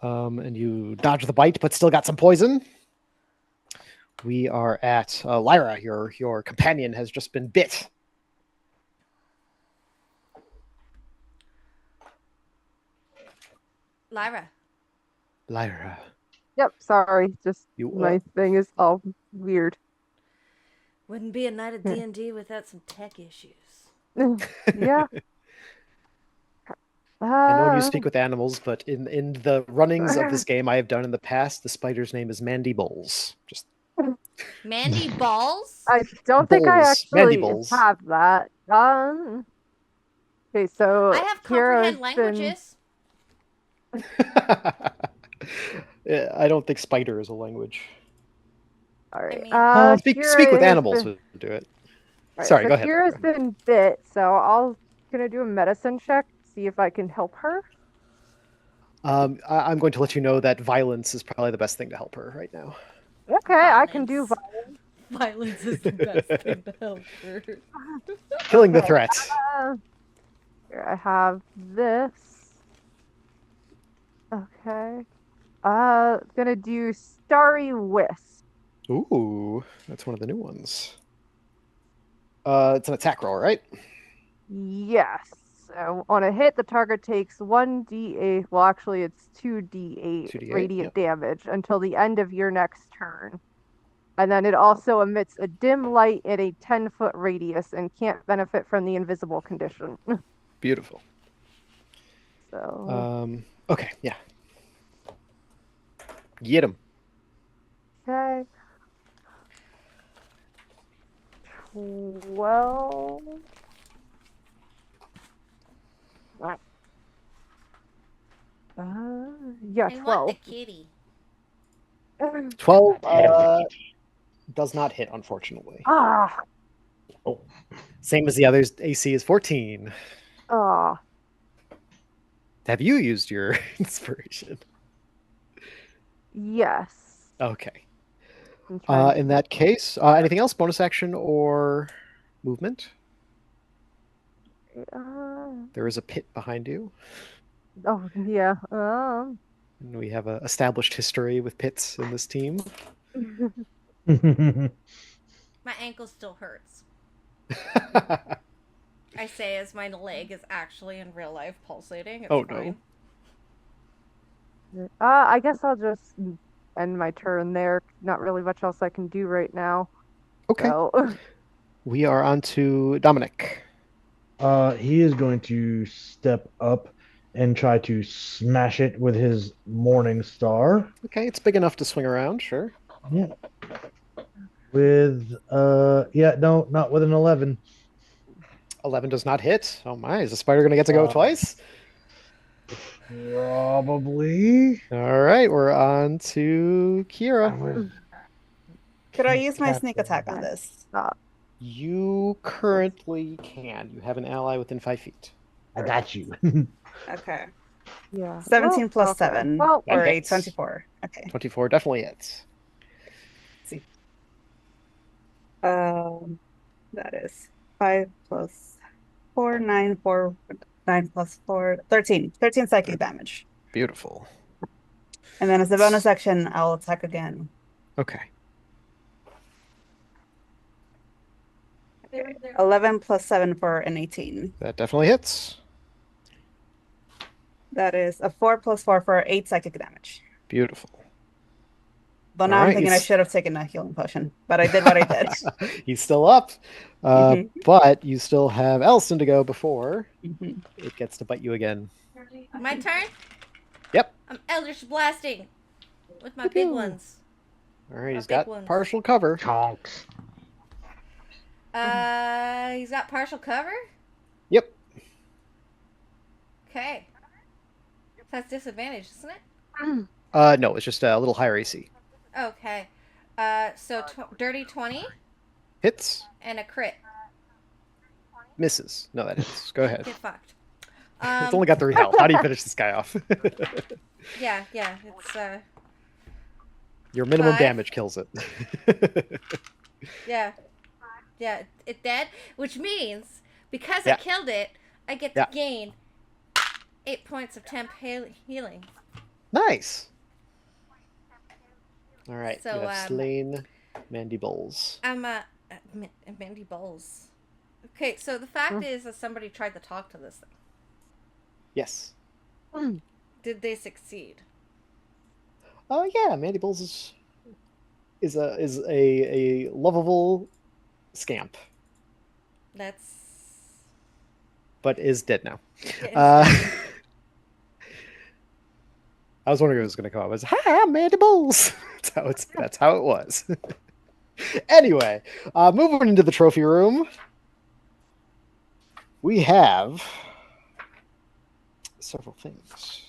And you dodge the bite, but still got some poison. We are at Lyra. Your companion has just been bit. Lyra. Lyra. Yep, sorry. Just You my thing is all weird. Wouldn't be a night of D&D without some tech issues. Yeah. I know you speak with animals, but in the runnings of this game I have done in the past, the spider's name is Mandy Bowles. Just Mandy Balls? I don't think I Bowls. Mandy actually Bowles. have that. Okay, so I have Kira's comprehend languages. Yeah, I don't think spider is a language. All right. I mean- Speak Kira with has animals been- would do it. Alright, Sorry, so go ahead. Kira's been bit, so I'll gonna do a medicine check, see if I can help her. I'm going to let you know that violence is probably the best thing to help her right now. Okay, I can do. Violence is the best thing to help her. Killing the Okay. threat. Here I have this. Okay. Gonna do Starry Wisp. Ooh, that's one of the new ones. It's an attack roll, right? Yes. So on a hit, the target takes 1d8. Well, actually, it's 2d8 2d8, radiant yep. damage until the end of your next turn. And then it also emits a dim light in a 10-foot radius and can't benefit from the invisible condition. Beautiful. So, Okay, yeah. Get him. okay. 12. Right. Yeah, I 12. want the kitty. 12 does not hit, unfortunately. Ah, Same as the others, AC is 14. ah. Have you used your inspiration? Yes. Okay. I'm trying to In that case, anything else? Bonus action or movement? There is a pit behind you. Oh, yeah. And we have an established history with pits in this team. My ankle still hurts. I say as my leg is actually in real life pulsating. It's Oh, fine. no. I guess I'll just end my turn there. Not really much else I can do right now. Okay. So, We are on to Dominic. He is going to step up and try to smash it with his Morning Star. Okay, it's big enough to swing around, sure. Yeah. With no, not with an 11. 11 does not hit. Oh my, is the spider going to get to go twice? Probably. All right, we're on to Kira. Could I use my sneak attack on this? You currently can. You have an ally within 5 feet. I got you. Okay. yeah. 17 plus okay. 7 Well, That or 8, hits. 24. Okay. 24 definitely hits. That is 5 plus 4, 9, 4, 9 plus 4, 13. 13 psychic damage. Beautiful. And then as a bonus action, I'll attack again. Okay. 11 plus 7 for an 18. That definitely hits. That is a 4 plus 4 for 8 psychic damage. Beautiful. But now All I'm right, thinking I should have taken a healing potion, but I did what I did. He's still up. Mhm. But you still have Ellison to go before Mhm. it gets to bite you again. My turn? Yep. I'm Eldritch Blasting with my big ones. All right, he's big got ones. partial cover. Chonks. He's got partial cover? Yep. Okay. That's disadvantage, isn't it? No, it's just a little higher AC. Okay. So dirty 20 Hits. and a crit. Misses. No, that is. Go ahead. Get fucked. It's only got 3 health. How do you finish this guy off? Yeah. It's Your minimum 5. damage kills it. Yeah. It dead, which means because I Yeah. killed it, I get to Yeah. gain 8 points of temp healing. Nice. All right. So, you have slain Mandy Bowles. I'm Mandy Bowles. Okay, so the fact is that somebody tried to talk to this thing. Yes. Did they succeed? Oh yeah, Mandy Bowles is a lovable scamp, That's but is dead now. yeah, I was wondering if it was going to come up as "Hi, I'm Mandy Bowles." That's how it was. Anyway, moving into the trophy room, we have several things.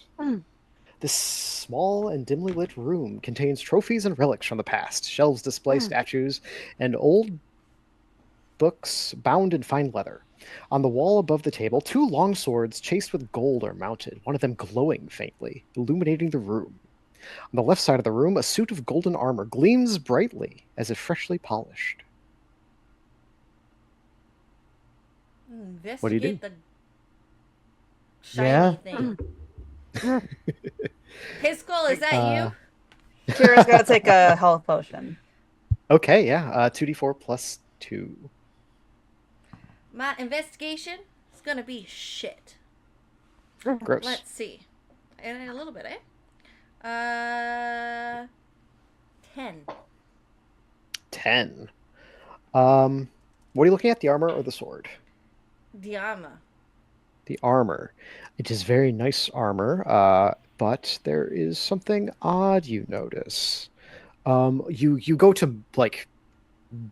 This small and dimly lit room contains trophies and relics from the past. Shelves display statues and old books bound in fine leather. On the wall above the table, 2 long swords chased with gold are mounted, one of them glowing faintly, illuminating the room. On the left side of the room, a suit of golden armor gleams brightly as if freshly polished. investigate What do you do? the shiny Yeah. thing. Piskel, is that you? Kira's gonna take a health potion. Okay, yeah. 2d4 plus 2. My investigation is gonna be shit. Gross. Let's see. And a little bit, 10. 10. What are you looking at, the armor or the sword? The armor. The armor. It is very nice armor, but there is something odd you notice. You go to, like,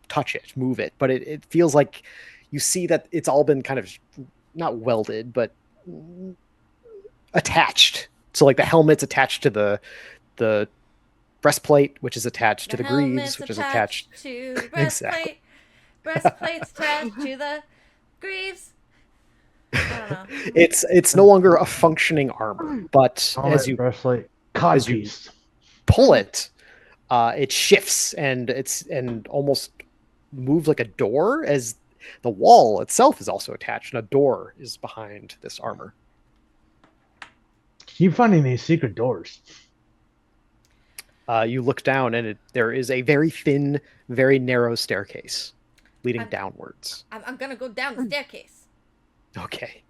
touch it, move it, but it feels like you see that it's all been kind of not welded, but attached. So like the helmet's attached to the breastplate, which is attached to the greaves, which is attached to the breastplate. Exactly. Breastplate's attached to the greaves. I don't know. It's no longer a functioning armor, but as you breastplate, as you- codpiece. pull it, it shifts and almost moves like a door, as the wall itself is also attached and a door is behind this armor. Keep finding these secret doors. You look down and there is a very thin, very narrow staircase leading downwards. I'm gonna go down the staircase. Okay.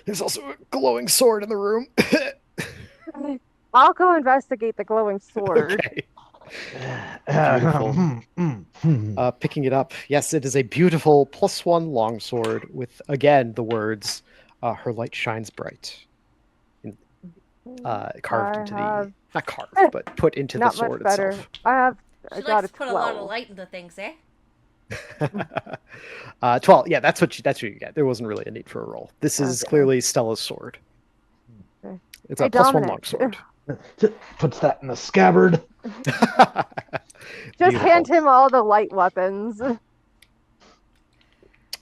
There's also a glowing sword in the room. I'll go investigate the glowing sword. Okay. Beautiful. Picking it up. Yes, it is a beautiful +1 longsword with, again, the words, her light shines bright. Carved into the... Not carved, but put into the Not sword much better. itself. I She got likes a to put a lot of 12. light into things, 12. Yeah, that's what you get. There wasn't really a need for a roll. This is Okay. clearly Stella's sword. Okay. It's Hey, a +1 Dominic. longsword. Puts that in the scabbard. Just hand him all the light weapons.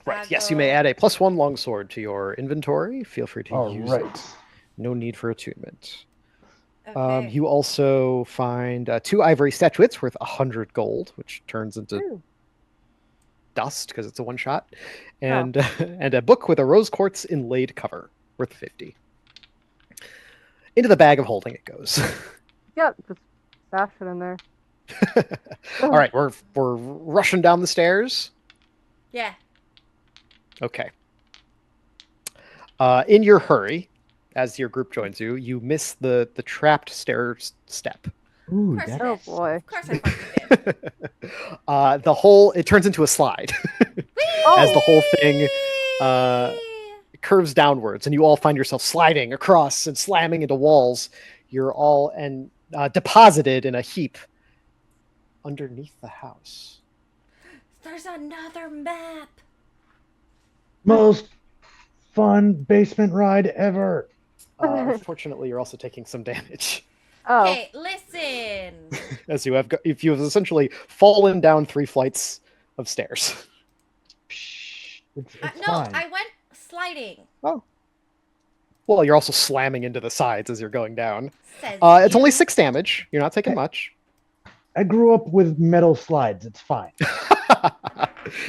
Right. Yes, you may add a +1 longsword to your inventory. Feel free to All use right. it. No need for attunement. Okay. You also find 2 ivory statuettes worth 100 gold, which turns into dust because it's a one-shot, and and a book with a rose quartz inlaid cover worth 50. Into the bag of holding it goes. Yep, just stash it in there. All right, we're rushing down the stairs. Yeah. Okay. In your hurry, as your group joins you, you miss the trapped stairs step. Ooh, Of course that, Oh it is. boy. Of course I fucking did. The whole it turns into a slide as the whole thing curves downwards, and you all find yourself sliding across and slamming into walls. You're all deposited in a heap underneath the house. There's another map. most fun basement ride ever. Unfortunately, you're also taking some damage Oh, Okay, listen. as you have essentially fallen down 3 flights of stairs. It's No, fine. I went sliding. Oh. Well, you're also slamming into the sides as you're going down. Says It's only you. 6 damage. You're not taking much. I grew up with metal slides. It's fine.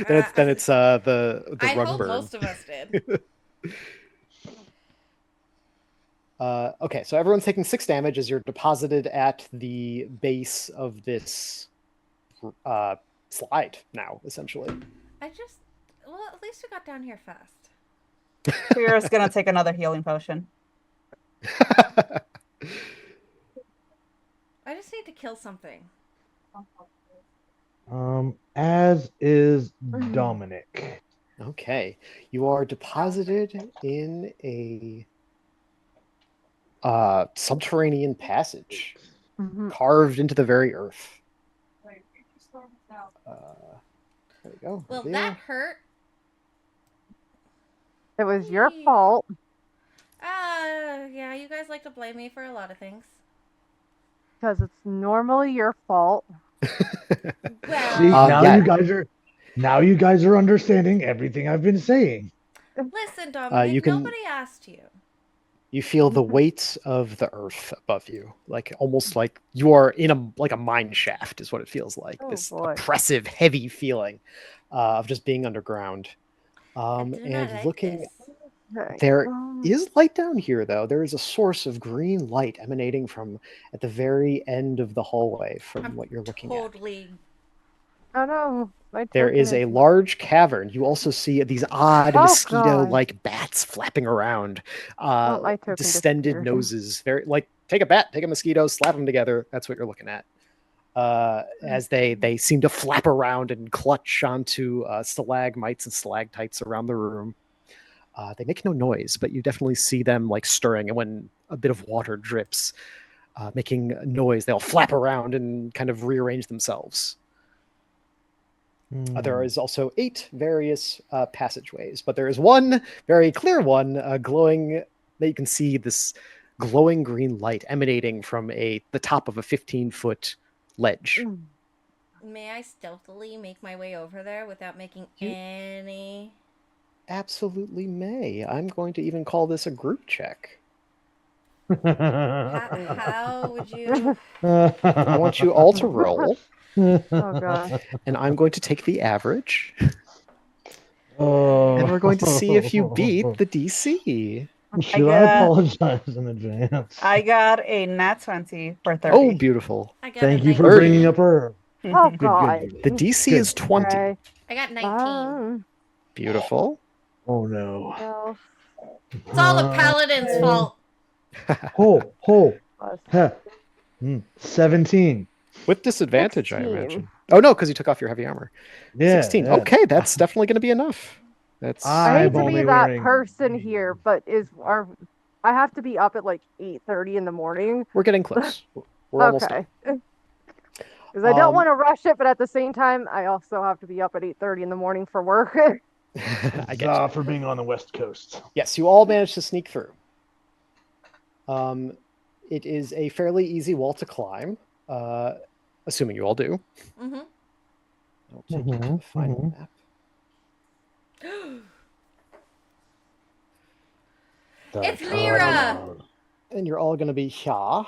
Then it's the I rug hope burn. most of us did. Okay, so everyone's taking 6 damage as you're deposited at the base of this slide now, essentially. Well, at least we got down here fast. Kira's gonna take another healing potion. I just need to kill something. As is Dominic. Okay, you are deposited in a subterranean passage carved into the very earth. There we go. Well, Reveal. that hurt. It was your fault. Yeah, you guys like to blame me for a lot of things. Because it's normally your fault. Well, See, yeah. now you guys are understanding everything I've been saying. listen, Dominic, you can- nobody asked you. You feel the weight of the earth above you, like almost like you are in a mine shaft, is what it feels like. Oh, this boy. oppressive, heavy feeling of just being underground. I do not And like looking, this. Okay. there is light down here, though. There is a source of green light emanating from at the very end of the hallway from what you're looking at. Totally. Oh no. My There token is a large cavern. You also see these odd Oh, mosquito-like bats flapping around, my token distended disappeared. noses. Very like take a bat, take a mosquito, slap them together. That's what you're looking at. As they seem to flap around and clutch onto stalagmites and stalactites around the room. They make no noise, but you definitely see them like stirring, and when a bit of water drips, making noise, they'll flap around and kind of rearrange themselves. There is also 8 various passageways, but there is one very clear one glowing that you can see this glowing green light emanating from the top of a 15-foot ledge. May I stealthily make my way over there without making You- any... Absolutely may. I'm going to even call this a group check. How would you... I want you all to roll, Oh god. and I'm going to take the average, Oh. and we're going to see if you beat the DC. Should I apologize in advance? I got a nat 20 for 30. Oh, beautiful. I got Thank a you for 19. bringing up her. Oh Good, god. good. The DC Good. is 20. Okay. I got 19. Beautiful. Oh no. Well, It's all the paladin's fault. Ho. plus 17. With disadvantage, I 16. imagine. Oh, no, because you took off your heavy armor. Yeah. 16. yeah. Okay, that's definitely going to be enough. That's I hate I'm to be only that wearing- person here, but I have to be up at like 8:30 in the morning. We're getting close. We're almost done. Okay. Because I don't Um, want to rush it, but at the same time, I also have to be up at 8:30 in the morning for work. I get you. For being on the West Coast. Yes, you all managed to sneak through. It is a fairly easy wall to climb, assuming you all do. Mm-hmm. I'll take you to the final map. It's Lyra! And you're all going to be here.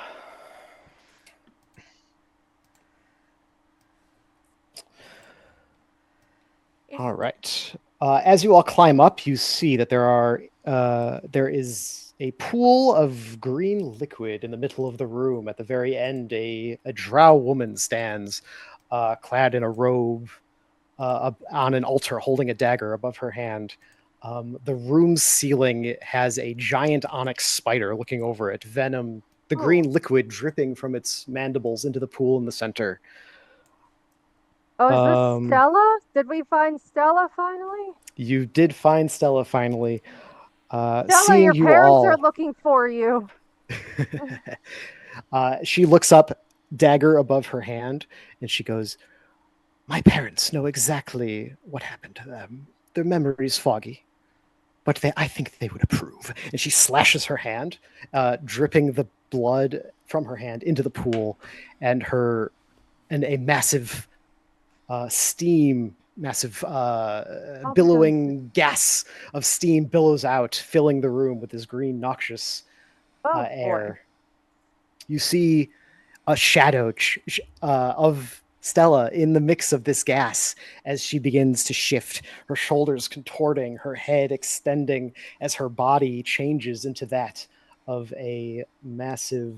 All right. As you all climb up, you see that there is a pool of green liquid in the middle of the room. At the very end, a drow woman stands, clad in a robe, on an altar, holding a dagger above her hand. The room's ceiling has a giant onyx spider looking over it. Venom, the green liquid dripping from its mandibles into the pool in the center. Oh, is this Stella? Did we find Stella finally? You did find Stella finally. Stella, Seeing your you parents all, are looking for you. she looks up, dagger above her hand, and she goes, "My parents know exactly what happened to them. Their memory's foggy, but I think they would approve." And she slashes her hand, dripping the blood from her hand into the pool, and a massive steam massive be billowing gas of steam billows out, filling the room with this green noxious Oh boy. air. You see a shadow of Stella in the mix of this gas as she begins to shift, her shoulders contorting, her head extending as her body changes into that of a massive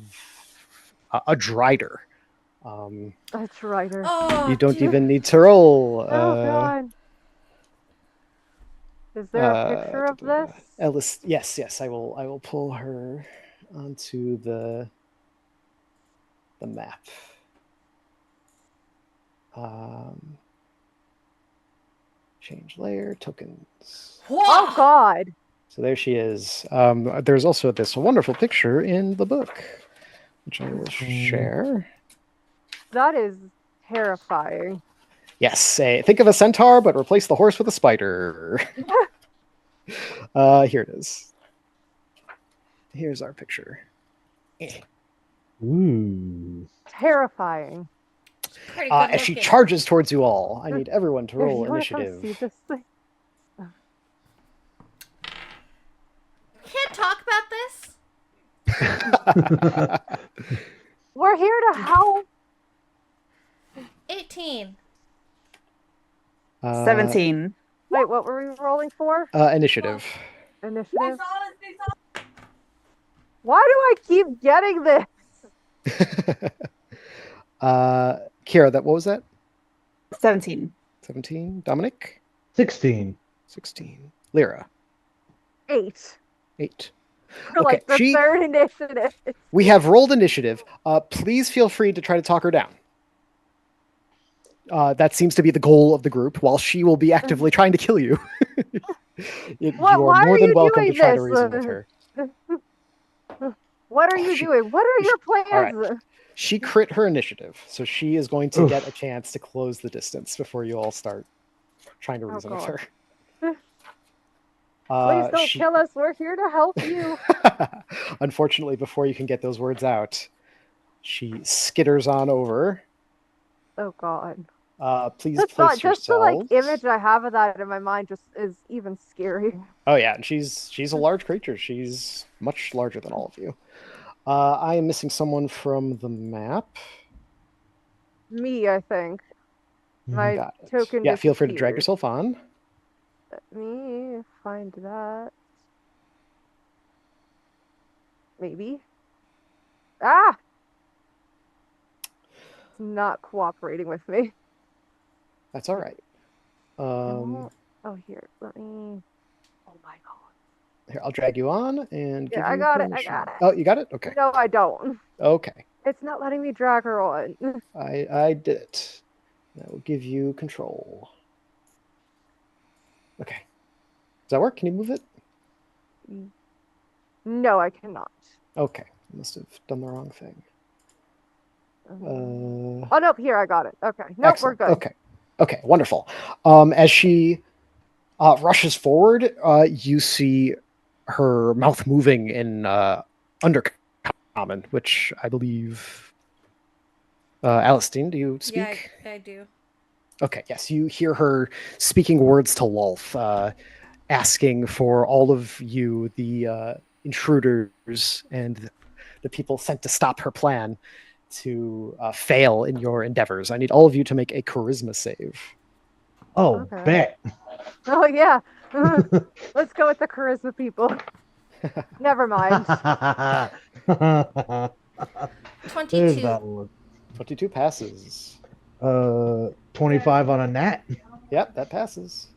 a drider. That's Ryder. Oh, You don't dude. even need to roll. Oh god. Is there a picture of this? Ellis, yes, I will pull her onto the map. Change layer tokens. Oh god. So there she is. There's also this wonderful picture in the book, which I will share. That is terrifying. Yes, think of a centaur, but replace the horse with a spider. Here it is. Here's our picture. Ooh. Terrifying. Pretty good As she looking. charges towards you all, I need everyone to If roll you wanna come initiative. see this thing. Can't talk about this. We're here to help. 18. 17. Wait, what were we rolling for? Initiative. Initiative? Why do I keep getting this? Kira, what was that? 17. 17. Dominic? 16. 16. Lyra? 8. 8. For like the third initiative. We have rolled initiative. Please feel free to try to talk her down. That seems to be the goal of the group, while she will be actively trying to kill you. You are Why more are than you welcome to doing try to this? reason with her. What are you doing? What are your plans? All right. She crit her initiative, so she is going to get a chance to close the distance before you all start trying to reason with her. Please don't kill us. We're here to help you. Unfortunately, before you can get those words out, she skitters on over. Oh god. Please place just the yourselves. image I have of that in my mind just is even scary. Oh yeah, and she's a large creature. She's much larger than all of you. I am missing someone from the map. Me, I think. My Got it. token. Yeah, feel free to drag yourself on. Let me find that. Maybe. Ah! It's not cooperating with me. That's all right. Oh, here. Let me. Oh my god. Here, I'll drag you on and give Yeah, I you got it. I permission. got it. Oh, you got it? Okay. No, I don't. Okay. It's not letting me drag her on. I did it. That will give you control. Okay. Does that work? Can you move it? No, I cannot. Okay. I must have done the wrong thing. Oh, nope. Here, I got it. Okay. Nope, Excellent. we're good. Okay, wonderful. As she rushes forward, you see her mouth moving in Undercommon, which I believe... Alistine, do you speak? Yeah, I do. Okay, yes, you hear her speaking words to Lulth, asking for all of you, the intruders and the people sent to stop her plan, to fail in your endeavors. I need all of you to make a charisma save. Oh, Okay. bet. Oh, yeah. Let's go with the charisma people. Never mind. There's 22. that one. 22 passes. 25 on a nat. Yep, that passes.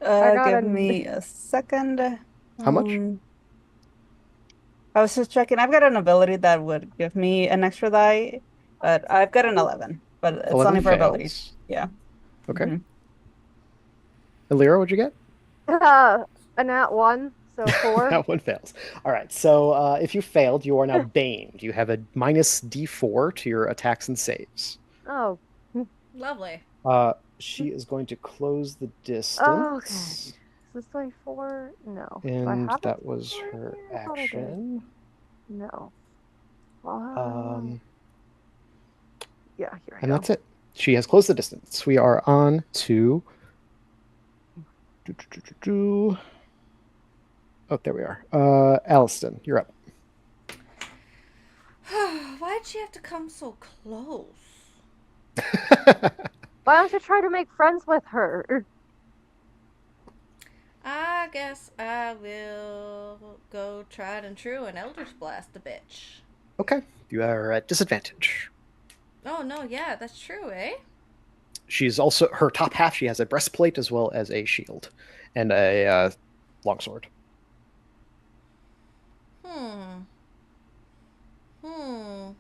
got Give a- me a second. How much? I was just checking. I've got an ability that would give me an extra die, but I've got an 11. But it's 11 only for fails. abilities. Yeah. Okay. Mhm. Elira, what'd you get? A nat 1, so 4. That one fails. All right, so if you failed, you are now baned. You have a minus D4 to your attacks and saves. Oh. Lovely. She is going to close the distance. Oh, okay. Is this like 4? No. Do I And have that it was somewhere her here? I thought I did. action. No. Yeah, here I And go. that's it. She has closed the distance. We are on to Oh, there we are. Alliston, you're up. Why'd she have to come so close? Why don't you try to make friends with her? I guess I will go tried and true and Eldritch Blast the bitch. Okay, you are at disadvantage. Oh no, yeah, that's true, eh? She's also her top half. She has a breastplate as well as a shield and a longsword. Hmm. Hmm.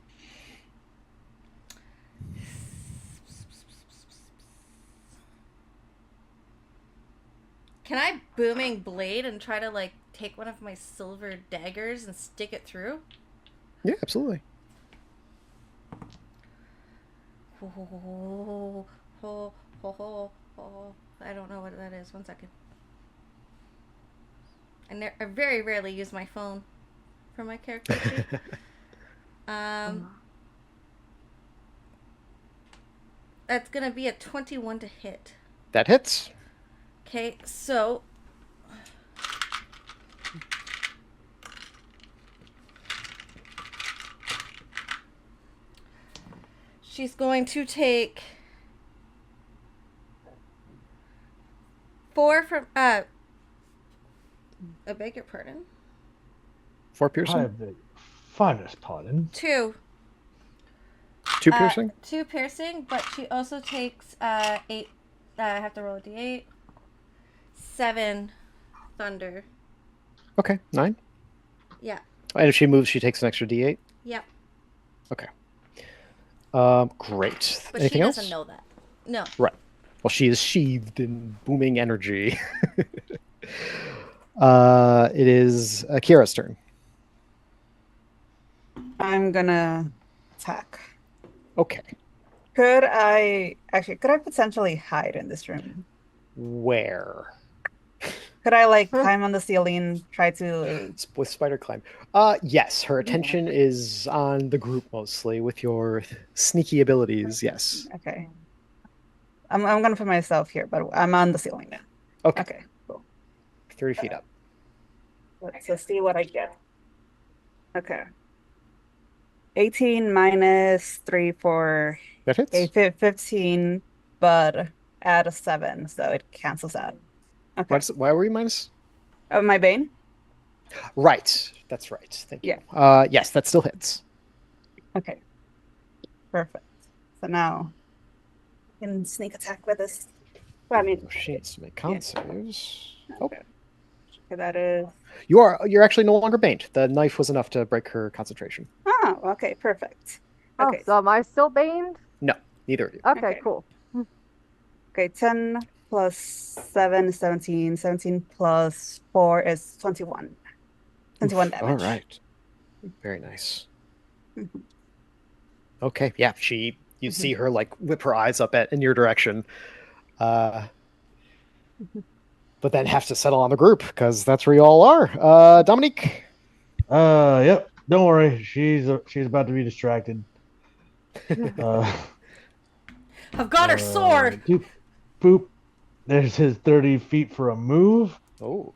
Can I booming blade and try to like take one of my silver daggers and stick it through? Yeah, absolutely. Oh, oh, oh, oh, oh. I don't know what that is. 1 second. I very rarely use my phone for my character sheet. That's gonna be a 21 to hit. That hits. Okay, so she's going to take 4 from I beg your pardon. 4 I piercing. beg finest pardon. 2. 2 piercing. 2 piercing, but she also takes 8. I have to roll a d8. 7 thunder. Okay, 9. Yeah. And if she moves, she takes an extra d8. Yep. Okay. Great. But Anything she else? doesn't know that. No. Right. Well, she is sheathed in booming energy. It is Kira's turn. I'm gonna attack. Okay. Could I potentially hide in this room? Where? Could I like climb on the ceiling, try to With spider climb. Yes, her attention is on the group mostly with your sneaky abilities. Yes. Okay. I'm gonna put myself here, but I'm on the ceiling now. Okay. Okay, cool. 30 feet up. Let's see what I get. Okay. 18 minus 3 for That hits. a 15, but add a 7, so it cancels out. Okay. Why were you minus? Oh, my Bane? Right. That's right. Thank you. Yeah. Yes, that still hits. Okay. Perfect. So now I can sneak attack with this. Well, I mean, She needs to make con saves. Oh, okay. That is. you're actually no longer baned. The knife was enough to break her concentration. Oh, okay, perfect. Oh, Okay. so am I still baned? No, neither of you. Okay, Okay. cool. Okay, 10 plus 7 is 17. 17 plus 4 is 21. 21 Oof, damage. all right. Very nice. Mhm. Okay, yeah, you see her like whip her eyes up in your direction. But then have to settle on the group because that's where you all are. Dominique. Yep. Don't worry. She's about to be distracted. I've got her sword. Doop, boop. There's his 30 feet for a move. Oh.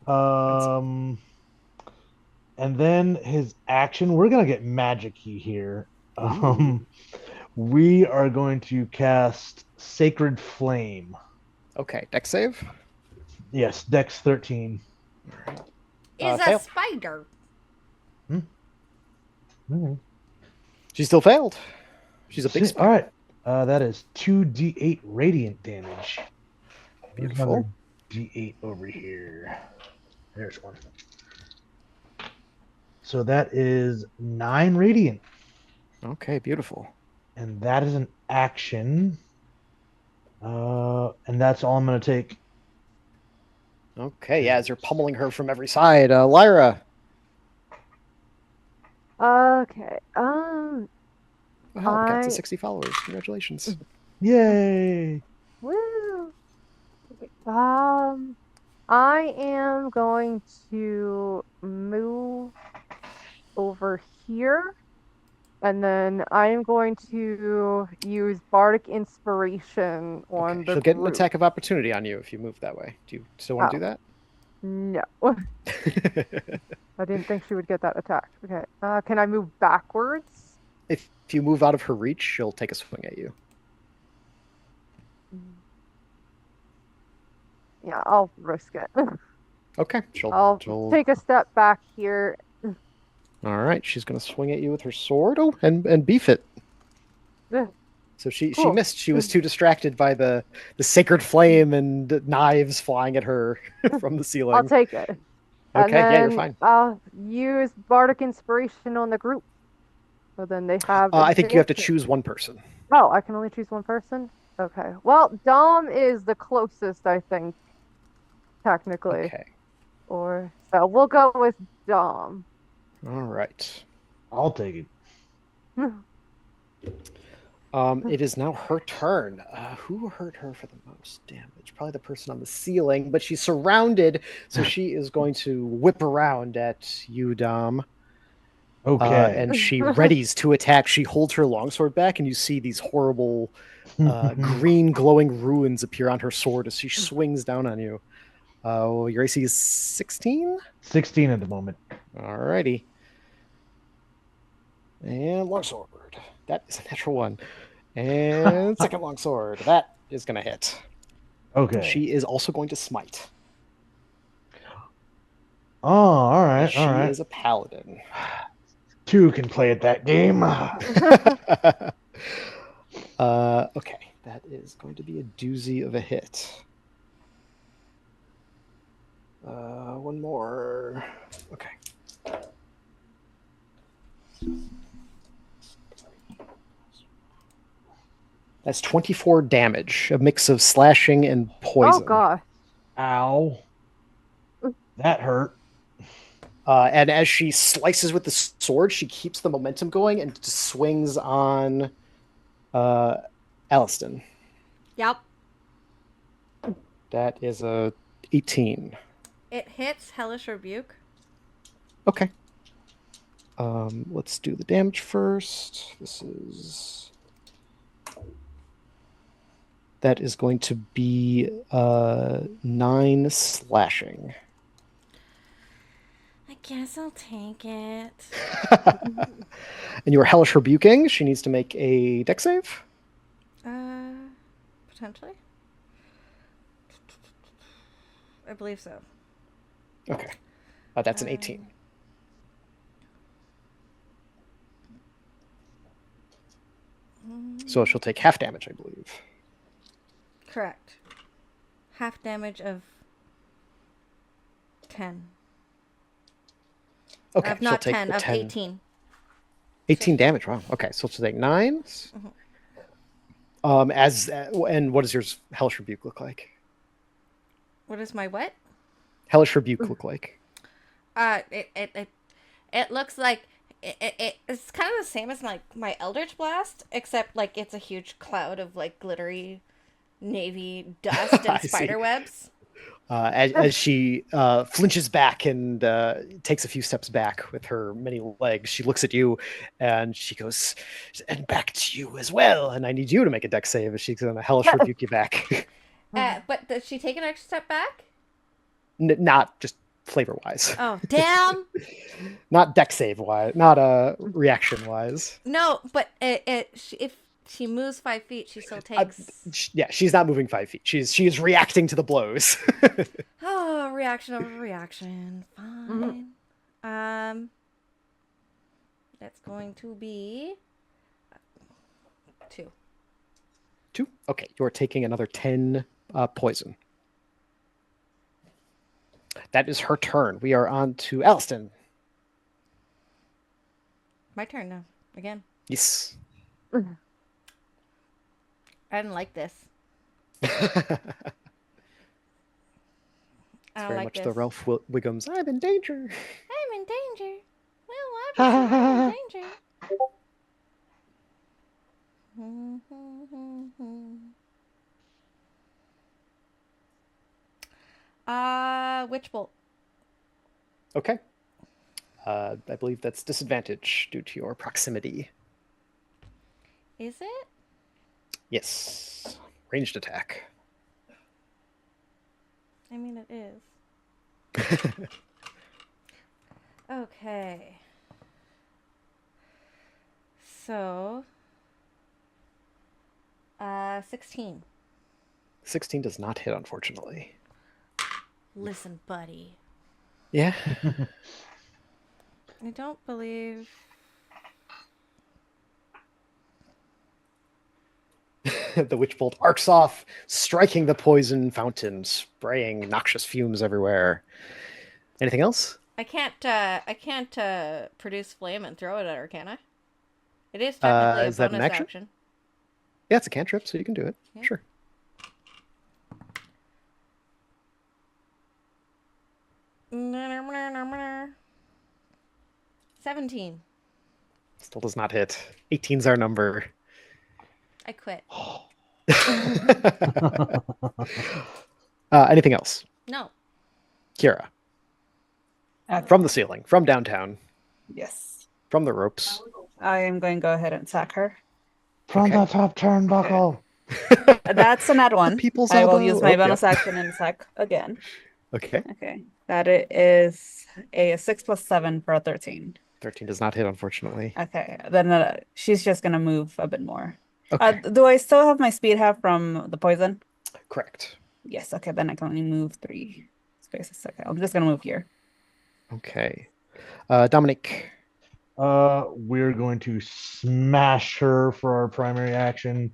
And then his action. We're gonna get magic-y here. We are going to cast Sacred Flame. Okay, dex save. Yes, Dex 13. Is a fail. spider. Okay. She still failed. She's a big All spider. right. That is 2d8 radiant damage. Beautiful. Another d8 over here. There's one. So that is 9 radiant. Okay, beautiful. And that is an action. And that's all I'm going to take. Okay, yeah, as you're pummeling her from every side, Lyra. Okay. Wow, we got to 60 followers. Congratulations. Yay! Woo. I am going to move over here And then I am going to use Bardic Inspiration Okay, on the she'll get an group. attack of opportunity on you if you move that way. Do you still want to Oh, do that? no. I didn't think she would get that attack. Okay. Can I move backwards? If you move out of her reach, she'll take a swing at you. Yeah, I'll risk it. Okay, I'll she'll. take a step back here. All right, she's gonna swing at you with her sword. Oh, and beef it. So she Cool. missed. She was too distracted by the sacred flame and knives flying at her from the I'll ceiling. take it. And Okay, yeah, you're then fine. I'll use Bardic Inspiration on the group. So then they have I think you have to advantage. choose one person. Oh, I can only choose one person? Okay. Well, Dom is the closest, I think, technically. Okay. Or so we'll go with Dom. All right. I'll take it. It is now her turn. Who hurt her for the most damage? Probably the person on the ceiling, but she's surrounded, so she is going to whip around at you, Dom. Okay. And she readies to attack. She holds her longsword back, and you see these horrible green glowing ruins appear on her sword as she swings down on you. Your AC is 16? 16 at the moment. Alrighty. And longsword. That is a natural one. And second longsword. That is going to hit. Okay. She is also going to smite. Oh, all right. She All right. is a paladin. Two can play at that game. Okay, that is going to be a doozy of a hit. One more. Okay. That's 24 damage, a mix of slashing and Oh poison. gosh. Ow. That hurt. And as she slices with the sword, she keeps the momentum going and just swings on Aliston. Yep. That is a 18. It hits Hellish Rebuke. Okay. Let's do the damage first. That is going to be 9 slashing. I guess I'll take it. And you are hellish rebuking. She needs to make a dex save. Potentially. I believe so. Okay. That's an 18. So she'll take half damage, I believe. Correct. Half damage of 10. Okay, Of not she'll take 10, the of 10. 18. 18 damage. Wow. Okay, so she'll take 9. And what does your hellish rebuke look like? What is my what? Hellish rebuke look like? It looks like it's kind of the same as my Eldritch Blast, except like it's a huge cloud of like glittery navy dust and spider webs. As she flinches back and takes a few steps back with her many legs, she looks at you and she goes, "And back to you as well. And I need you to make a dex save if she's going to hellish rebuke you back." But does she take an extra step back? Not just flavor wise. Oh, damn! Not dex save wise. Not reaction wise. No, but if she moves 5 feet, she still takes. Yeah, she's not moving 5 feet. She is reacting to the blows. Oh, reaction over reaction. Fine. That's going to be 2. 2. Okay, you're taking another 10 poison. That is her turn. We are on to Aliston. My turn now. Again. Yes. I didn't like this. It's I very don't like much this. the Ralph Wiggum's "I'm in danger." I'm in danger. Well, I'm in danger. Witch bolt. Okay. I believe that's disadvantage due to your proximity. Is it? Yes. Ranged attack. I mean, it is. Okay. So, 16. 16 does not hit, unfortunately. Listen, buddy. Yeah. I don't believe. The witch bolt arcs off, striking the poison fountain, spraying noxious fumes everywhere. Anything else? I can't produce flame and throw it at her, can I? It is technically a Is that an bonus action? action. Yeah, it's a cantrip, so you can do it. Yeah. Sure. $17. Still does not hit. 18's our number. I quit. Anything else? No. Kira. From the ceiling, from downtown, Yes. from the ropes. I am going to go ahead and attack her. From Okay. the top turnbuckle. That's an add one. People's I will elbow. use my Oh, bonus yep. action and attack again. Okay. Okay. That is a 6 + 7 for a 13. 13 does not hit, unfortunately. Okay. Then she's just going to move a bit more. Okay. Do I still have my speed half from the poison? Correct. Yes. Okay. Then I can only move 3 spaces. Okay. I'm just going to move here. Okay. Dominic. We're going to smash her for our primary action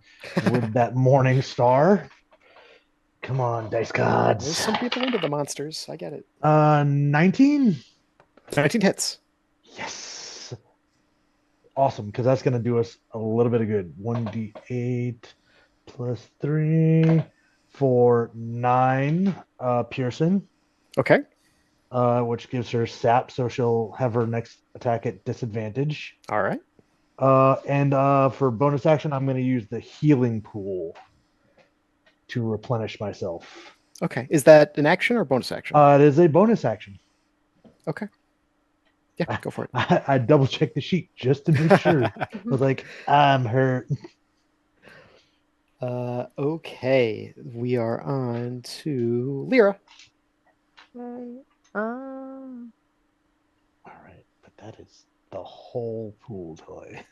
with that Morning Star. Come on, dice There's gods. some people into the monsters. I get it. 19? 19 hits. Yes. Awesome, because that's going to do us a little bit of good. 1d8 plus 3 for 9 Pearson, Okay. which gives her sap, so she'll have her next attack at disadvantage. All right. And for bonus action, I'm going to use the healing pool to replenish myself. Okay. Is that an action or bonus action? It is a bonus action. Okay. Yeah, go for it. I double checked the sheet just to make sure. I was like, I'm hurt. Okay. We are on to Lyra. Okay. All right, but that is the whole pool toy.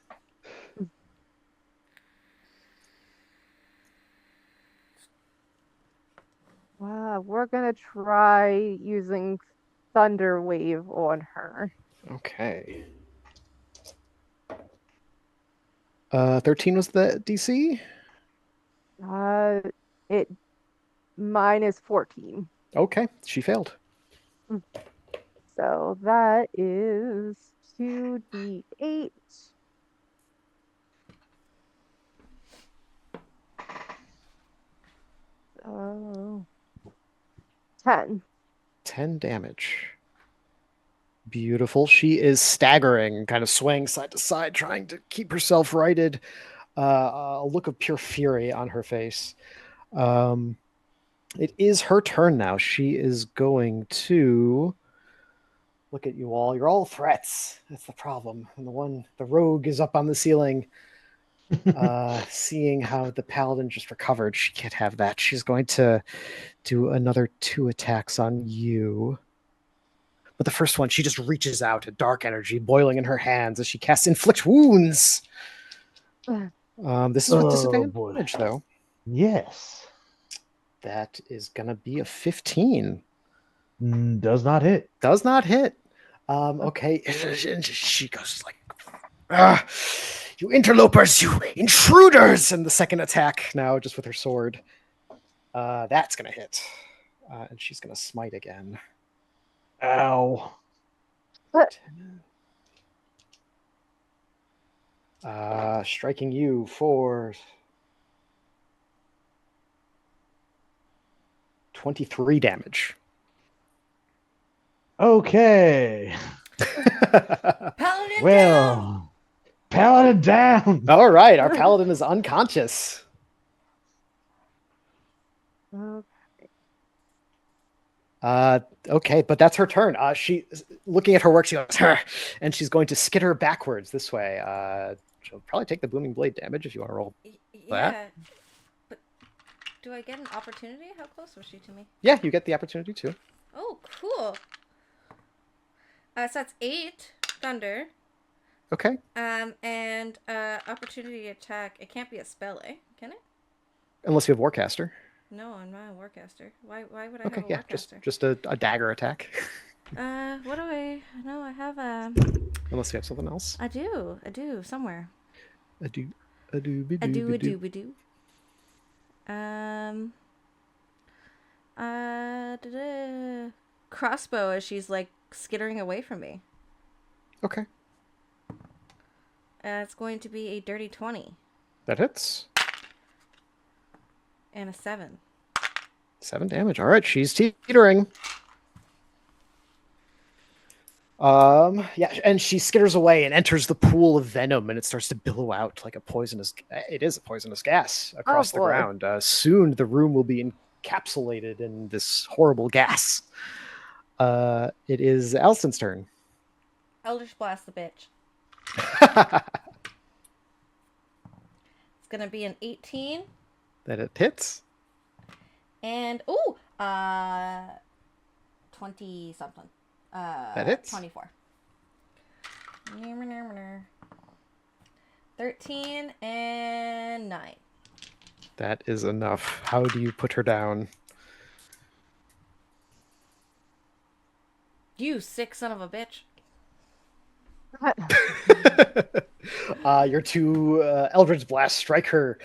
We're gonna try using Thunder Wave on her. Okay. 13 was the DC? It minus 14. Okay. She failed. So that is 2d8. So 10. 10 damage. Beautiful. She is staggering, kind of swaying side to side, trying to keep herself righted. A look of pure fury on her face. It is her turn now. She is going to look at you all. You're all threats. That's the problem. And the rogue is up on the ceiling, seeing how the paladin just recovered. She can't have that. She's going to do another 2 attacks on you. But the first one, she just reaches out, a dark energy boiling in her hands as she casts Inflict Wounds. This is with Oh, disadvantage, boy. though. Yes. That is going to be a 15. Does not hit. Does not hit. Okay. She goes like, "Ah, you interlopers, you intruders!" And the second attack now, just with her sword. That's going to hit. And she's going to smite again. Ow. Striking you for 23 damage. Okay. Paladin down! Well, paladin down. All right, our paladin is unconscious. Okay, but that's her turn. She, looking at her work, she goes, "Huh," and she's going to skitter backwards this way. she'll probably take the booming blade damage if you want to roll. Yeah, but do I get an opportunity? How close was she to me? Yeah, you get the opportunity too. Oh, cool. So that's 8 thunder. Okay. And opportunity attack. It can't be a spell, eh? Can it? Unless you have Warcaster. No, I'm not a warcaster. Why would I Okay, have a yeah, warcaster? just a dagger attack. What do I? No, I have a. Unless you have something else. I do somewhere. A do. I do. Crossbow as she's like skittering away from me. Okay. It's going to be a dirty 20 That hits. and a 7. 7 damage. All right, she's teetering. Yeah, and she skitters away and enters the pool of venom, and it starts to billow out like a poisonous. It is a poisonous gas across the boy. ground. Soon, the room will be encapsulated in this horrible gas. It is Alston's turn. Eldritch Blast the bitch. It's gonna be an 18 That it hits. and 20 something. That hits. 24. 13 and 9. That is enough. How do you put her down? You sick son of a bitch. Your two Eldritch Blast strike her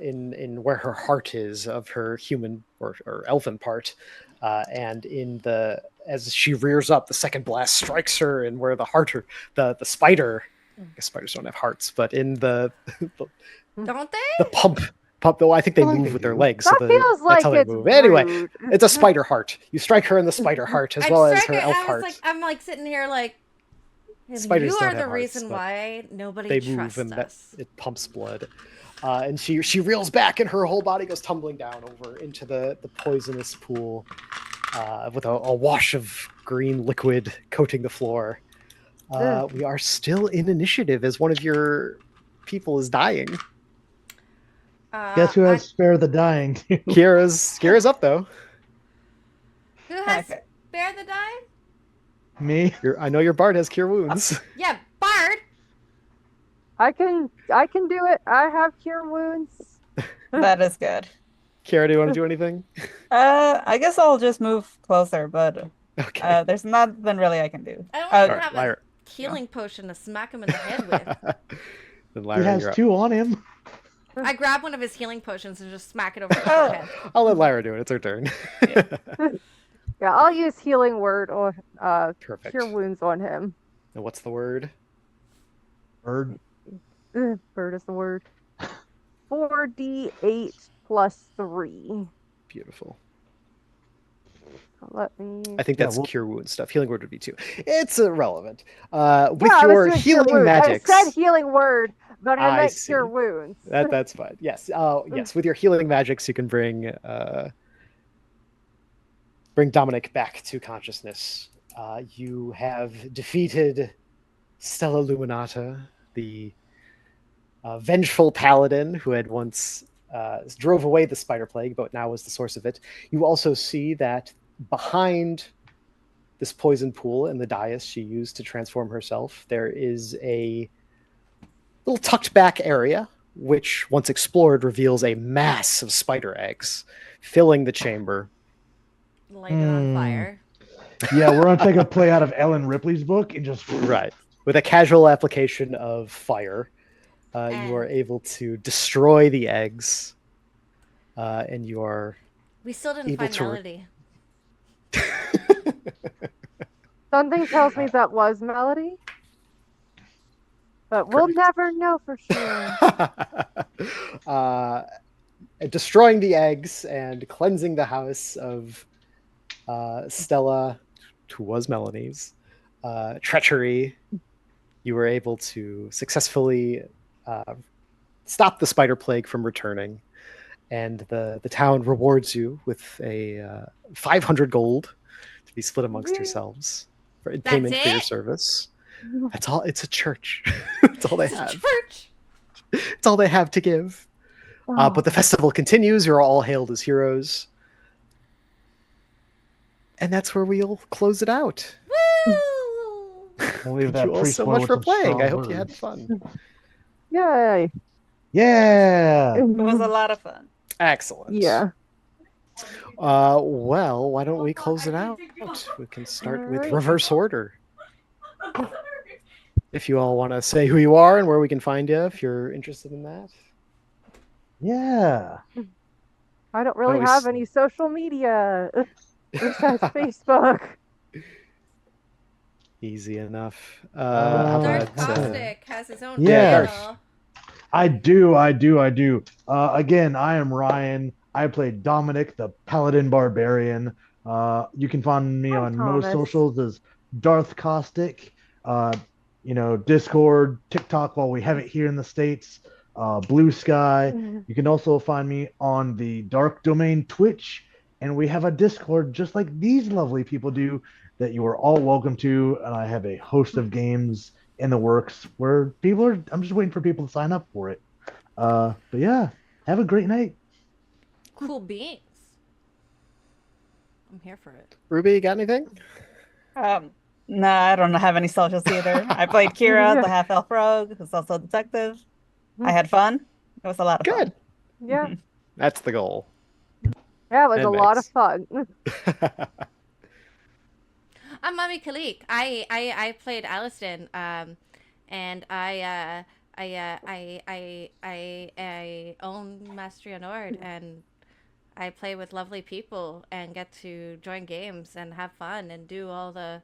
in where her heart is of her human or elven part, and as she rears up, the second blast strikes her in where the heart, the spider. I guess spiders don't have hearts, but in the Don't they? the pump. Though I think they I think move they with their do. legs. That so feels like that's how they it's move. Anyway, rude. it's a spider heart. You strike her in the spider heart as well as her elf heart. I'm like sitting here like, Spiders you don't are have the hearts, reason but why nobody They trusts move and us. it pumps blood. And she reels back and her whole body goes tumbling down over into the poisonous pool with a wash of green liquid coating the floor. We are still in initiative as one of your people is dying. Guess who has spare the dying? Kira's up though. Who has Okay. spare the die? Me? I know your bard has cure wounds. Yeah, Bard. I can do it. I have cure wounds. That is good. Kira, do you want to do anything? I guess I'll just move closer, but Okay. there's nothing really I can do. I don't Uh, even Alright, have Lyra. a healing potion to smack him in the head with. Then He Lyra, has you're up. 2 on him. I grab one of his healing potions and just smack it over his Oh. head. I'll let Lyra do it. It's her turn. Yeah, I'll use healing word or Perfect. cure wounds on him. And what's the word? Bird. Bird is the word. 4d8 plus 3. Beautiful. Let me. I think Yeah, that's we'll- cure wound stuff. Healing word would be 2. It's irrelevant. With Yeah, I was your doing cure healing wounds. magics. I said healing word, but I I meant see. cure wounds. That's fine. Yes. Yes. With your healing magics, you can bring Dominic back to consciousness. You have defeated Stella Luminata, the vengeful paladin who had once drove away the spider plague, but now was the source of it. You also see that behind this poison pool and the dais she used to transform herself, there is a little tucked back area, which, once explored, reveals a mass of spider eggs filling the chamber. Light it on fire. Yeah, we're gonna take a play out of Ellen Ripley's book and just Right. With a casual application of fire, you And- are able to destroy the eggs, and you are We still didn't able find to Melody. Something tells me that was Melody. But we'll Correct. never know for sure. Destroying the eggs and cleansing the house of Stella, who was Melanie's, treachery. You were able to successfully stop the spider plague from returning, and the town rewards you with a 500 gold to be split amongst Yay. yourselves in That's payment for your it? service. That's all. It's a church. That's all they It's a have. church. It's all they have to give. But the festival continues. You're all hailed as heroes. And that's where we'll close it out. Woo! We'll leave Thank that you all priest so boy much with for some playing. strong I hope you had words. fun. Yay. Yeah. It was a lot of fun. Excellent. Yeah. Well, why don't we close it out? We can start with Alright. reverse order. If you all want to say who you are and where we can find you, if you're interested in that. Yeah. I don't really Always- have any social media besides Facebook. Easy enough. Uh, How Darth about Caustic has his own Yeah. channel. I do. Again, I am Ryan. I play Dominic, the Paladin Barbarian. You can find me Hi, on most Thomas. socials as Darth Caustic. Discord, TikTok while we have it here in the States, Blue Sky. You can also find me on the Dark Domain Twitch, and we have a Discord just like these lovely people do that you are all welcome to. And I have a host of games in the works where I'm just waiting for people to sign up for it. But yeah, have a great night. Cool beans. I'm here for it. Ruby, you got anything? No, I don't have any socials either. I played Kira, the half-elf rogue, who's also a detective. I had fun. It was a lot of Good. fun. Yeah. That's the goal. Yeah, it was And a lot of Megs. fun. I'm Mommy Kalik. I played Aliston, and I own Mastery Nord, and I play with lovely people and get to join games and have fun and do all the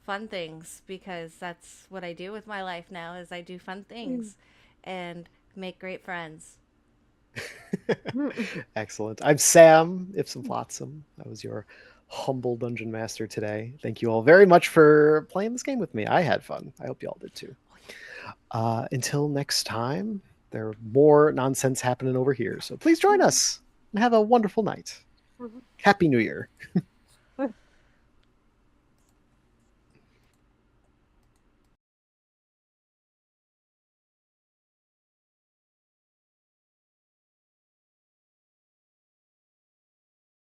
fun things because that's what I do with my life now is I do fun things and make great friends. Excellent. I'm Sam Ipsum Flotsam. I was your humble dungeon master today. Thank you all very much for playing this game with me. I had fun. I hope you all did too. Until next time, there are more nonsense happening over here. So please join us and have a wonderful night. Happy New Year.